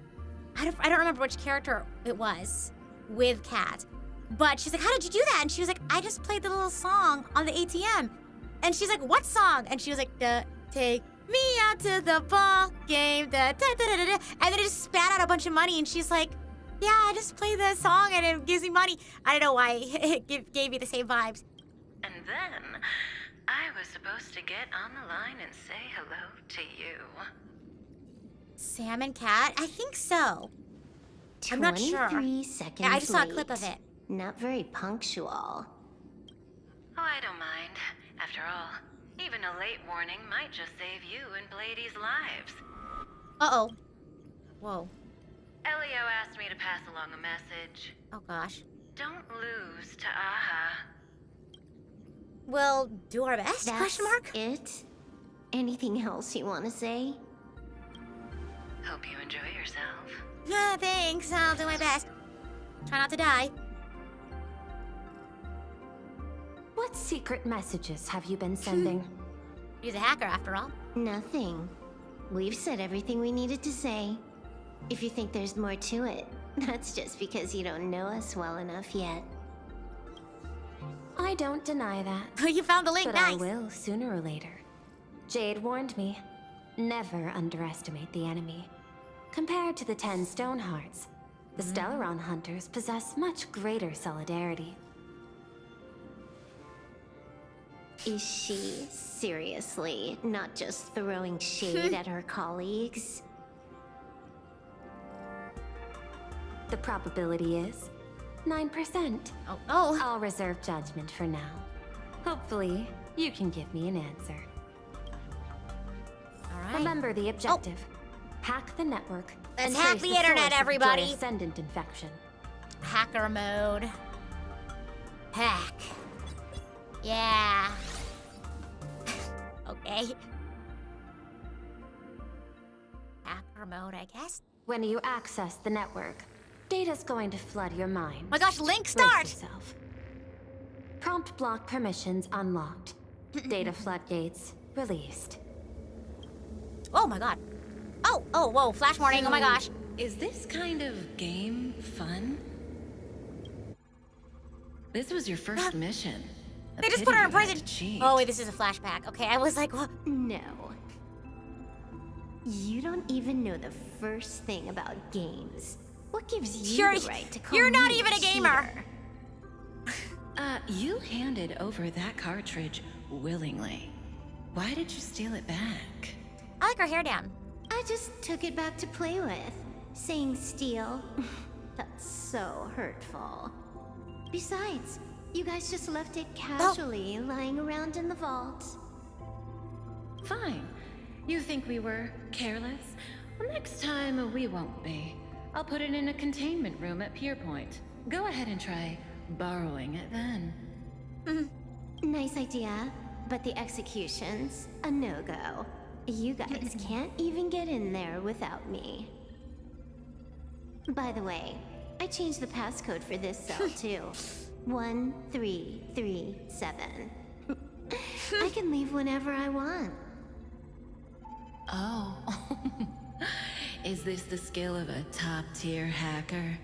Speaker 1: don't remember which character it was with Kat. But she's like, how did you do that? And she was like, I just played the little song on the ATM. And she's like, what song? And she was like, take me out to the ball game. Da, da, da, da, da. And then it just spat out a bunch of money. And she's like, yeah, I just played the song and it gives me money. I don't know why it gave me the same vibes.
Speaker 5: And then, I was supposed to get on the line and say hello to you.
Speaker 1: Sam and Kat? I think so. I'm not sure.
Speaker 20: 23 seconds
Speaker 1: Yeah, I just saw a
Speaker 20: late.
Speaker 1: clip of it.
Speaker 20: Not very punctual.
Speaker 5: Oh, I don't mind. After all, even a late warning might just save you and Blady's lives.
Speaker 1: Uh-oh. Whoa.
Speaker 5: Elio asked me to pass along a message.
Speaker 1: Oh, gosh.
Speaker 5: Don't lose to Aha.
Speaker 1: We'll do our best,
Speaker 20: That's
Speaker 1: question mark?
Speaker 20: it? Anything else you want to say?
Speaker 5: Hope you enjoy yourself.
Speaker 1: Yeah, thanks. I'll do my best. Try not to die.
Speaker 13: What secret messages have you been sending?
Speaker 1: He's a hacker, after all.
Speaker 20: Nothing. We've said everything we needed to say. If you think there's more to it, that's just because you don't know us well enough yet.
Speaker 13: I don't deny that.
Speaker 1: You found the link,
Speaker 13: but
Speaker 1: nice.
Speaker 13: I will sooner or later. Jade warned me. Never underestimate the enemy. Compared to the 10 Stone Hearts, the Stellaron Hunters possess much greater solidarity.
Speaker 20: Is she seriously not just throwing shade at her colleagues?
Speaker 13: The probability is 9%.
Speaker 1: Oh.
Speaker 13: I'll reserve judgment for now. Hopefully, you can give me an answer.
Speaker 1: All right.
Speaker 13: Remember the objective. Hack the network.
Speaker 1: Let's
Speaker 13: and
Speaker 1: hack
Speaker 13: trace
Speaker 1: the internet,
Speaker 13: source of
Speaker 1: everybody.
Speaker 13: Joy Ascendant infection.
Speaker 1: Hacker mode. Hack. Yeah. Okay. Hacker mode, I guess.
Speaker 13: When you access the network, data's going to flood your mind.
Speaker 1: My gosh, link
Speaker 13: Brace
Speaker 1: start!
Speaker 13: yourself. Prompt block permissions unlocked. Data floodgates released.
Speaker 1: Oh my god. Oh, whoa, flash warning, oh my gosh.
Speaker 21: Is this kind of game fun? This was your first mission.
Speaker 1: They just put her in prison. Oh wait, this is a flashback. Okay, I was like, what?
Speaker 20: No. You don't even know the first thing about games. What gives you the right to call
Speaker 1: You're not
Speaker 20: me
Speaker 1: even a gamer.
Speaker 21: You handed over that cartridge willingly. Why did you steal it back?
Speaker 1: I like her hair down.
Speaker 20: I just took it back to play with. Saying steal, that's so hurtful. Besides, you guys just left it casually lying around in the vault.
Speaker 21: Fine. You think we were careless? Well, next time we won't be. I'll put it in a containment room at Pier Point. Go ahead and try borrowing it then.
Speaker 20: Nice idea, but the execution's a no-go. You guys can't even get in there without me. By the way, I changed the passcode for this cell too. 1337. I can leave whenever I want.
Speaker 21: Oh. Is this the skill of a top-tier hacker?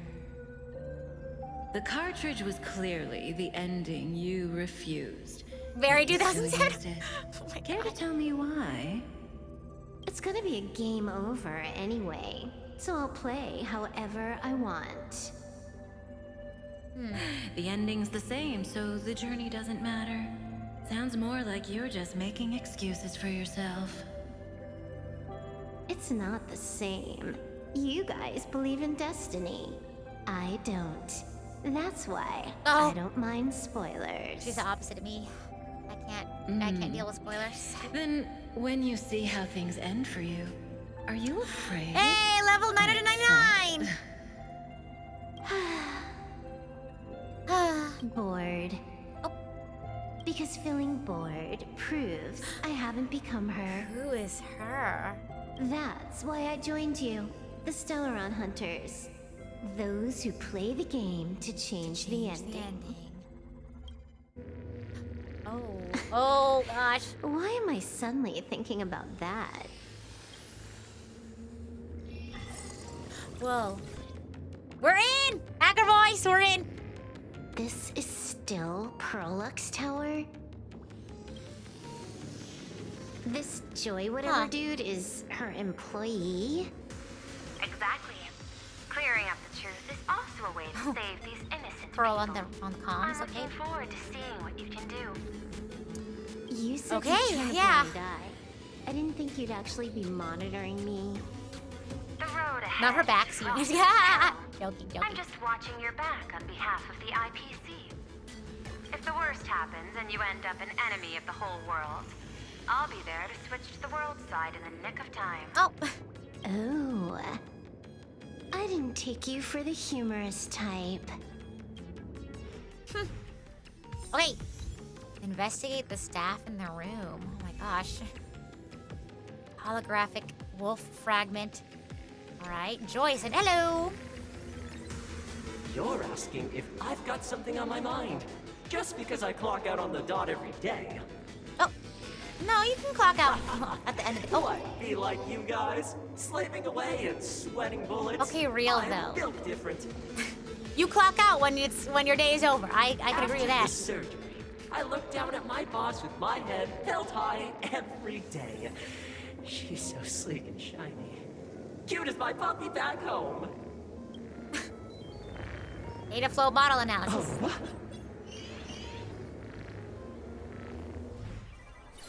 Speaker 21: The cartridge was clearly the ending you refused.
Speaker 1: Very
Speaker 21: You
Speaker 1: 2007.
Speaker 21: still used it. Care to tell me why?
Speaker 20: It's gonna be a game over anyway, so I'll play however I want.
Speaker 21: The ending's the same, so the journey doesn't matter. Sounds more like you're just making excuses for yourself.
Speaker 20: It's not the same. You guys believe in destiny. I don't. That's why I don't mind spoilers.
Speaker 1: She's the opposite of me. I can't deal with spoilers.
Speaker 21: Then, when you see how things end for you, are you afraid?
Speaker 1: Hey, level 999!
Speaker 20: Bored. Because feeling bored proves I haven't become her.
Speaker 1: Who is her?
Speaker 20: That's why I joined you, the Stellaron Hunters. Those who play the game to change the ending.
Speaker 1: Oh gosh.
Speaker 20: Why am I suddenly thinking about that?
Speaker 1: Whoa. We're in! Hacker voice, we're in!
Speaker 20: This is still Perlux Tower? This Joy whatever dude is her employee?
Speaker 13: Exactly. Clearing up the truth is also a way to save these innocent
Speaker 1: Pearl
Speaker 13: people.
Speaker 1: on the comms,
Speaker 13: I'm
Speaker 1: okay?
Speaker 13: looking forward to seeing what you can do.
Speaker 20: You said
Speaker 1: Okay,
Speaker 20: you tried
Speaker 1: yeah.
Speaker 20: when I die. I didn't think you'd actually be monitoring me.
Speaker 13: The road ahead
Speaker 1: Not her backseat. Joking.
Speaker 13: I'm just watching your back on behalf of the IPC. If the worst happens and you end up an enemy of the whole world, I'll be there to switch to the world side in the nick of time.
Speaker 20: Oh. I didn't take you for the humorous type.
Speaker 1: Okay. Investigate the staff in the room. Oh my gosh. Holographic wolf fragment. Alright, Joyce, and hello!
Speaker 16: You're asking if I've got something on my mind, just because I clock out on the dot every day.
Speaker 1: Oh, no, you can clock out at the end of the... Oh.
Speaker 16: What, be like you guys? Slaving away and sweating bullets?
Speaker 1: Okay, real
Speaker 16: I'm
Speaker 1: though.
Speaker 16: built different.
Speaker 1: You clock out when your day is over. I can agree with that.
Speaker 16: After the surgery, I look down at my boss with my head held high every day. She's so sleek and shiny. Cute as my puppy back home.
Speaker 1: Data flow bottle analysis.
Speaker 16: Oh,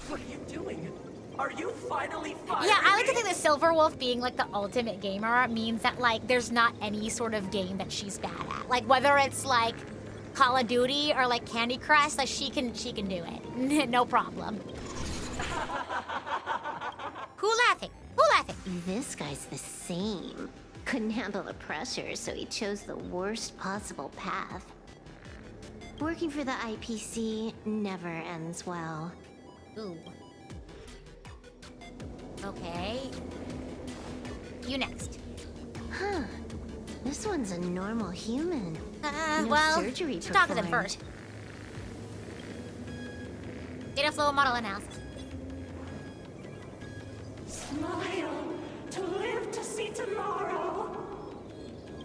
Speaker 16: what are you doing? Are you finally firing?
Speaker 1: Yeah, I like to think that Silver Wolf being like the ultimate gamer means that like there's not any sort of game that she's bad at. Like whether it's like Call of Duty or like Candy Crush, like she can do it. No problem. Who laughing? Who laughing?
Speaker 20: This guy's the same. Couldn't handle the pressure, so he chose the worst possible path. Working for the IPC never ends well.
Speaker 1: Ooh. Okay. You next.
Speaker 20: Huh. This one's a normal human. No
Speaker 1: well,
Speaker 20: surgery
Speaker 1: should talk to them
Speaker 20: performed.
Speaker 1: first. Data flow model analysis.
Speaker 16: Smile to live to see tomorrow.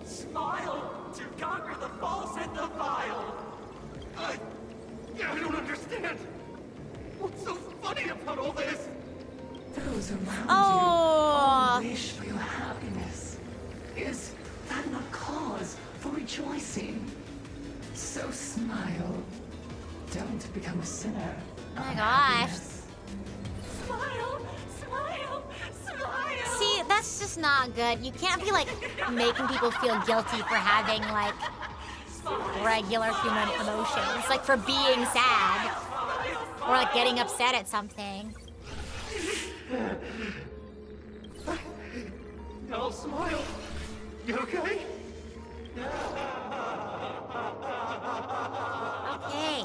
Speaker 16: Smile to conquer the false and the vile. I don't understand. What's so funny about all this? Those around
Speaker 1: Oh.
Speaker 16: you wish for your happiness. Is that not cause for rejoicing? So smile. Don't become a sinner.
Speaker 1: Oh my gosh.
Speaker 16: Smile, smile, smile.
Speaker 1: See, that's just not good. You can't be like making people feel guilty for having like regular human emotions, like for being sad or like getting upset at something.
Speaker 16: No, smile. You okay?
Speaker 1: Okay.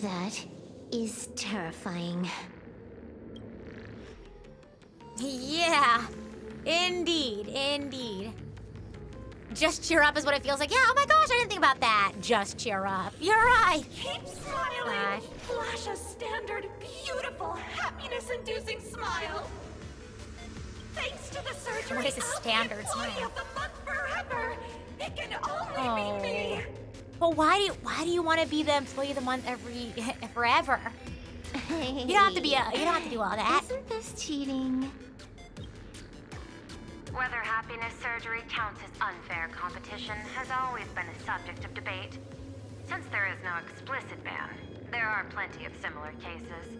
Speaker 20: That is terrifying.
Speaker 1: Yeah, indeed. Just cheer up is what it feels like. Yeah, oh my gosh, I didn't think about that. Just cheer up. You're right.
Speaker 6: Keep smiling. Flash a standard, beautiful, happiness-inducing smile. Thanks to the surgery,
Speaker 1: What is a standard
Speaker 6: I'll be
Speaker 1: smile?
Speaker 6: of the month forever. It can only be me.
Speaker 1: Well, why do you want to be the employee of the month forever?
Speaker 20: Hey,
Speaker 1: You don't have to be you don't have to do all that.
Speaker 20: Isn't this cheating?
Speaker 13: Whether happiness surgery counts as unfair competition has always been a subject of debate. Since there is no explicit ban, there are plenty of similar cases.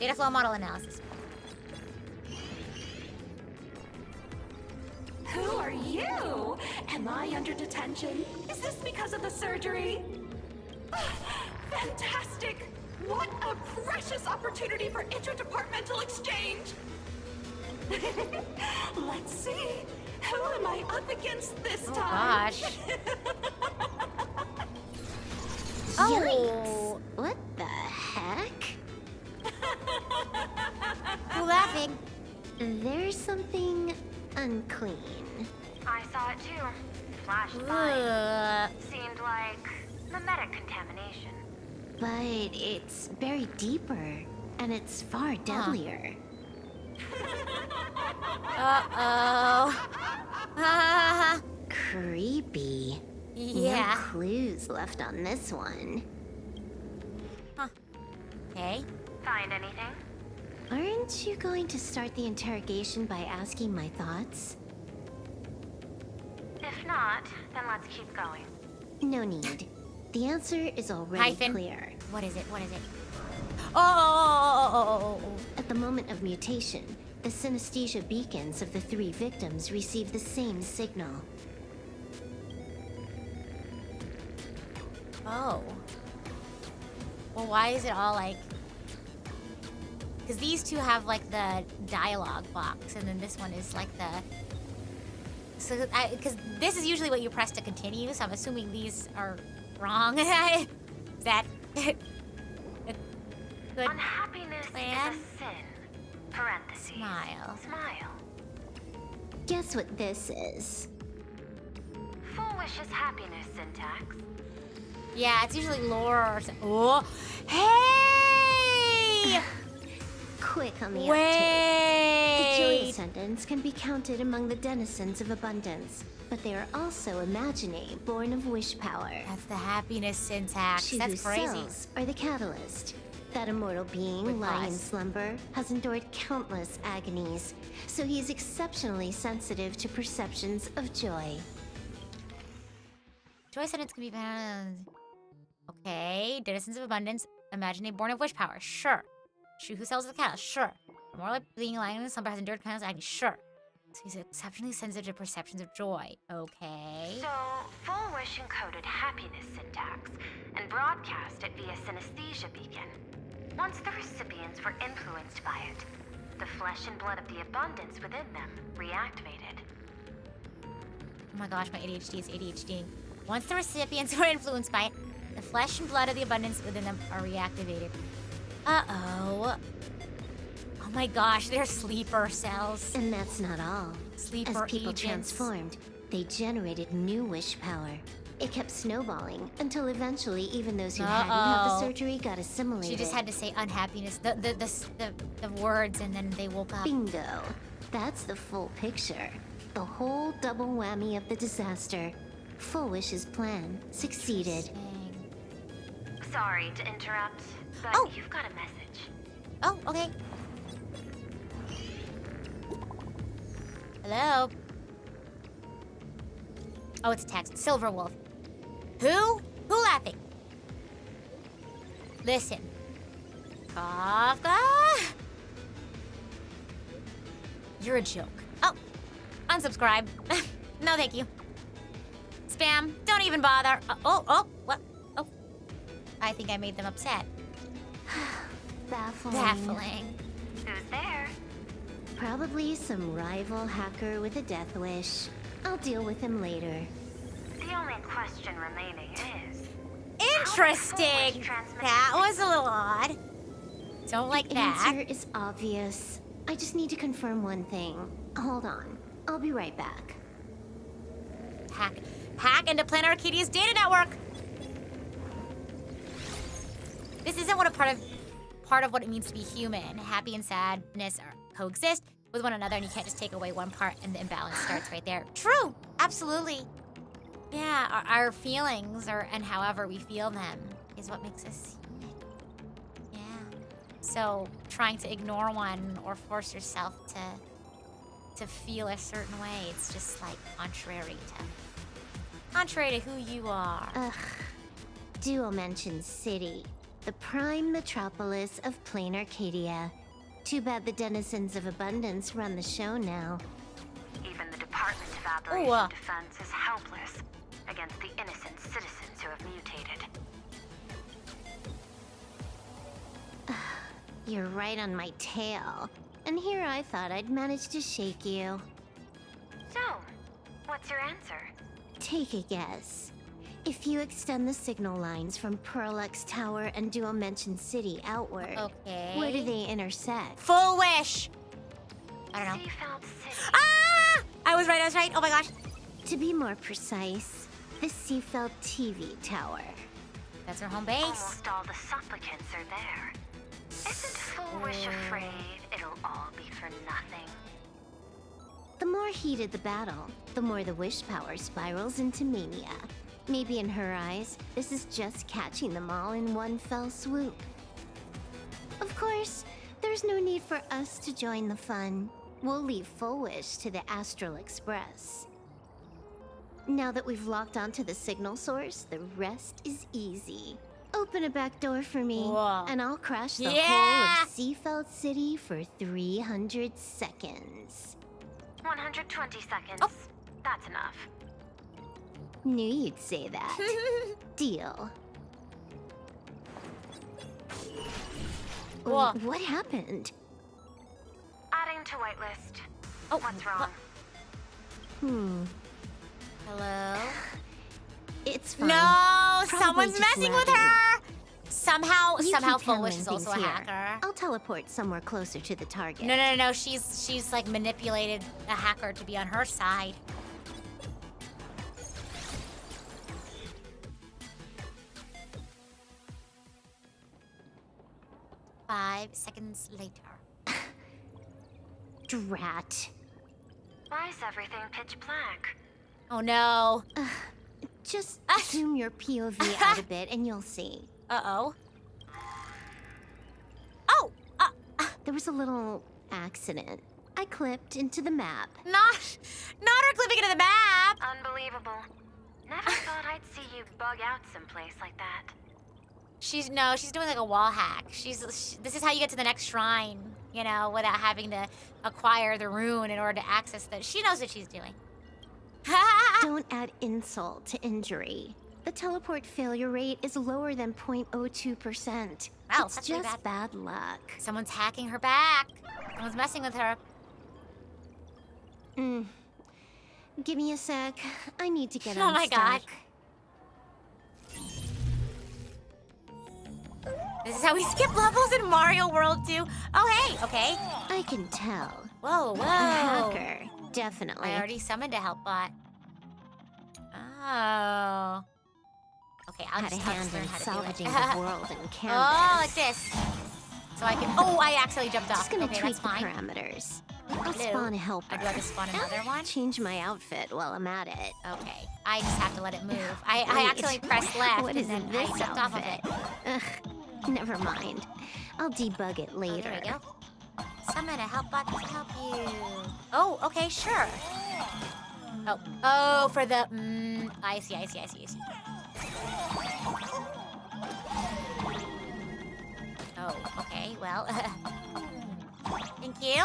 Speaker 1: Data flow model analysis.
Speaker 6: Who are you? Am I under detention? Is this because of the surgery? Fantastic! What a precious opportunity for interdepartmental exchange! Let's see. Who am I up against this time?
Speaker 1: Gosh.
Speaker 20: Yikes! What the heck?
Speaker 1: Who laughing?
Speaker 20: There's something unclean.
Speaker 13: I saw it too. Flashed by. Seemed like mimetic contamination.
Speaker 20: But it's buried deeper, and it's far deadlier.
Speaker 1: Uh-oh.
Speaker 20: Creepy.
Speaker 1: Yeah.
Speaker 20: No clues left on this one.
Speaker 1: Huh. Okay.
Speaker 13: Find anything?
Speaker 20: Aren't you going to start the interrogation by asking my thoughts?
Speaker 13: If not, then let's keep going.
Speaker 20: No need. The answer is already
Speaker 1: Hyphen.
Speaker 20: clear.
Speaker 1: What is it? Oh.
Speaker 20: At the moment of mutation, the synesthesia beacons of the 3 victims receive the same signal.
Speaker 1: Oh. Well, why is it all like... Because these two have like the dialogue box, and then this one is like the... So, because this is usually what you press to continue, so I'm assuming these are wrong. Is that... Good
Speaker 13: Unhappiness
Speaker 1: plan?
Speaker 13: is a sin. Parentheses.
Speaker 1: Smile.
Speaker 13: Smile.
Speaker 20: Guess what this is?
Speaker 13: Full Wish's happiness syntax.
Speaker 1: Yeah, it's usually lore or something. Oh! Hey!
Speaker 20: Quick on the
Speaker 1: Wait!
Speaker 20: uptake. The joy ascendants can be counted among the denizens of abundance, but they are also imaginae, born of wish power.
Speaker 1: That's the happiness syntax. That's crazy.
Speaker 20: Cells are the catalyst. That immortal being lying in slumber has endured countless agonies, so he is exceptionally sensitive to perceptions of joy.
Speaker 1: Joy sentence can be found. Okay, denizens of abundance, imagine a born of wish power. Sure. She who sells the cattle. Sure. More like being lying in slumber has endured countless agony. Sure. So he's exceptionally sensitive to perceptions of joy. Okay.
Speaker 13: So, Full Wish encoded happiness syntax and broadcast it via synesthesia beacon. Once the recipients were influenced by it, the flesh and blood of the abundance within them reactivated.
Speaker 1: Oh my gosh, my ADHD is ADHD. Once the recipients were influenced by it, the flesh and blood of the abundance within them are reactivated. Uh-oh. Oh my gosh, they're sleeper cells.
Speaker 20: And that's not all.
Speaker 1: Sleeper
Speaker 20: As people
Speaker 1: agents.
Speaker 20: transformed, they generated new wish power. It kept snowballing until eventually even those who hadn't had the surgery got assimilated.
Speaker 1: She just had to say unhappiness, the words, and then they woke up.
Speaker 20: Bingo. That's the full picture. The whole double whammy of the disaster. Full Wish's plan succeeded.
Speaker 13: Sorry to interrupt, but you've got a message.
Speaker 1: Oh, okay. Hello? Oh, it's a text. Silver Wolf. Who? Who laughing? Listen. Kafka? You're a joke. Oh, unsubscribe. No, thank you. Spam. Don't even bother. What? Oh. I think I made them upset.
Speaker 20: Baffling.
Speaker 1: Baffling.
Speaker 13: Who's there?
Speaker 20: Probably some rival hacker with a death wish. I'll deal with him later.
Speaker 13: The only question remaining is...
Speaker 1: Interesting! That was a little odd. Don't like
Speaker 20: the
Speaker 1: that.
Speaker 20: answer is obvious. I just need to confirm one thing. Hold on. I'll be right back.
Speaker 1: Hack into Planet Arcadia's data network! This isn't what a part of what it means to be human. Happy and sadness coexist with one another, and you can't just take away one part and the imbalance starts right there. True! Absolutely. Yeah, our feelings and however we feel them is what makes us human. Yeah. So trying to ignore one or force yourself to feel a certain way, it's just like contrary to who you are.
Speaker 20: Ugh. Duo mentions city. The prime metropolis of Plain Arcadia. Too bad the denizens of abundance run the show now.
Speaker 13: Even the Department of Aberration Defense is helpless against the innocent citizens who have mutated.
Speaker 20: You're right on my tail. And here I thought I'd manage to shake you.
Speaker 13: So, what's your answer?
Speaker 20: Take a guess. If you extend the signal lines from Pearl-X Tower and Duo Mention City outward, where do they intersect?
Speaker 1: Full Wish! I don't know. Ah! I was right. Oh my gosh.
Speaker 20: To be more precise, the Seafeld TV Tower.
Speaker 1: That's our home base.
Speaker 13: Almost all the supplicants are there. Isn't Full Wish afraid it'll all be for nothing?
Speaker 20: The more heated the battle, the more the wish power spirals into mania. Maybe in her eyes, this is just catching them all in one fell swoop. Of course, there's no need for us to join the fun. We'll leave Full Wish to the Astral Express. Now that we've locked onto the signal source, the rest is easy. Open a back door for me,
Speaker 1: Whoa.
Speaker 20: and I'll crash the
Speaker 1: Yeah.
Speaker 20: whole of Seafeld City for 300 seconds.
Speaker 13: 120 seconds.
Speaker 1: Oh.
Speaker 13: That's enough.
Speaker 20: Knew you'd say that. Deal.
Speaker 1: Whoa.
Speaker 20: What happened?
Speaker 13: Adding to whitelist.
Speaker 1: Oh,
Speaker 13: What's wrong?
Speaker 1: Hello?
Speaker 20: It's fine.
Speaker 1: No,
Speaker 20: Probably
Speaker 1: someone's
Speaker 20: just
Speaker 1: messing with
Speaker 20: lagging.
Speaker 1: her. Somehow
Speaker 20: You
Speaker 1: Full
Speaker 20: keep
Speaker 1: Wish is
Speaker 20: handling
Speaker 1: also a
Speaker 20: things here.
Speaker 1: hacker.
Speaker 20: I'll teleport somewhere closer to the target.
Speaker 1: No. She's like manipulated a hacker to be on her side. Five seconds later.
Speaker 20: Drat.
Speaker 13: Why is everything pitch black?
Speaker 1: Oh no.
Speaker 20: Just zoom your POV out a bit and you'll see.
Speaker 1: Uh-oh.
Speaker 20: There was a little accident. I clipped into the map.
Speaker 1: Not her clipping into the map.
Speaker 13: Unbelievable. Never thought I'd see you bug out someplace like that.
Speaker 1: She's doing like a wall hack. This is how you get to the next shrine, you know, without having to acquire the rune in order to access the. She knows what she's doing.
Speaker 20: Don't add insult to injury. The teleport failure rate is lower than 0.02%.
Speaker 1: Wow,
Speaker 20: it's
Speaker 1: that's pretty
Speaker 20: just bad luck.
Speaker 1: Someone's hacking her back. Someone's messing with her.
Speaker 20: Give me a sec. I need to get
Speaker 1: Oh my god. This is how we skip levels in Mario World 2. Oh, hey, okay.
Speaker 20: I can tell.
Speaker 1: Whoa.
Speaker 20: A hacker, definitely.
Speaker 1: I already summoned a help bot. Oh. Okay, I'll
Speaker 20: Had
Speaker 1: just
Speaker 20: a hand
Speaker 1: learn
Speaker 20: in
Speaker 1: how to
Speaker 20: salvaging
Speaker 1: do it.
Speaker 20: the world in canvas.
Speaker 1: Oh, like this. So I can. Oh, I accidentally jumped off.
Speaker 20: Just gonna
Speaker 1: Okay,
Speaker 20: tweak
Speaker 1: that's
Speaker 20: the
Speaker 1: fine.
Speaker 20: parameters. I'll
Speaker 1: Hello.
Speaker 20: spawn a helper.
Speaker 1: Do I have to spawn another one?
Speaker 20: Change my outfit while I'm at it.
Speaker 1: Okay, I just have to let it move. I
Speaker 20: Wait.
Speaker 1: accidentally pressed left
Speaker 20: What
Speaker 1: and
Speaker 20: is
Speaker 1: then
Speaker 20: this
Speaker 1: I jumped off of
Speaker 20: outfit?
Speaker 1: it.
Speaker 20: Ugh, never mind. I'll debug it
Speaker 1: Oh,
Speaker 20: later.
Speaker 1: there we go. Summon a help bot to help you. Oh, okay, sure. Oh, for the. I see. Oh, okay, well. Thank you.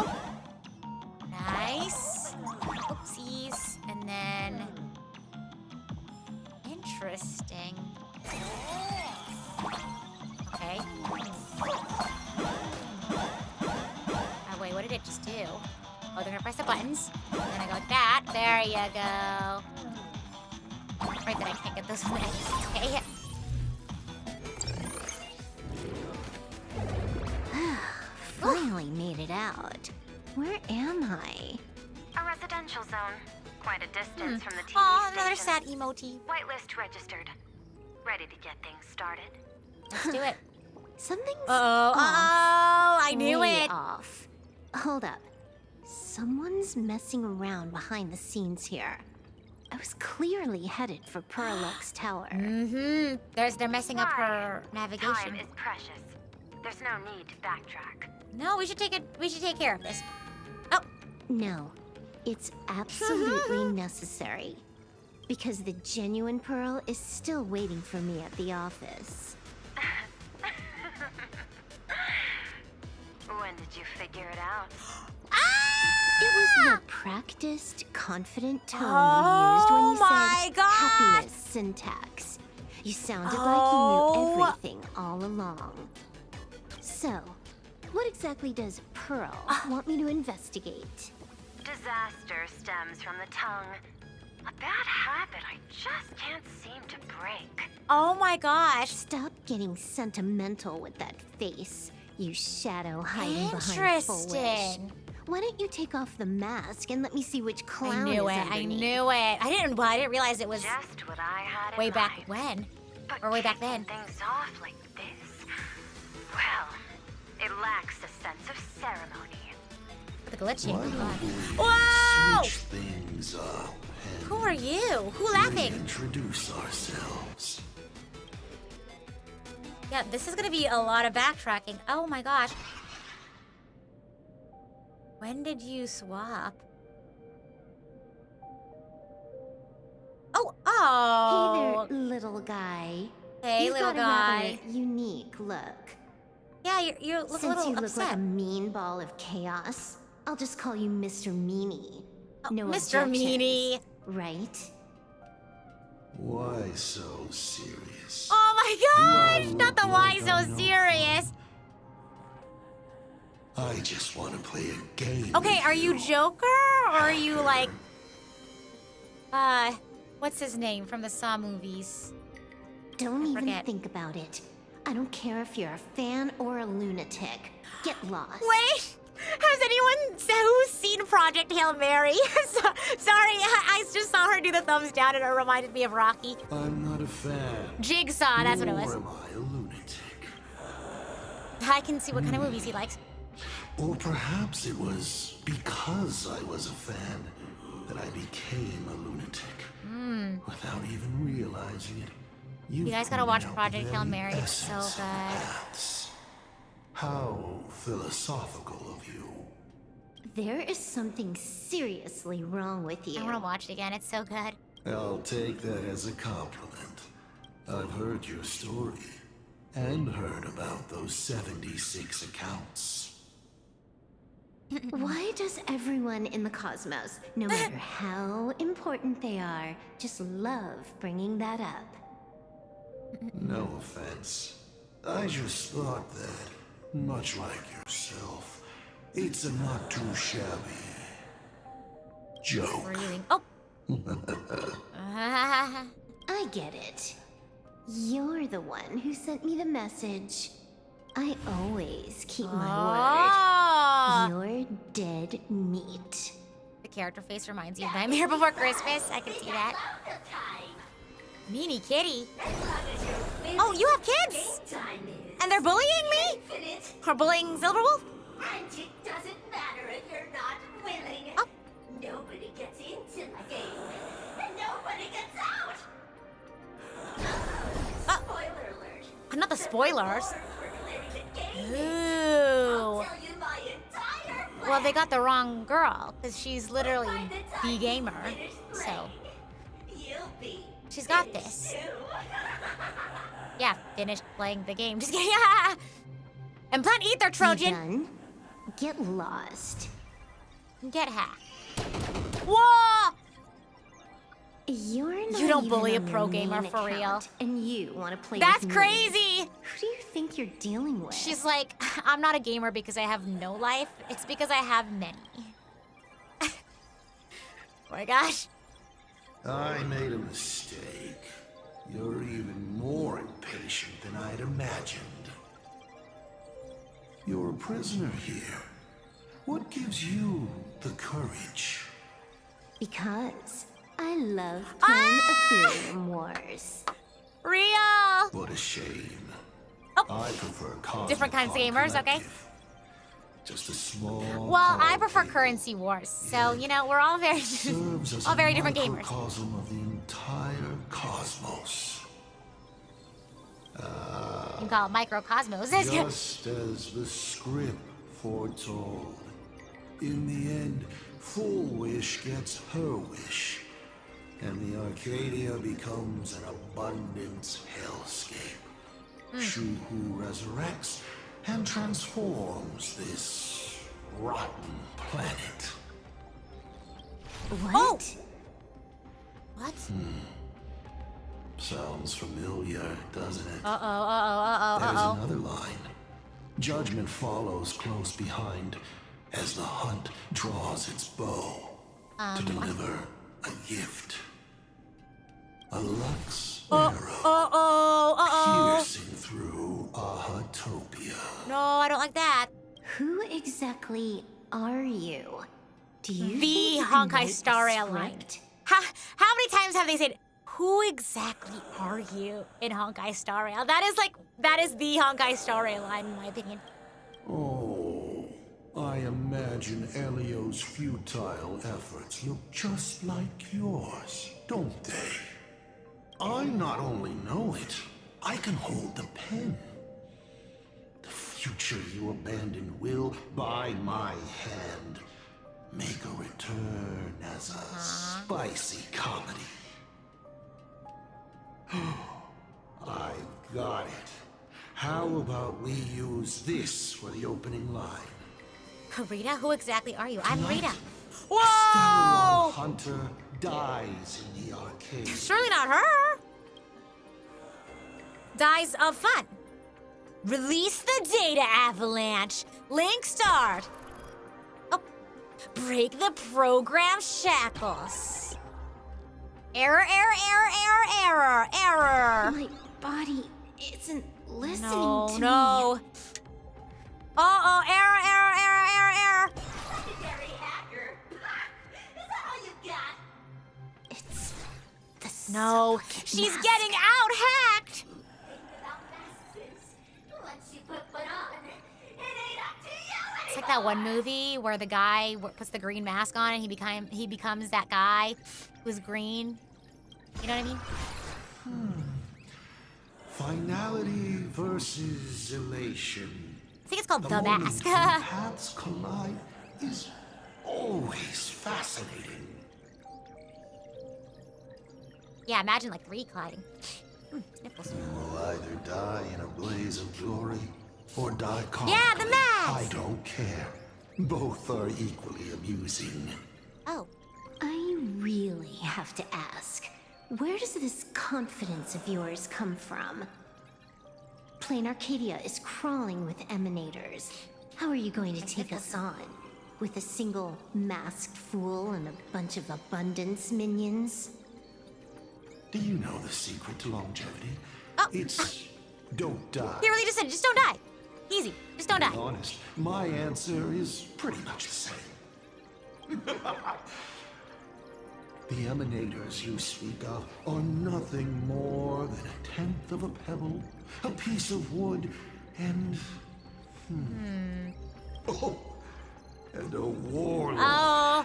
Speaker 1: Nice. Oopsies. And then. Interesting. Okay. Oh, wait, what did it just do? Oh, they're gonna press the buttons. And then I go like that. There you go. Right, that I can't get those on the edges. Okay.
Speaker 20: Finally made it out. Where am I?
Speaker 13: A residential zone. Quite a distance from the TV
Speaker 1: Aw, another
Speaker 13: station.
Speaker 1: sad emoji.
Speaker 13: Whitelist registered. Ready to get things started.
Speaker 1: Let's do it.
Speaker 20: Something's
Speaker 1: Uh-oh.
Speaker 20: off.
Speaker 1: Oh, I knew
Speaker 20: Way
Speaker 1: it.
Speaker 20: off. Hold up. Someone's messing around behind the scenes here. I was clearly headed for Pearlux Tower.
Speaker 1: Mm-hmm. They're messing up her navigation.
Speaker 13: Time is precious. There's no need to backtrack.
Speaker 1: No, we should take care of this.
Speaker 20: No, it's absolutely necessary. Because the genuine Pearl is still waiting for me at the office.
Speaker 13: When did you figure it out?
Speaker 20: It was the practiced, confident tone you used when you said happiness syntax. You sounded like you knew everything all along. So, what exactly does Pearl want me to investigate?
Speaker 13: Disaster stems from the tongue. A bad habit I just can't seem to break.
Speaker 1: Oh my gosh.
Speaker 20: Stop getting sentimental with that face, you shadow hiding behind Full Wish.
Speaker 1: Interesting.
Speaker 20: Why don't you take off the mask and let me see which clown
Speaker 1: I knew
Speaker 20: is
Speaker 1: it.
Speaker 20: underneath?
Speaker 1: I didn't realize it was
Speaker 13: Just what I had
Speaker 1: way
Speaker 13: in
Speaker 1: back
Speaker 13: mind.
Speaker 1: when.
Speaker 13: But
Speaker 1: Or way back then.
Speaker 13: things off like this. Well, it lacks a sense of ceremony.
Speaker 1: The glitching.
Speaker 3: Why don't we
Speaker 1: Whoa!
Speaker 3: switch things up
Speaker 1: Who are you? Who laughing?
Speaker 3: introduce ourselves?
Speaker 1: Yeah, this is gonna be a lot of backtracking. Oh my gosh. When did you swap? Oh.
Speaker 20: Hey there, little guy.
Speaker 1: Hey,
Speaker 20: You've
Speaker 1: little
Speaker 20: got a
Speaker 1: guy.
Speaker 20: rather unique look.
Speaker 1: Yeah, you look a
Speaker 20: Since
Speaker 1: little
Speaker 20: you look
Speaker 1: upset.
Speaker 20: like a mean ball of chaos, I'll just call you Mr. Meanie. No
Speaker 1: Mr.
Speaker 20: objections,
Speaker 1: Meanie.
Speaker 20: right?
Speaker 3: Why so serious?
Speaker 1: Oh my gosh! Not the why
Speaker 3: like
Speaker 1: so
Speaker 3: I know
Speaker 1: serious.
Speaker 3: I just want to play a game.
Speaker 1: Okay, are you Joker or are you like, what's his name from the Saw movies?
Speaker 20: Don't even think about it. I don't care if you're a fan or a lunatic. Get lost.
Speaker 1: Wait, has anyone who's seen Project Hail Mary? Sorry, I just saw her do the thumbs down and it reminded me of Rocky.
Speaker 3: I'm not a fan.
Speaker 1: Jigsaw, that's what it was.
Speaker 3: Nor am I a lunatic.
Speaker 1: I can see what kind of movies he likes.
Speaker 3: Or perhaps it was because I was a fan that I became a lunatic. Without even realizing it.
Speaker 1: You guys gotta watch Project Hail Mary, it's so good.
Speaker 3: How philosophical of you.
Speaker 20: There is something seriously wrong with you.
Speaker 1: I wanna watch it again, it's so good.
Speaker 3: I'll take that as a compliment. I've heard your story and heard about those 76 accounts.
Speaker 20: Why does everyone in the cosmos, no matter how important they are, just love bringing that up?
Speaker 3: No offense. I just thought that, much like yourself, it's a not too shabby joke.
Speaker 1: Breathing. Oh!
Speaker 20: I get it. You're the one who sent me the message. I always keep my word. You're dead meat.
Speaker 1: The character face reminds you of Nightmare Before Christmas. I can see that. Meanie kitty. Oh, you have kids! And they're bullying me? Or bullying Silverwolf?
Speaker 4: And it doesn't matter if you're not willing. Nobody gets into the game, and nobody gets out. Spoiler alert.
Speaker 1: Not the spoilers. Ooh. Well, they got the wrong girl, because she's literally the gamer. So, she's got this. Yeah, finished playing the game. Just kidding. And plant ether, Trojan.
Speaker 20: Done? Get lost.
Speaker 1: Get hacked. Whoa!
Speaker 20: You're not
Speaker 1: You don't
Speaker 20: even
Speaker 1: bully a
Speaker 20: on
Speaker 1: pro
Speaker 20: your
Speaker 1: gamer
Speaker 20: main
Speaker 1: for real.
Speaker 20: account, and you want to play
Speaker 1: That's
Speaker 20: with me.
Speaker 1: crazy!
Speaker 20: Who do you think you're dealing with?
Speaker 1: She's like, I'm not a gamer because I have no life. It's because I have many. Oh my gosh.
Speaker 3: I made a mistake. You're even more impatient than I'd imagined. You're a prisoner here. What gives you the courage?
Speaker 20: Because I love playing Ethereum Wars.
Speaker 1: Real!
Speaker 3: What a shame.
Speaker 1: Oh.
Speaker 3: I prefer
Speaker 1: Different kinds of gamers, okay?
Speaker 3: Just a small.
Speaker 1: Well, I prefer Currency Wars, so you know we're all very, all very different gamers.
Speaker 3: Microcosm of the entire cosmos.
Speaker 1: You can call it Microcosmos.
Speaker 3: Just as the script foretold. In the end, Full Wish gets her wish, and the Arcadia becomes an abundance hellscape. Shu-Hu resurrects and transforms this rotten planet.
Speaker 20: What?
Speaker 1: What?
Speaker 3: Sounds familiar, doesn't it?
Speaker 1: Uh-oh.
Speaker 3: There's another line. Judgment follows close behind as the hunt draws its bow to deliver a gift. A Lux arrow piercing through Ahatopia.
Speaker 1: No, I don't like that.
Speaker 20: Who exactly are you? Do you
Speaker 1: The
Speaker 20: think you can
Speaker 1: Honkai
Speaker 20: write
Speaker 1: Star
Speaker 20: a
Speaker 1: Rail line.
Speaker 20: script?
Speaker 1: How many times have they said, who exactly are you in Honkai Star Rail? That is the Honkai Star Rail line, in my opinion.
Speaker 3: Oh, I imagine Elio's futile efforts look just like yours, don't they? I not only know it, I can hold the pen. The future you abandoned will, by my hand, make a return as a spicy comedy. I've
Speaker 7: How about we use this for the opening line?
Speaker 1: Rita, who exactly are you? I'm Rita.
Speaker 7: Stellar
Speaker 1: Whoa!
Speaker 7: Hunter dies in the arcade.
Speaker 1: Surely not her. Dies of fun. Release the data avalanche. Link start. Oh, break the program shackles. Error, error, error, error, error, error.
Speaker 20: My body isn't listening to me.
Speaker 1: No. Uh-oh, error, error, error, error, error.
Speaker 4: Legendary hacker. Is that all you got?
Speaker 20: It's the
Speaker 1: No, she's getting out hacked.
Speaker 4: Once you put on, it ain't up to you.
Speaker 1: It's like that one movie where the guy puts the green mask on and he becomes that guy who's green. You know what I mean?
Speaker 7: Finality versus elation.
Speaker 1: I think it's called The
Speaker 7: moment
Speaker 1: Mask.
Speaker 7: two paths collide is always fascinating.
Speaker 1: Yeah, imagine like 3 colliding. Sniffles.
Speaker 7: You will either die in a blaze of glory or die calmly.
Speaker 1: Yeah, the mask!
Speaker 7: I don't care. Both are equally amusing.
Speaker 1: Oh.
Speaker 20: I really have to ask, where does this confidence of yours come from? Plain Arcadia is crawling with emanators. How are you going to take us on? With a single masked fool and a bunch of abundance minions?
Speaker 7: Do you know the secret to longevity?
Speaker 1: Oh.
Speaker 7: It's don't die.
Speaker 1: He really just said, just don't die. Easy, just don't
Speaker 7: To
Speaker 1: die.
Speaker 7: be honest, my answer is pretty much the same. The emanators you speak of are nothing more than a tenth of a pebble, a piece of wood, and... Oh, and a warlord.
Speaker 1: Oh.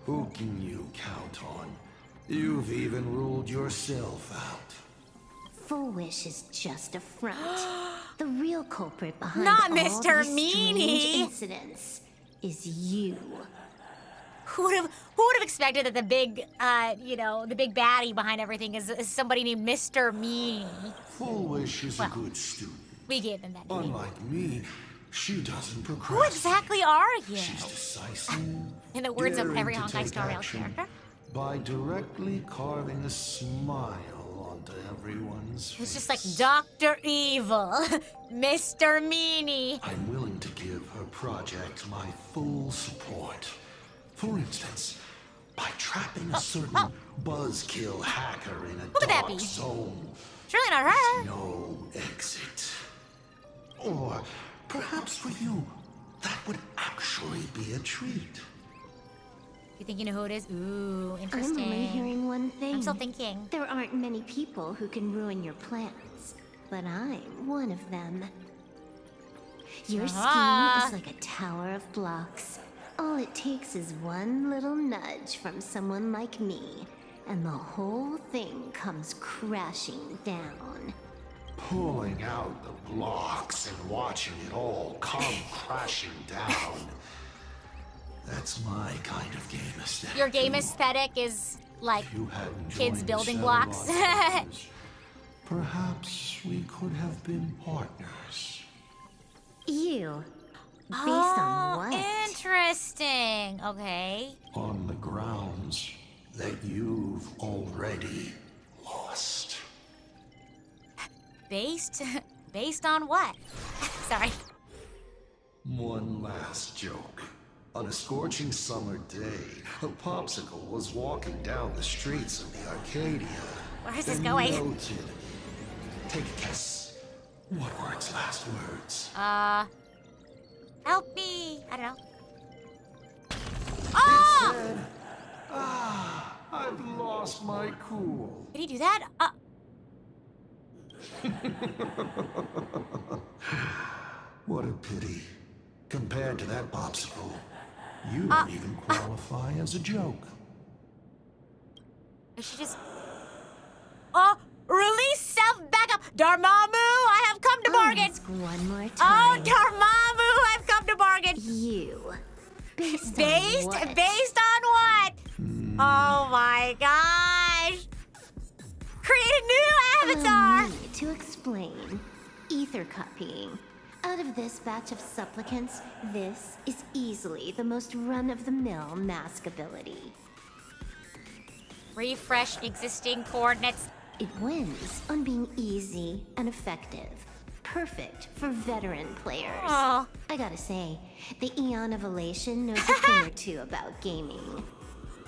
Speaker 7: Who can you count on? You've even ruled yourself out.
Speaker 20: Full Wish is just a front. The real culprit behind
Speaker 1: Not
Speaker 20: all
Speaker 1: Mr.
Speaker 20: these strange
Speaker 1: Meanie.
Speaker 20: incidents is you.
Speaker 1: Who would have expected that the big, the big baddie behind everything is somebody named Mr. Meanie?
Speaker 7: Full Wish is a good student.
Speaker 1: We gave him that name.
Speaker 7: Unlike me, she doesn't
Speaker 1: Who
Speaker 7: procrastinate.
Speaker 1: exactly are you?
Speaker 7: She's decisive.
Speaker 1: In the words of
Speaker 7: daring
Speaker 1: every
Speaker 7: to
Speaker 1: Honkai
Speaker 7: take
Speaker 1: Star Rail
Speaker 7: action
Speaker 1: character.
Speaker 7: By directly carving a smile onto everyone's face.
Speaker 1: It's just like Dr. Evil, Mr. Meanie.
Speaker 7: I'm willing to give her project my full support. For instance, by trapping a certain buzzkill hacker in a
Speaker 1: Who could that
Speaker 7: dark
Speaker 1: be?
Speaker 7: zone.
Speaker 1: Surely not her.
Speaker 7: No exit. Or perhaps for you, that would actually be a treat.
Speaker 1: You think you know who it is? Ooh,
Speaker 20: I'm
Speaker 1: interesting.
Speaker 20: only hearing one thing.
Speaker 1: I'm still thinking.
Speaker 20: There aren't many people who can ruin your plans, but I'm one of them. Your scheme is like a tower of blocks. All it takes is one little nudge from someone like me, and the whole thing comes crashing down.
Speaker 7: Pulling out the blocks and watching it all come crashing down. That's my kind of game aesthetic.
Speaker 1: Your game aesthetic is like
Speaker 7: You hadn't
Speaker 1: kids
Speaker 7: joined
Speaker 1: building
Speaker 7: the
Speaker 1: blocks.
Speaker 7: Celebrons, perhaps we could have been partners.
Speaker 20: You? Based on what?
Speaker 1: Interesting. Okay.
Speaker 7: On the grounds that you've already lost.
Speaker 1: Based on what? Sorry.
Speaker 7: One last joke. On a scorching summer day, a popsicle was walking down the streets of the Arcadia.
Speaker 1: Where is this
Speaker 7: and
Speaker 1: going?
Speaker 7: Noted. Take a guess. What were its last words?
Speaker 1: Help me. I don't know.
Speaker 7: It
Speaker 1: Oh!
Speaker 7: said, I've lost my cool.
Speaker 1: Did he do that?
Speaker 7: What a pity. Compared to that popsicle, you don't even qualify as a joke.
Speaker 1: I should just... release self back up. Dormammu, I have come to bargain.
Speaker 20: One more
Speaker 1: Oh,
Speaker 20: time.
Speaker 1: Dormammu, I've come to bargain.
Speaker 20: You. Based
Speaker 1: Based
Speaker 20: on what?
Speaker 1: based on what? Oh my gosh. Create a new avatar.
Speaker 20: Neat. to explain. Ether copying. Out of this batch of supplicants, this is easily the most run-of-the-mill mask ability.
Speaker 1: Refresh existing coordinates.
Speaker 20: It wins on being easy and effective. Perfect for veteran players.
Speaker 1: Aww.
Speaker 20: I gotta say, the Eon of Elation knows a thing or two about gaming.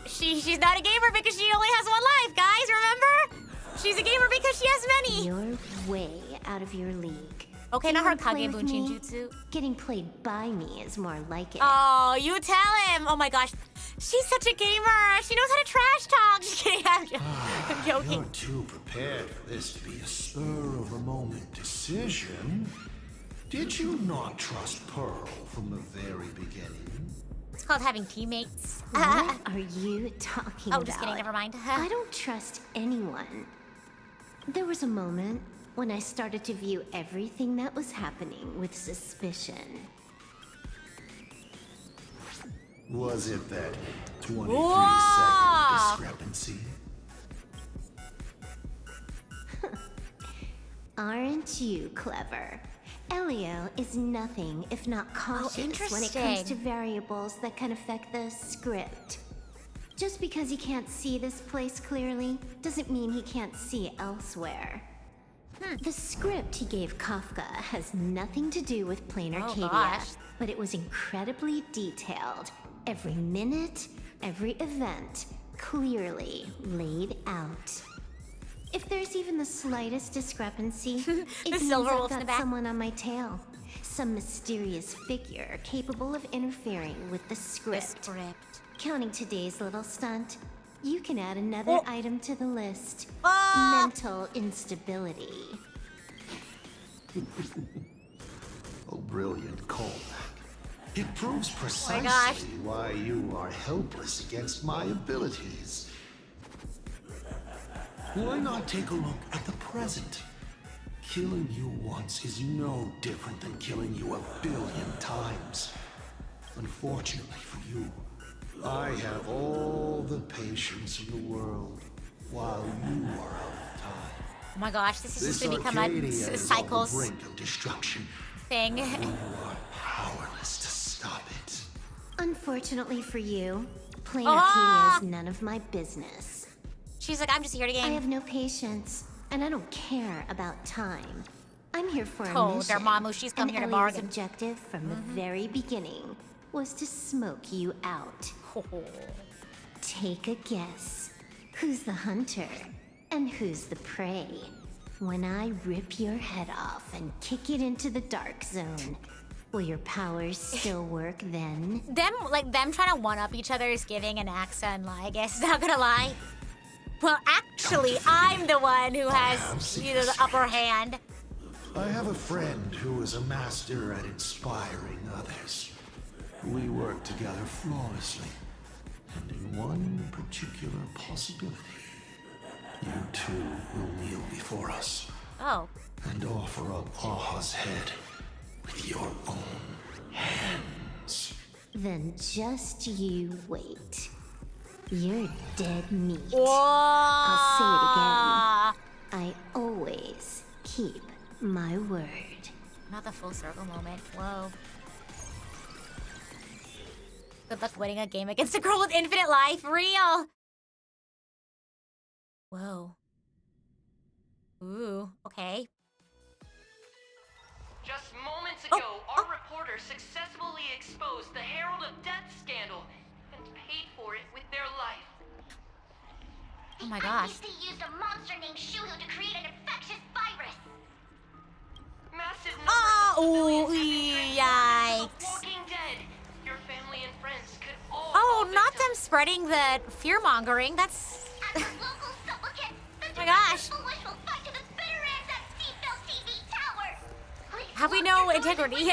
Speaker 1: She's not a gamer because she only has one life, guys, remember? She's a gamer because she has many.
Speaker 20: You're way out of your league.
Speaker 1: Okay, not her
Speaker 20: Play
Speaker 1: Kage
Speaker 20: with me?
Speaker 1: Bunshin Jutsu.
Speaker 20: Getting played by me is more like it.
Speaker 1: Oh, you tell him. Oh my gosh. She's such a gamer. She knows how to trash talk. Just kidding. I'm joking.
Speaker 7: You're too prepared for this to be a spur-of-the-moment decision. Did you not trust Pearl from the very beginning?
Speaker 1: It's called having teammates.
Speaker 20: What are you talking about?
Speaker 1: Oh, just kidding. Never mind.
Speaker 20: I don't trust anyone. There was a moment when I started to view everything that was happening with suspicion.
Speaker 7: Was it that 23-second discrepancy?
Speaker 20: Aren't you clever? Elio is nothing if not cautious when it comes
Speaker 1: interesting.
Speaker 20: to variables that can affect the script. Just because he can't see this place clearly doesn't mean he can't see elsewhere. The script he gave Kafka has nothing to do with Plain Arcadia,
Speaker 1: gosh.
Speaker 20: but it was incredibly detailed. Every minute, every event, clearly laid out. If there's even the slightest discrepancy, it means
Speaker 1: silver
Speaker 20: I've
Speaker 1: wolf in the
Speaker 20: got
Speaker 1: back.
Speaker 20: someone on my tail. Some mysterious figure capable of interfering with the script. Counting today's little stunt, you can add another item to the list. Mental instability.
Speaker 7: A brilliant callback. It proves precisely
Speaker 1: gosh.
Speaker 7: why you are helpless against my abilities. Why not take a look at the present? Killing you once is no different than killing you 1 billion times. Unfortunately for you, I have all the patience in the world, while you are out of time.
Speaker 1: Oh my gosh, this is just gonna become
Speaker 7: Arcadia
Speaker 1: a
Speaker 7: is on the
Speaker 1: cycles
Speaker 7: brink of destruction.
Speaker 1: thing.
Speaker 7: You are powerless to stop it.
Speaker 20: Unfortunately for you, Plain
Speaker 1: Ah!
Speaker 20: Arcadia is none of my business.
Speaker 1: She's like, I'm just here to game.
Speaker 20: I have no patience, and I don't care about time. I'm here for a
Speaker 1: Told
Speaker 20: mission.
Speaker 1: Dormammu she's come
Speaker 20: and
Speaker 1: here to
Speaker 20: Elio's
Speaker 1: bargain.
Speaker 20: objective from the very beginning was to smoke you out. Take a guess. Who's the hunter and who's the prey? When I rip your head off and kick it into the dark zone, will your powers still work then?
Speaker 1: Them trying to one-up each other is giving an accent, I guess, not gonna lie. Well, actually, I'm the one who has, the upper hand.
Speaker 7: I have a friend who is a master at inspiring others. We work together flawlessly, and in one particular possibility, you two will kneel before us.
Speaker 1: Oh.
Speaker 7: And offer up Aha's head with your own hands.
Speaker 20: Then just you wait. You're dead meat.
Speaker 1: Whoa.
Speaker 20: I'll say it again. I always keep my word.
Speaker 1: Not the full circle moment. Whoa. Good luck winning a game against a girl with infinite life. Real. Whoa. Ooh, okay.
Speaker 6: Just moments ago, our reporter successfully exposed the Herald of Death scandal and paid for it with their life.
Speaker 1: Oh my gosh.
Speaker 4: They used a monster named Shuhu to create an infectious virus.
Speaker 6: Massive numbers of civilians have been
Speaker 1: Yikes.
Speaker 6: walking dead. Your family and friends could all
Speaker 1: Oh,
Speaker 6: fall
Speaker 1: not
Speaker 6: victim.
Speaker 1: them spreading the fear-mongering. That's...
Speaker 4: As a local supplicant, the
Speaker 1: Oh my gosh.
Speaker 4: Foolish will fight to the bitter end at Seafeld TV Tower.
Speaker 1: Have we no integrity?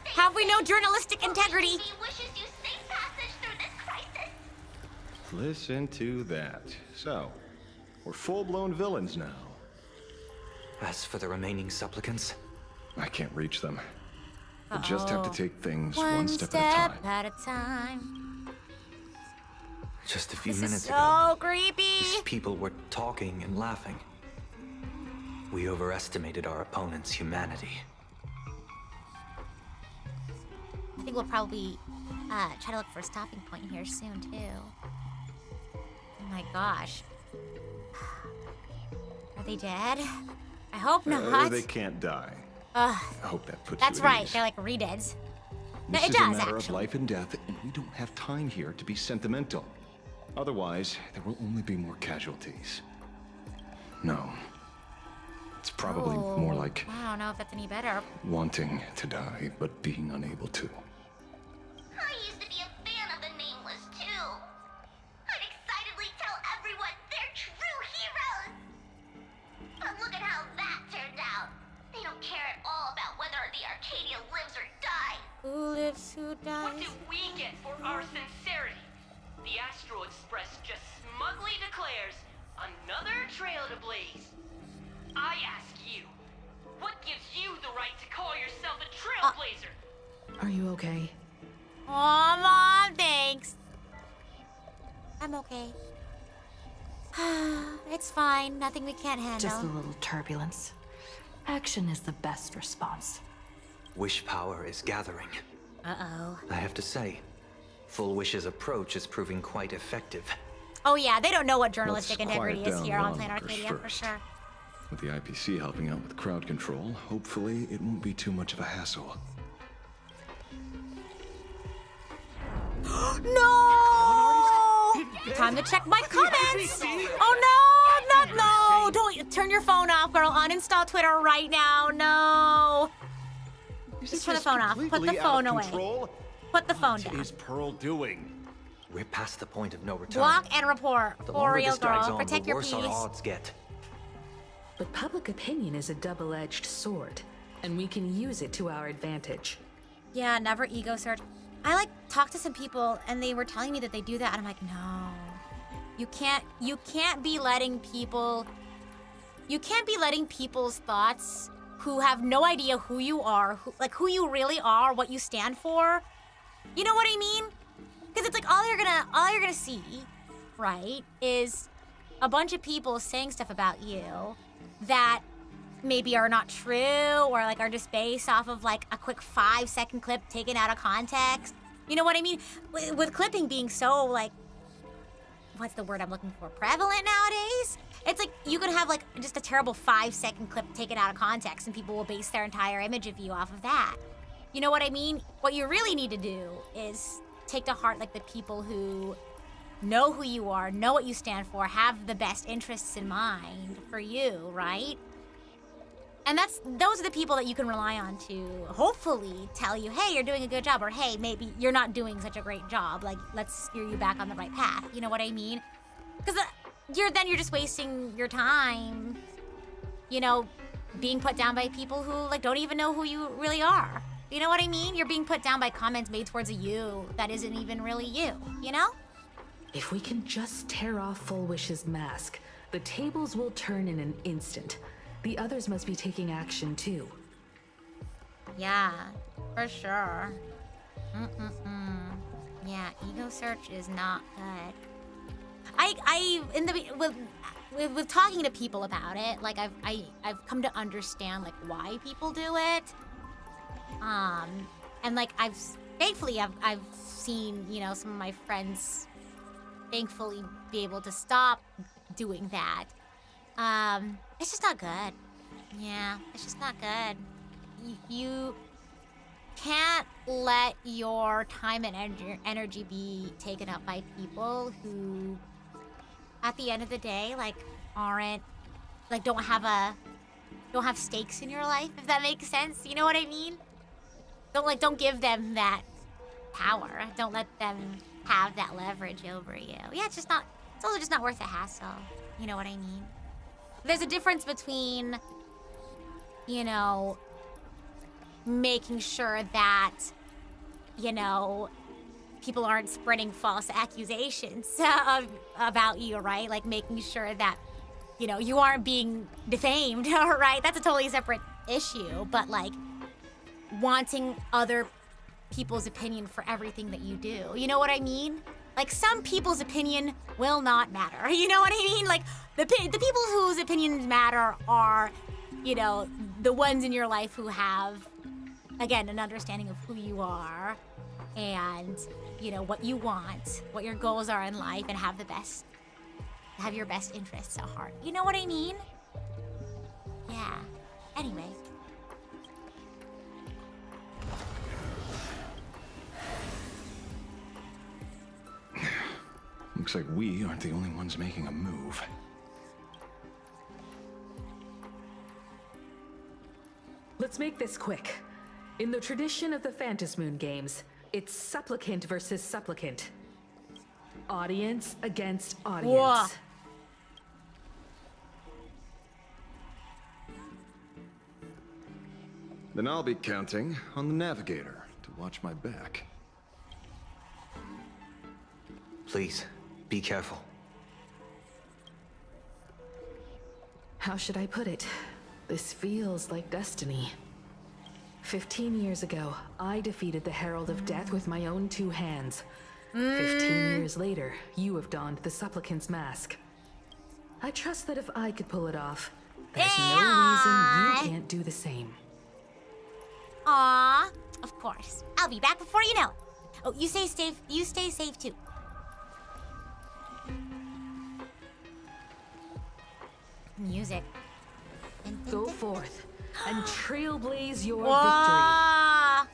Speaker 1: Have we no journalistic integrity?
Speaker 4: He wishes you safe passage through this crisis.
Speaker 15: Listen to that. So, we're full-blown villains now.
Speaker 12: As for the remaining supplicants,
Speaker 15: I can't reach them. We'll just have to take things
Speaker 1: One
Speaker 15: step at a time.
Speaker 1: at a time.
Speaker 12: just a few
Speaker 1: This
Speaker 12: minutes
Speaker 1: is
Speaker 12: ago,
Speaker 1: so creepy.
Speaker 12: these people were talking and laughing. We overestimated our opponent's humanity.
Speaker 1: I think we'll probably try to look for a stopping point here soon, too. Oh my gosh. Are they dead? I hope not.
Speaker 15: They can't die.
Speaker 1: I
Speaker 15: hope that puts
Speaker 1: That's
Speaker 15: you at
Speaker 1: right.
Speaker 15: ease.
Speaker 1: They're like redeads.
Speaker 15: This
Speaker 1: It
Speaker 15: is
Speaker 1: does,
Speaker 15: a matter
Speaker 1: actually.
Speaker 15: of life and death, and we don't have time here to be sentimental. Otherwise, there will only be more casualties. No. It's probably more like
Speaker 1: I don't know if that's any better.
Speaker 15: wanting to die, but being unable to.
Speaker 4: I used to be a fan of the Nameless, too. I'd excitedly tell everyone they're true heroes. But look at how that turned out. They don't care at all about whether the Arcadia lives or dies.
Speaker 1: Who lives, who dies?
Speaker 9: What do we get for our sincerity? The Astral Express just smugly declares another trail to blaze. I ask you, what gives you the right to call yourself a Trailblazer?
Speaker 10: Are you okay?
Speaker 1: Aw, Mom, thanks. I'm okay. It's fine. Nothing we can't handle.
Speaker 10: Just a little turbulence. Action is the best response.
Speaker 12: Wish power is gathering.
Speaker 1: Uh-oh.
Speaker 12: I have to say, Full Wish's approach is proving quite effective.
Speaker 1: Oh, yeah. They don't know what journalistic
Speaker 15: Let's
Speaker 1: integrity
Speaker 15: quiet
Speaker 1: is
Speaker 15: down
Speaker 1: here
Speaker 15: the
Speaker 1: on Planet
Speaker 15: onlookers
Speaker 1: Arcadia, for
Speaker 15: first.
Speaker 1: sure.
Speaker 15: With the IPC helping out with crowd control, hopefully it won't be too much of a hassle.
Speaker 1: No! Time to check my comments! Oh, no! Don't turn your phone off, girl. Uninstall Twitter right now. No! Just turn the phone off. Put the phone away. Put the phone down.
Speaker 15: What is Pearl doing?
Speaker 12: We're past the point of no return.
Speaker 1: Block and report.
Speaker 12: The
Speaker 1: For
Speaker 12: longer
Speaker 1: real,
Speaker 12: this drags
Speaker 1: girl.
Speaker 12: on,
Speaker 1: Protect
Speaker 12: the
Speaker 1: your
Speaker 12: worse
Speaker 1: peace.
Speaker 12: our odds get.
Speaker 10: But public opinion is a double-edged sword, and we can use it to our advantage.
Speaker 1: Yeah, never ego search. I like talked to some people and they were telling me that they do that and I'm like, no. You can't be letting people's thoughts who have no idea who you are, who you really are, what you stand for. You know what I mean? Because it's like all you're gonna see, right, is a bunch of people saying stuff about you that maybe are not true or like are just based off of like a quick 5-second clip taken out of context. You know what I mean? With clipping being so like, what's the word I'm looking for? Prevalent nowadays? It's like you could have like just a terrible 5-second clip taken out of context and people will base their entire image of you off of that. You know what I mean? What you really need to do is take to heart like the people who know who you are, know what you stand for, have the best interests in mind for you, right? And those are the people that you can rely on to hopefully tell you, hey, you're doing a good job, or hey, maybe you're not doing such a great job. Like, let's steer you back on the right path. You know what I mean? Because you're just wasting your time, you know, being put down by people who like don't even know who you really are. You know what I mean? You're being put down by comments made towards a you that isn't even really you, you know?
Speaker 10: If we can just tear off Full Wish's mask, the tables will turn in an instant. The others must be taking action too.
Speaker 1: Yeah, for sure. Yeah, ego search is not good. With talking to people about it, like I've come to understand like why people do it. And like I've seen, you know, some of my friends thankfully be able to stop doing that. It's just not good. Yeah, it's just not good. You can't let your time and energy be taken up by people who, at the end of the day, like aren't, like don't have stakes in your life, if that makes sense. You know what I mean? Don't give them that power. Don't let them have that leverage over you. Yeah, it's also just not worth the hassle. You know what I mean? There's a difference between, you know, making sure that, you know, people aren't spreading false accusations about you, right? Like making sure that, you know, you aren't being defamed, right? That's a totally separate issue, but like wanting other people's opinion for everything that you do. You know what I mean? Like some people's opinion will not matter. You know what I mean? Like the people whose opinions matter are you know, the ones in your life who have, again, an understanding of who you are and, you know, what you want, what your goals are in life, and have your best interests at heart. You know what I mean? Yeah. Anyway.
Speaker 15: Looks like we aren't the only ones making a move.
Speaker 10: Let's make this quick. In the tradition of the Phantasmoon games, it's supplicant versus supplicant. Audience against audience.
Speaker 1: Whoa.
Speaker 15: Then I'll be counting on the navigator to watch my back.
Speaker 12: Please, be careful.
Speaker 10: How should I put it? This feels like destiny. 15 years ago, I defeated the Herald of Death with my own 2 hands. 15 years later, you have donned the supplicant's mask. I trust that if I could pull it off, there's no reason you can't do the same.
Speaker 1: Aww, of course. I'll be back before you know it. Oh, you stay safe. You stay safe too. Music.
Speaker 10: Go forth and trailblaze your
Speaker 1: Whoa.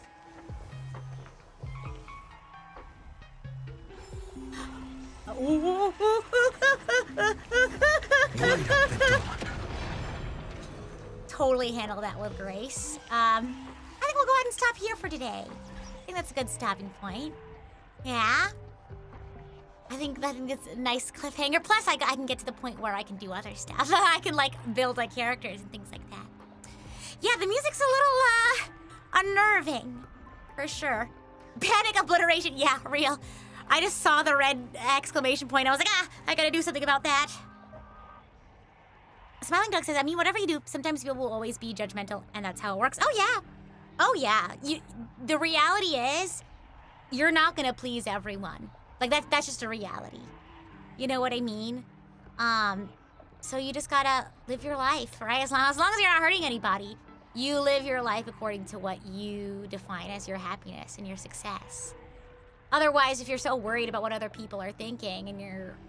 Speaker 1: Totally handle that with grace. I think we'll go ahead and stop here for today. I think that's a good stopping point. Yeah. I think it's a nice cliffhanger. Plus, I can get to the point where I can do other stuff. I can, like, build, like, characters and things like that. Yeah, the music's a little, unnerving. For sure. Panic obliteration. Yeah, real. I just saw the red exclamation point. I was like, I gotta do something about that. Smiling Dog says, I mean, whatever you do, sometimes people will always be judgmental, and that's how it works. Oh, yeah. Oh, yeah. The reality is, you're not gonna please everyone. Like, that's just a reality. You know what I mean? So you just gotta live your life, right? As long as you're not hurting anybody, you live your life according to what you define as your happiness and your success. Otherwise, if you're so worried about what other people are thinking and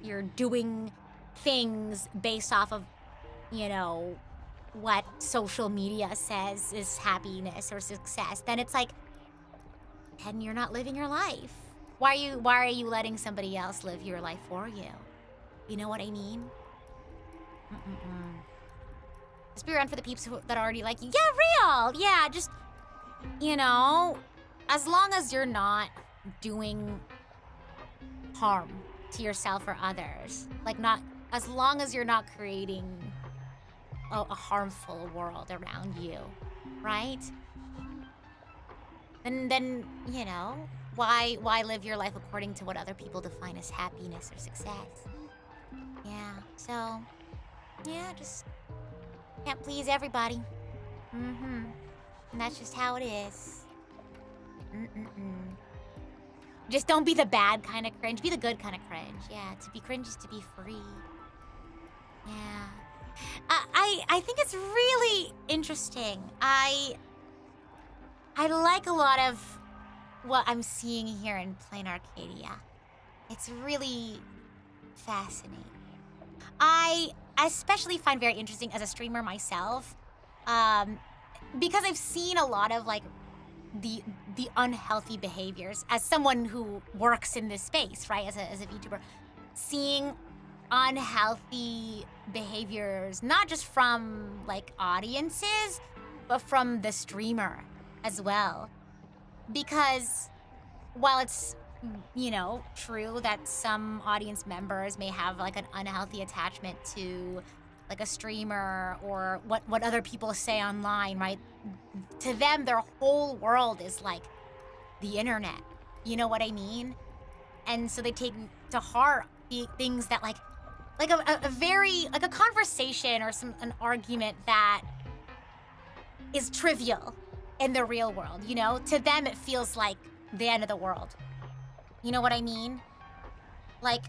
Speaker 1: you're doing things based off of, you know, what social media says is happiness or success, then it's like, and you're not living your life. Why are you letting somebody else live your life for you? You know what I mean? Just be around for the peeps that already like you. Yeah, real. Yeah, just, you know, as long as you're not doing harm to yourself or others, like as long as you're not creating a harmful world around you, right? And then, you know, why live your life according to what other people define as happiness or success? Yeah, so, yeah, just can't please everybody. And that's just how it is. Just don't be the bad kind of cringe, be the good kind of cringe. Yeah, to be cringe is to be free. Yeah. I think it's really interesting. I like a lot of what I'm seeing here in Plain Arcadia. It's really fascinating. I especially find very interesting as a streamer myself, because I've seen a lot of like the unhealthy behaviors as someone who works in this space, right? As a VTuber, seeing unhealthy behaviors, not just from like audiences, but from the streamer as well. Because while it's, you know, true that some audience members may have like an unhealthy attachment to like a streamer or what other people say online, right? To them, their whole world is like the internet. You know what I mean? And so they take to heart things that like a very, like a conversation or an argument that is trivial in the real world, you know? To them, it feels like the end of the world. You know what I mean? Like,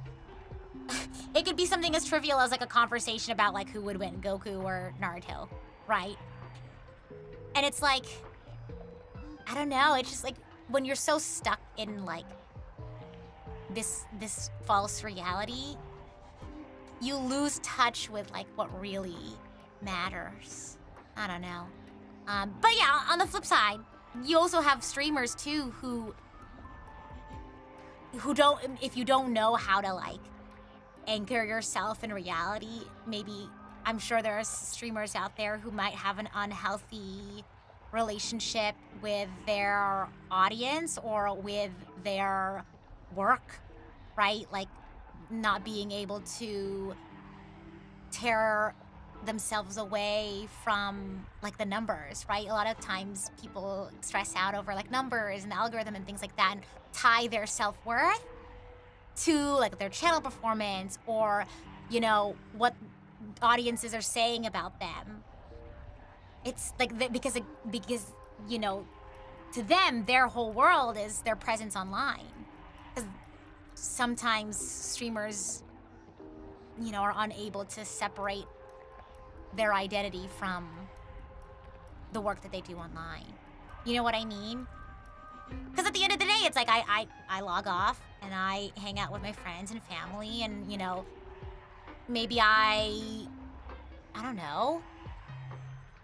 Speaker 1: it could be something as trivial as like a conversation about like who would win, Goku or Naruto. right? And it's like, I don't know, it's just like when you're so stuck in like this false reality, you lose touch with like what really matters. I don't know. But yeah, on the flip side, you also have streamers too who don't, if you don't know how to like anchor yourself in reality, maybe, I'm sure there are streamers out there who might have an unhealthy relationship with their audience or with their work, right? Like not being able to tear themselves away from like the numbers, right? A lot of times people stress out over like numbers and the algorithm and things like that and tie their self-worth to like their channel performance or, you know, what audiences are saying about them. It's like because you know, to them their whole world is their presence online. Because sometimes streamers, you know, are unable to separate their identity from the work that they do online. You know what I mean? Because at the end of the day, it's like I log off and I hang out with my friends and family and, you know, maybe I don't know,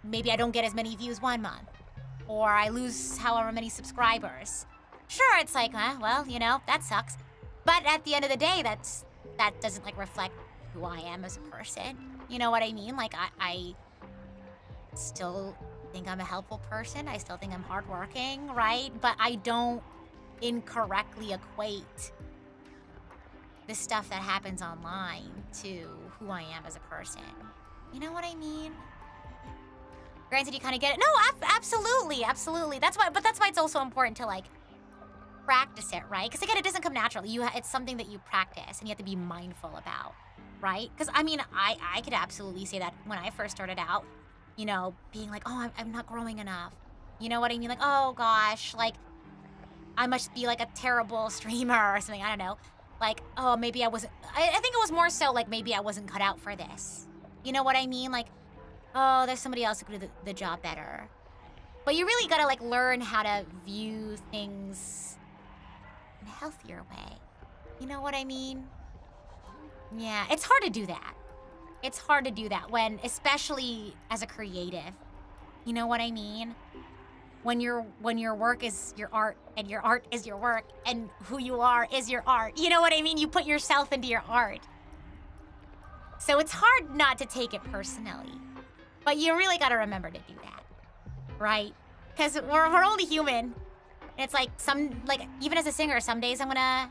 Speaker 1: maybe I don't get as many views one month or I lose however many subscribers. Sure, it's like, well, you know, that sucks. But at the end of the day, that doesn't like reflect who I am as a person. You know what I mean? Like I still think I'm a helpful person. I still think I'm hardworking, right? But I don't incorrectly equate the stuff that happens online to who I am as a person. You know what I mean? Granted, you kind of get it. No, absolutely. That's why it's also important to like practice it, right? Because again, it doesn't come naturally. It's something that you practice and you have to be mindful about, right? Because I mean, I could absolutely say that when I first started out, you know, being like, oh, I'm not growing enough. You know what I mean? Like, oh gosh, like I must be like a terrible streamer or something. I don't know. Like, oh, maybe I wasn't. I think it was more so like maybe I wasn't cut out for this. You know what I mean? Like, oh, there's somebody else who could do the job better. But you really gotta like learn how to view things in a healthier way. You know what I mean? Yeah, it's hard to do that. It's hard to do that when, especially as a creative. You know what I mean? When your work is your art and your art is your work and who you are is your art. You know what I mean? You put yourself into your art. So it's hard not to take it personally. But you really gotta remember to do that, right? Because we're only human. And it's like even as a singer, some days I'm gonna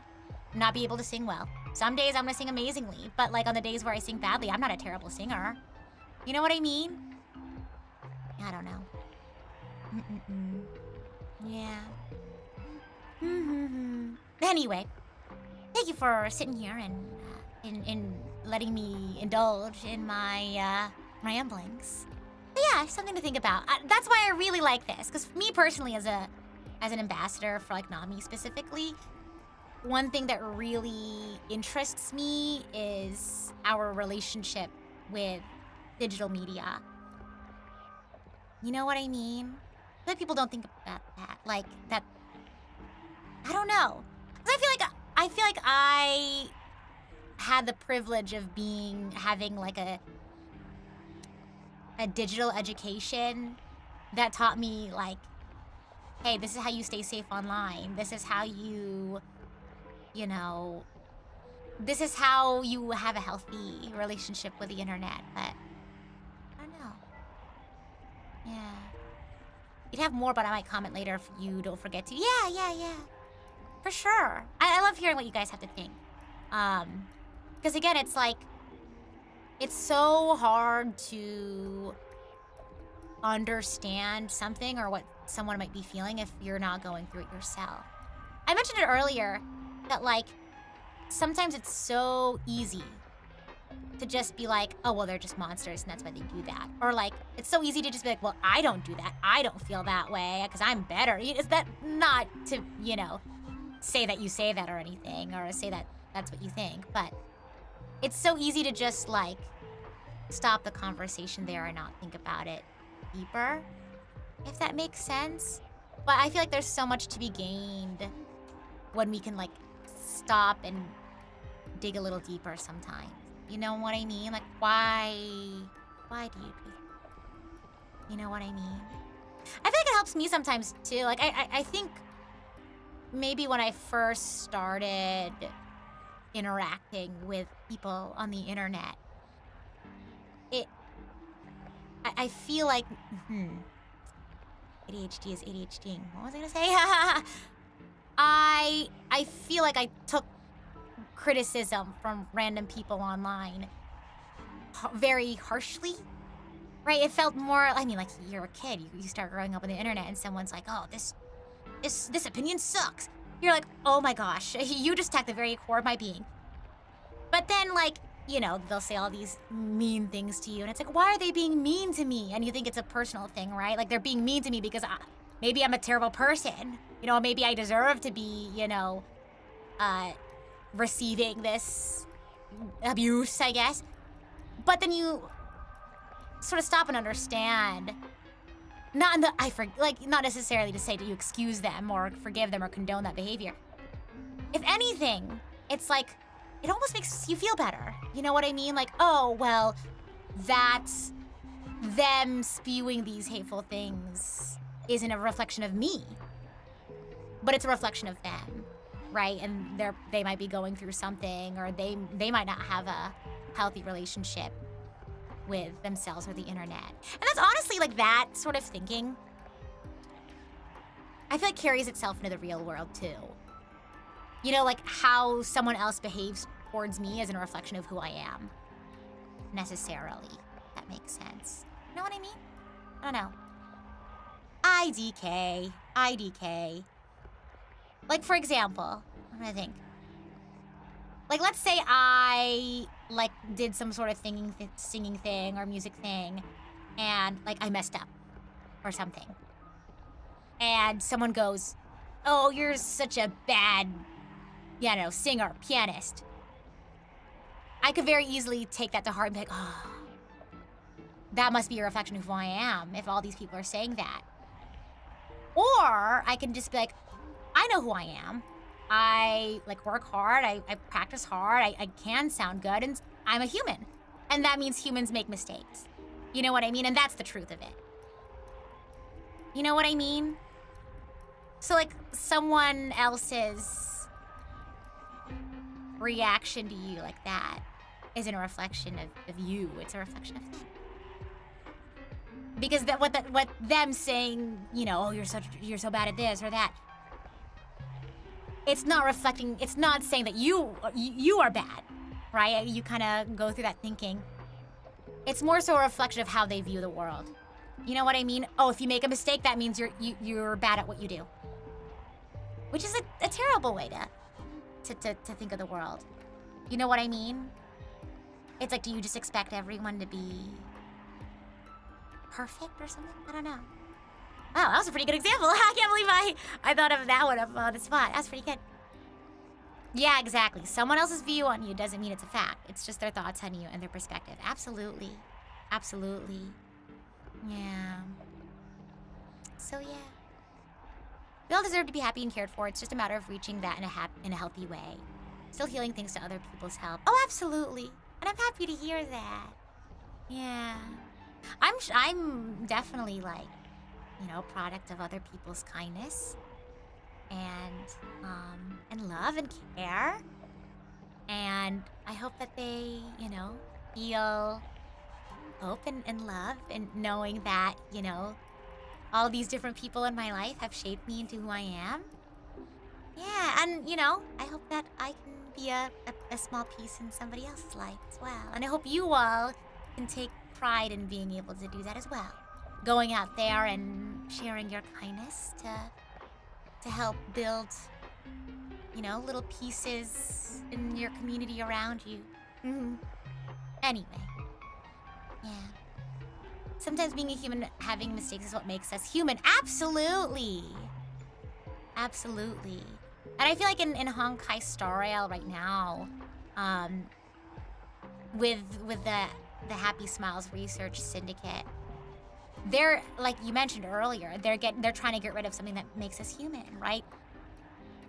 Speaker 1: not be able to sing well. Some days I'm gonna sing amazingly, but like on the days where I sing badly, I'm not a terrible singer. You know what I mean? I don't know. Yeah. Anyway, thank you for sitting here and in letting me indulge in my ramblings. But yeah, something to think about. That's why I really like this, because me personally, as an ambassador for like NAMI specifically, one thing that really interests me is our relationship with digital media. You know what I mean? I feel like people don't think about that. Like that. I don't know. 'Cause I feel like I had the privilege of having like a digital education that taught me like, hey, this is how you stay safe online. This is how you know, this is how you have a healthy relationship with the internet. But I don't know. Yeah. You'd have more, but I might comment later if you don't forget to. Yeah. For sure. I love hearing what you guys have to think. Because again, it's like, it's so hard to understand something or what someone might be feeling if you're not going through it yourself. I mentioned it earlier that like, sometimes it's so easy to just be like, oh, well, they're just monsters and that's why they do that. Or like, it's so easy to just be like, well, I don't do that. I don't feel that way because I'm better. Is that not to, you know, say that you say that or anything or say that that's what you think, but it's so easy to just like stop the conversation there and not think about it deeper, if that makes sense. But I feel like there's so much to be gained when we can like stop and dig a little deeper sometimes. You know what I mean? Like, why do you do that? You know what I mean? I feel like it helps me sometimes too. Like, I think maybe when I first started interacting with people on the internet, I feel like, ADHD is ADHDing. What was I gonna say? I feel like I took criticism from random people online very harshly, right? It felt more, I mean, like, you're a kid, you start growing up on the internet and someone's like, oh, this opinion sucks. You're like, oh my gosh, you just attacked the very core of my being. But then, like, you know, they'll say all these mean things to you, and it's like, why are they being mean to me? And you think it's a personal thing, right? Like, they're being mean to me because maybe I'm a terrible person. You know, maybe I deserve to be, you know, receiving this abuse, I guess. But then you sort of stop and understand. Not necessarily to say that you excuse them or forgive them or condone that behavior. If anything, it's like, it almost makes you feel better. You know what I mean? Like, oh, well, that's them spewing these hateful things isn't a reflection of me, but it's a reflection of them, right? And they might be going through something, or they might not have a healthy relationship with themselves or the internet. And that's honestly, like, that sort of thinking, I feel like carries itself into the real world too. You know, like how someone else behaves towards me isn't a reflection of who I am, necessarily. That makes sense. You know what I mean? I don't know. IDK. Like, for example, I'm gonna think. Like, let's say I, like, did some sort of singing thing or music thing, and, like, I messed up or something. And someone goes, oh, you're such a bad, you know, singer, pianist. I could very easily take that to heart and be like, oh, that must be a reflection of who I am if all these people are saying that. Or I can just be like, I know who I am. I, like, work hard, I practice hard, I can sound good, and I'm a human. And that means humans make mistakes. You know what I mean? And that's the truth of it. You know what I mean? So, like, someone else's reaction to you like that isn't a reflection of you, it's a reflection of them. Because what them saying, you know, oh, you're so bad at this or that, it's not reflecting, it's not saying that you are bad, right? You kind of go through that thinking. It's more so a reflection of how they view the world. You know what I mean? Oh, if you make a mistake, that means you're bad at what you do. Which is a terrible way to think of the world. You know what I mean? It's like, do you just expect everyone to be perfect or something? I don't know. Wow, that was a pretty good example. I can't believe I thought of that one up on the spot. That's pretty good. Yeah, exactly. Someone else's view on you doesn't mean it's a fact. It's just their thoughts on you and their perspective. Absolutely. Absolutely. Yeah. So, yeah. We all deserve to be happy and cared for. It's just a matter of reaching that in a healthy way. Still healing thanks to other people's help. Oh, absolutely. And I'm happy to hear that. Yeah. I'm definitely, like, you know, product of other people's kindness and love and care. And I hope that they, you know, feel hope and love, and knowing that, you know, all these different people in my life have shaped me into who I am. Yeah, and, you know, I hope that I can be a small piece in somebody else's life as well. And I hope you all can take pride in being able to do that as well. Going out there and sharing your kindness to help build, you know, little pieces in your community around you. Anyway, yeah. Sometimes being a human, having mistakes is what makes us human. Absolutely. Absolutely. And I feel like in Honkai Star Rail right now, with the Happy Smiles Research Syndicate, they're, like you mentioned earlier, they're trying to get rid of something that makes us human, right?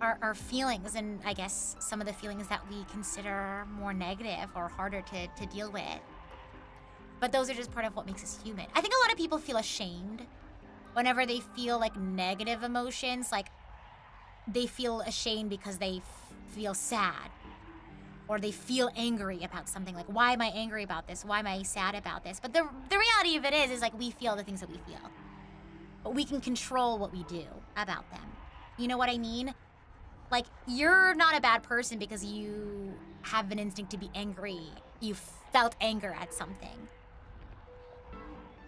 Speaker 1: Our feelings, and I guess some of the feelings that we consider more negative or harder to deal with. But those are just part of what makes us human. I think a lot of people feel ashamed whenever they feel like negative emotions, like they feel ashamed because they feel sad or they feel angry about something. Like, why am I angry about this? Why am I sad about this? But the reality of it is like we feel the things that we feel. But we can control what we do about them. You know what I mean? Like, you're not a bad person because you have an instinct to be angry. You felt anger at something.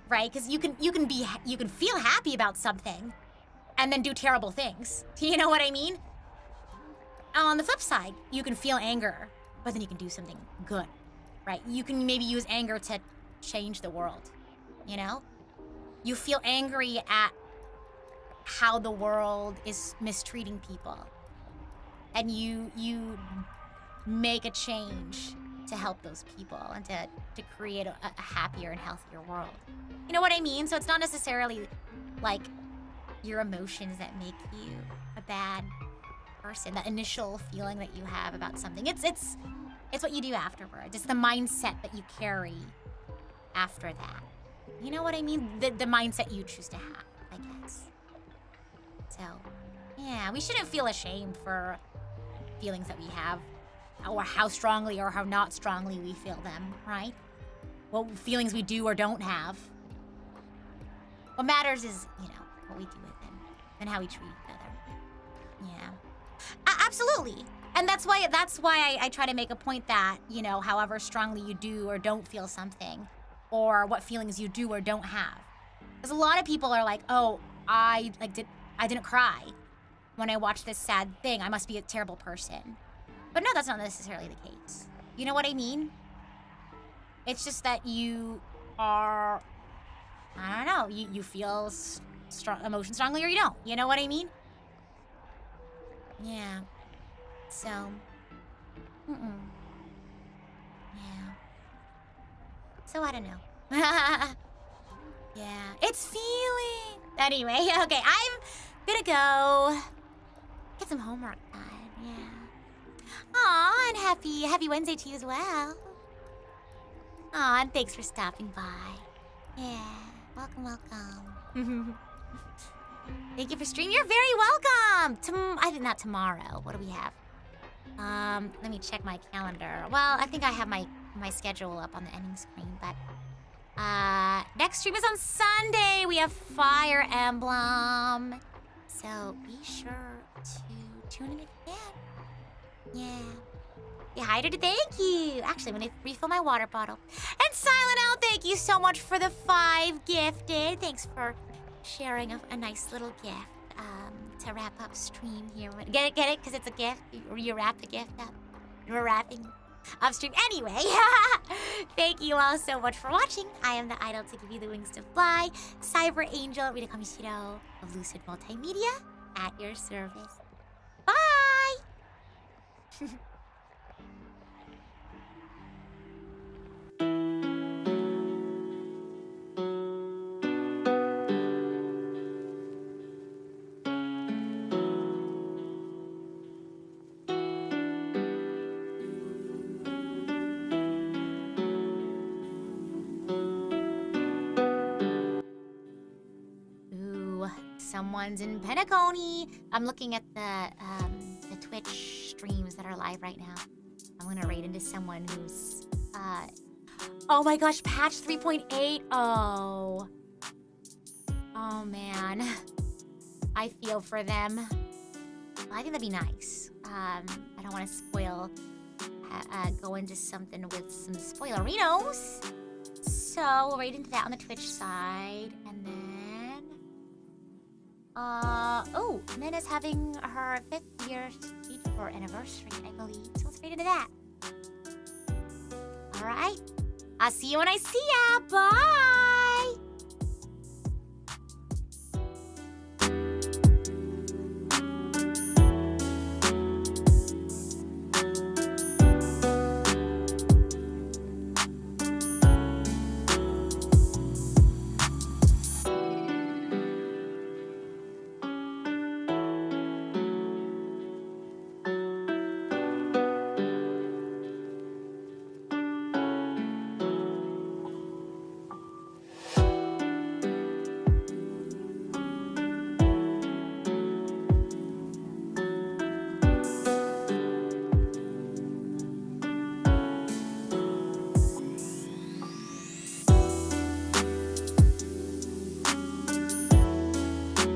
Speaker 1: Right? Because you can feel happy about something and then do terrible things. You know what I mean? On the flip side, you can feel anger, but then you can do something good, right? You can maybe use anger to change the world, you know? You feel angry at how the world is mistreating people. And you make a change to help those people and to create a happier and healthier world. You know what I mean? So it's not necessarily like your emotions that make you a bad person, that initial feeling that you have about something. It's what you do afterwards. It's the mindset that you carry after that. You know what I mean? The mindset you choose to have, I guess. So, yeah, we shouldn't feel ashamed for feelings that we have, or how strongly or how not strongly we feel them, right? What feelings we do or don't have. What matters is, you know, what we do with them and how we treat each other. Yeah. Absolutely. And that's why I try to make a point that, you know, however strongly you do or don't feel something, or what feelings you do or don't have. Because a lot of people are like, oh, I didn't cry when I watched this sad thing. I must be a terrible person. But no, that's not necessarily the case. You know what I mean? It's just that you are, I don't know, you feel emotion strongly or you don't. You know what I mean? Yeah. So, yeah. So I don't know. Yeah, it's feeling. Anyway, okay, I'm gonna go get some homework done. Yeah. Aw, and happy Wednesday to you as well. Aw, and thanks for stopping by. Yeah, welcome. Thank you for streaming. You're very welcome. I think not tomorrow. What do we have? Let me check my calendar. Well, I think I have my schedule up on the ending screen, but next stream is on Sunday. We have Fire Emblem. So be sure to tune in if you can. Yeah. Hi, thank you. Actually, I'm gonna refill my water bottle. And Silent L, thank you so much for the 5 gifted. Thanks for sharing a nice little gift to wrap up stream here. Get it? Because it's a gift? You wrap the gift up? We're wrapping up stream. Anyway, thank you all so much for watching. I am the idol to give you the wings to fly. Cyber Angel, Rita Kamishiro of Lucid Multimedia at your service. Bye! Someone's in Penacony. I'm looking at the Twitch streams that are live right now. I'm gonna raid into someone who's oh my gosh, patch 3.8. Oh man, I feel for them. Well, I think that'd be nice. I don't want to spoil, go into something with some spoilerinos. So we'll raid into that on the Twitch side, and then Mina's having her 5th year or anniversary, I believe. So let's raid into that. All right. I'll see you when I see ya. Bye.